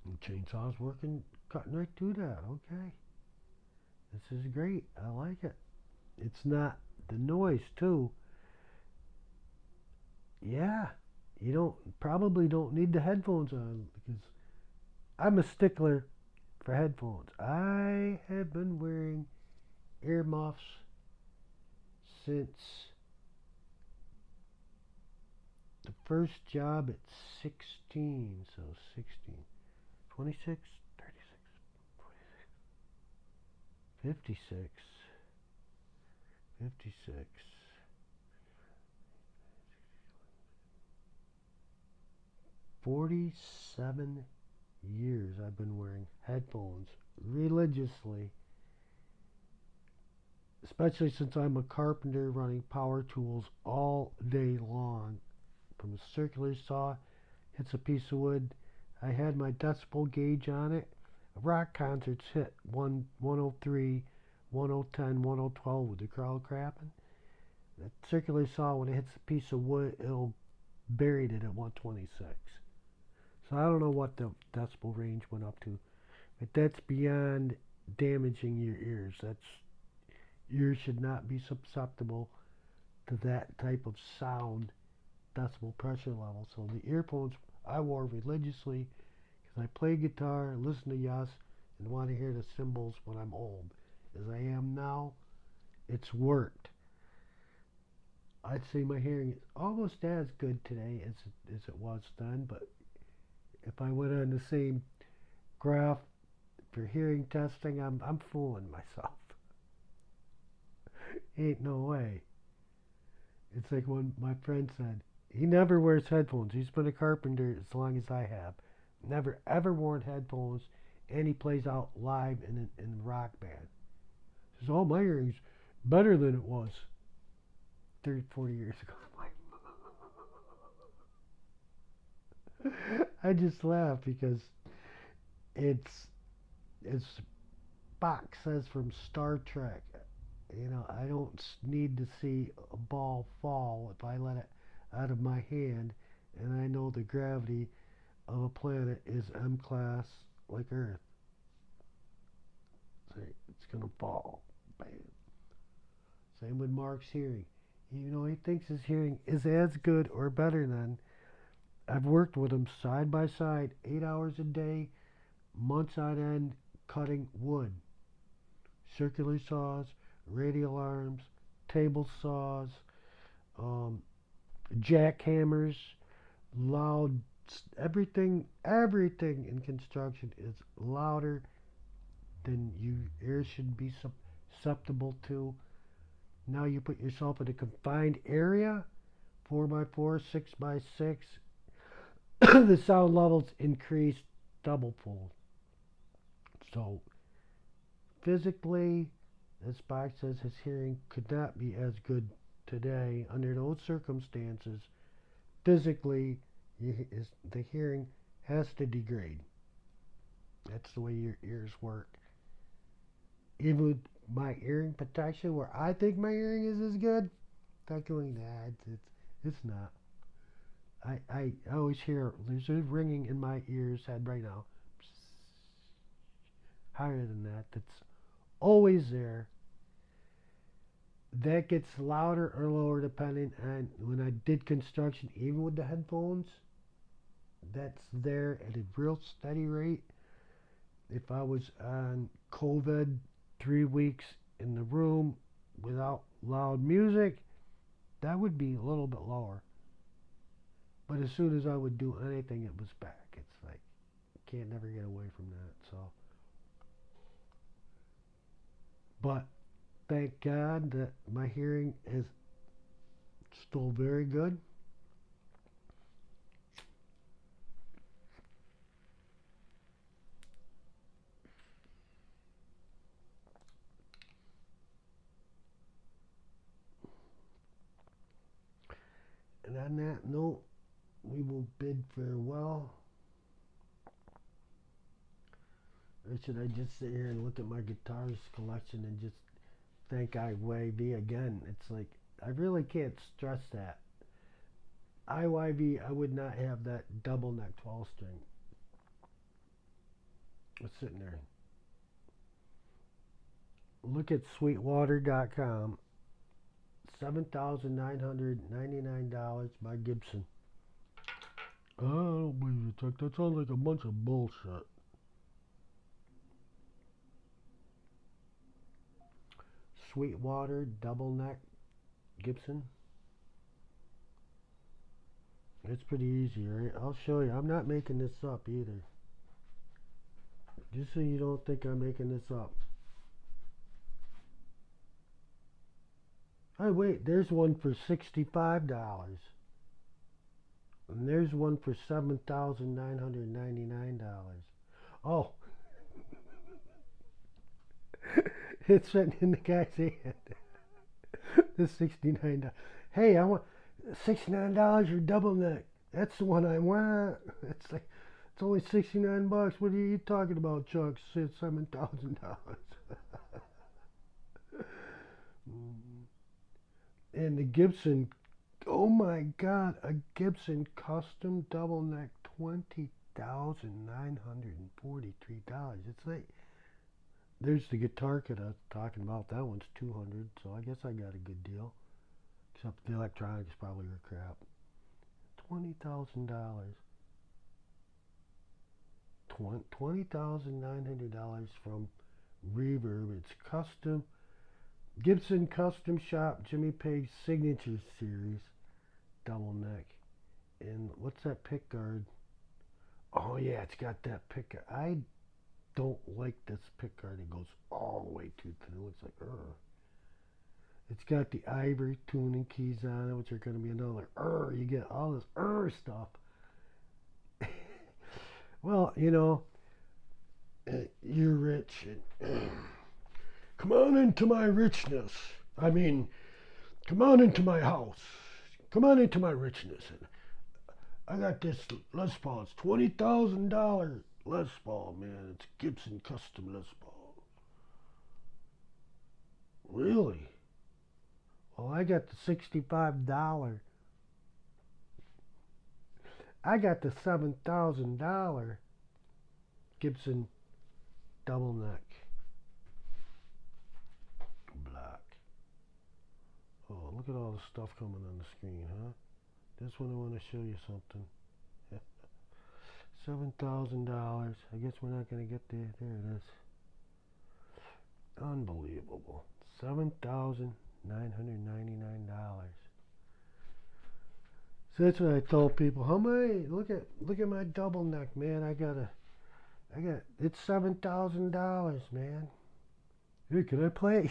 the chainsaw's working, cutting right through that. Okay, this is great. I like it. It's not the noise too. Yeah, you don't need the headphones on because I'm a stickler for headphones. I have been wearing earmuffs since the first job at 16. So 16, 26, 36, 56, 56. 47 years I've been wearing headphones religiously, especially since I'm a carpenter running power tools all day long. From a circular saw, hits a piece of wood. I had my decibel gauge on it. Rock concerts hit 103, 110, 112 with the crowd crapping. The circular saw, when it hits a piece of wood, it'll bury it at 126. So I don't know what the decibel range went up to, but that's beyond damaging your ears. Ears should not be susceptible to that type of sound decibel pressure level. So the earphones I wore religiously because I play guitar, listen to Yes, and want to hear the cymbals when I'm old. As I am now, it's worked. I'd say my hearing is almost as good today as it was then, but if I went on the same graph for hearing testing, I'm fooling myself. Ain't no way. It's like when my friend said, he never wears headphones. He's been a carpenter as long as I have. Never ever worn headphones, and he plays out live in a rock band. He says, "Oh, my hearing's better than it was 30, 40 years ago." I just laugh because it's Spock says from Star Trek. I don't need to see a ball fall if I let it out of my hand, and I know the gravity of a planet is M class like Earth. So it's gonna fall. Bam. Same with Mark's hearing. Even though he thinks his hearing is as good or better than, I've worked with him side by side, 8 hours a day, months on end, cutting wood. Circular saws, radial arms, table saws, um, jackhammers, loud, everything in construction is louder than your ears should be susceptible to. Now you put yourself in a confined area, 4x4, 6x6, the sound levels increase double fold. So physically, as Spock says, his hearing could not be as good today under those circumstances. Physically, the hearing has to degrade. That's the way your ears work. Even with my hearing protection, where I think my hearing is as good, not going that. It's not. I always hear there's a ringing in my ears head right now. Higher than that. That's always there. That gets louder or lower depending on when I did construction, even with the headphones. That's there at a real steady rate. If I was on COVID 3 weeks in the room without loud music, that would be a little bit lower. But as soon as I would do anything, it was back. It's like, can't never get away from that. So, but thank God that my hearing is still very good. And on that note, we will bid farewell. Or should I just sit here and look at my guitars collection and just thank IYV again? It's like, I really can't stress that. IYV, I would not have that double neck 12 string. It's sitting there. Look at sweetwater.com. $7,999 by Gibson. I don't believe it, Chuck. That sounds like a bunch of bullshit. Sweetwater double neck Gibson. It's pretty easy, right? I'll show you. I'm not making this up either. Just so you don't think I'm making this up. Oh wait, there's one for $65. And there's one for $7,999. Oh, it's sitting in the guy's hand. This $69. Hey, I want $69 or double neck. That's the one I want. It's like, it's only $69. What are you talking about, Chuck? It's $7,000. And the Gibson, oh my God, a Gibson custom double neck, $20,943. It's like, there's the guitar kit I was talking about. That one's $200, so I guess I got a good deal. Except the electronics probably are crap. $20,000. $20,900 from Reverb. It's custom. Gibson Custom Shop Jimmy Page Signature Series double neck. And what's that pick guard? Oh yeah, it's got that pick guard. I don't like this pick guard. It goes all the way too through. It's like, ugh. It's got the ivory tuning keys on it, which are going to be another, you get all this stuff. Well, you know, you're rich. And, come on into my richness. I mean, come on into my house. Come on into my richness. And I got this Les Paul. It's $20,000 Les Paul, man. It's Gibson custom Les Paul. Really? Well, I got the $65. I got the $7,000 Gibson double neck. Black. Oh, look at all the stuff coming on the screen, huh? This one I want to show you something. $7,000. I guess we're not going to get there. There it is. Unbelievable. $7,999. So that's what I told people. How many? Look at my double neck, man. It's $7,000, man. Hey, can I play? You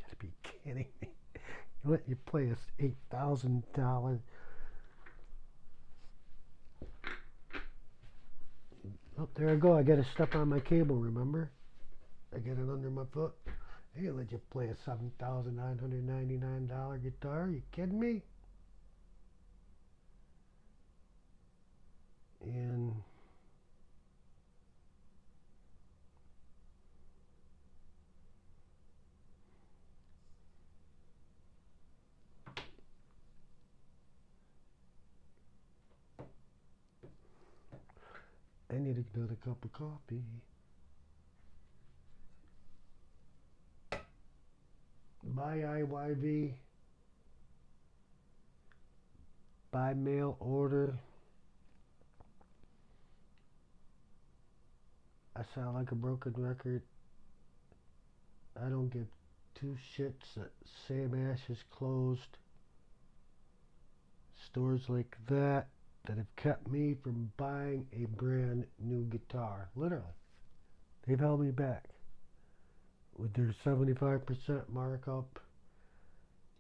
gotta be kidding me. Let you play a $8,000. Oh, there I go. I got to step on my cable, remember? I got it under my foot. I ain't let you play a $7,999 guitar. You kidding me? And I need another cup of coffee. By IYV. By mail order. I sound like a broken record. I don't give two shits that Sam Ash is closed. Stores like that have kept me from buying a brand new guitar. Literally. They've held me back. With their 75% markup,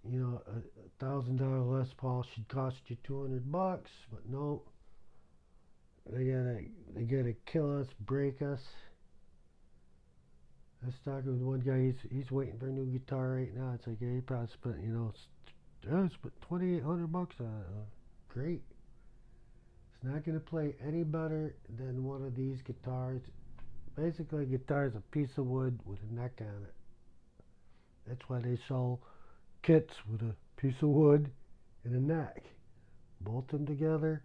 you know, $1,000 Les Paul should cost you $200, but no. They gotta kill us, break us. I was talking with one guy. He's waiting for a new guitar right now. It's like, yeah, he probably spent, you know, spent $2,800 on it. Great. It's not gonna play any better than one of these guitars Basically, a guitar is a piece of wood with a neck on it. That's why they sell kits with a piece of wood and a neck. Bolt them together,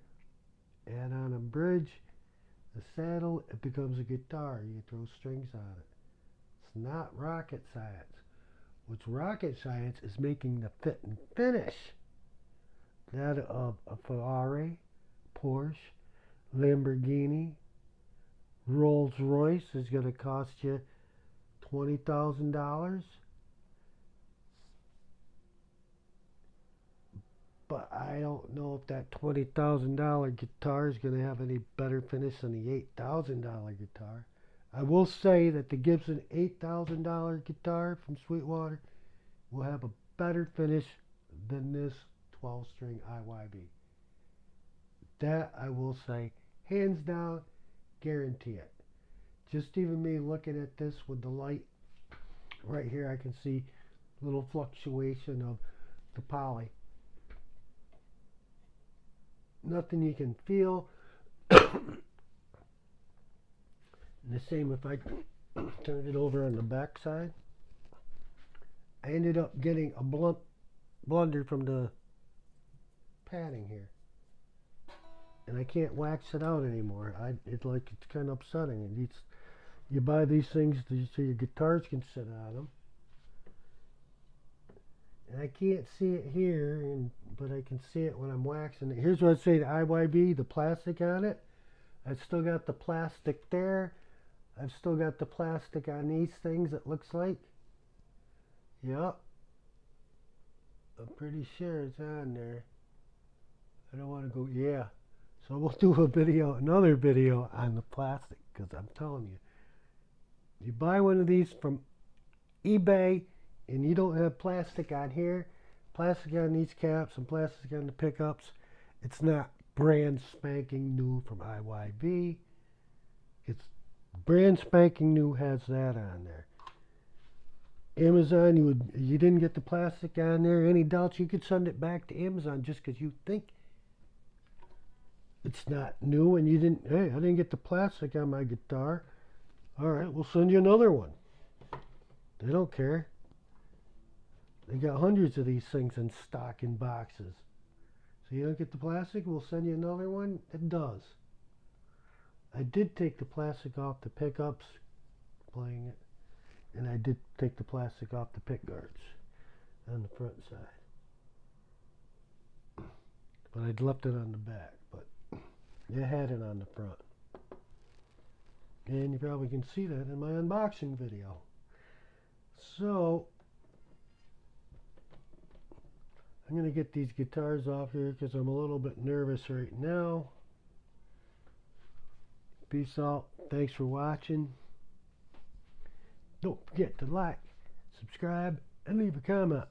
add on a bridge, a saddle, it becomes a guitar. You throw strings on it. It's not rocket science. What's rocket science is making the fit and finish. That of a Ferrari, Porsche, Lamborghini, Rolls Royce is going to cost you $20,000. But I don't know if that $20,000 guitar is going to have any better finish than the $8,000 guitar. I will say that the Gibson $8,000 guitar from Sweetwater will have a better finish than this 12-string IYB. That I will say, hands down, guarantee it. Just even me looking at this with the light right here, I can see a little fluctuation of the poly. Nothing you can feel. And the same if I turn it over on the back side. I ended up getting a blunder from the padding here, and I can't wax it out anymore. It's kind of upsetting. You buy these things so your guitars can sit on them, and I can't see it here, but I can see it when I'm waxing it. Here's what I'd say: the IYB, the plastic on it. I've still got the plastic there. I've still got the plastic on these things. It looks like. Yep. I'm pretty sure it's on there. I don't want to go, yeah. So we'll do another video on the plastic, because I'm telling you, you buy one of these from eBay and you don't have plastic on here, plastic on these caps and plastic on the pickups, it's not brand spanking new from IYV. It's brand spanking new, has that on there. Amazon, you didn't get the plastic on there. Any doubts, you could send it back to Amazon just because you think it's not new and you didn't. Hey, I didn't get the plastic on my guitar. All right, we'll send you another one. They don't care. They got hundreds of these things in stock in boxes. So you don't get the plastic, we'll send you another one. It does. I did take the plastic off the pickups playing it. And I did take the plastic off the pick guards on the front side. But I'd left it on the back, but you had it on the front. And you probably can see that in my unboxing video. So, I'm going to get these guitars off here because I'm a little bit nervous right now. Peace out. Thanks for watching. Don't forget to like, subscribe, and leave a comment.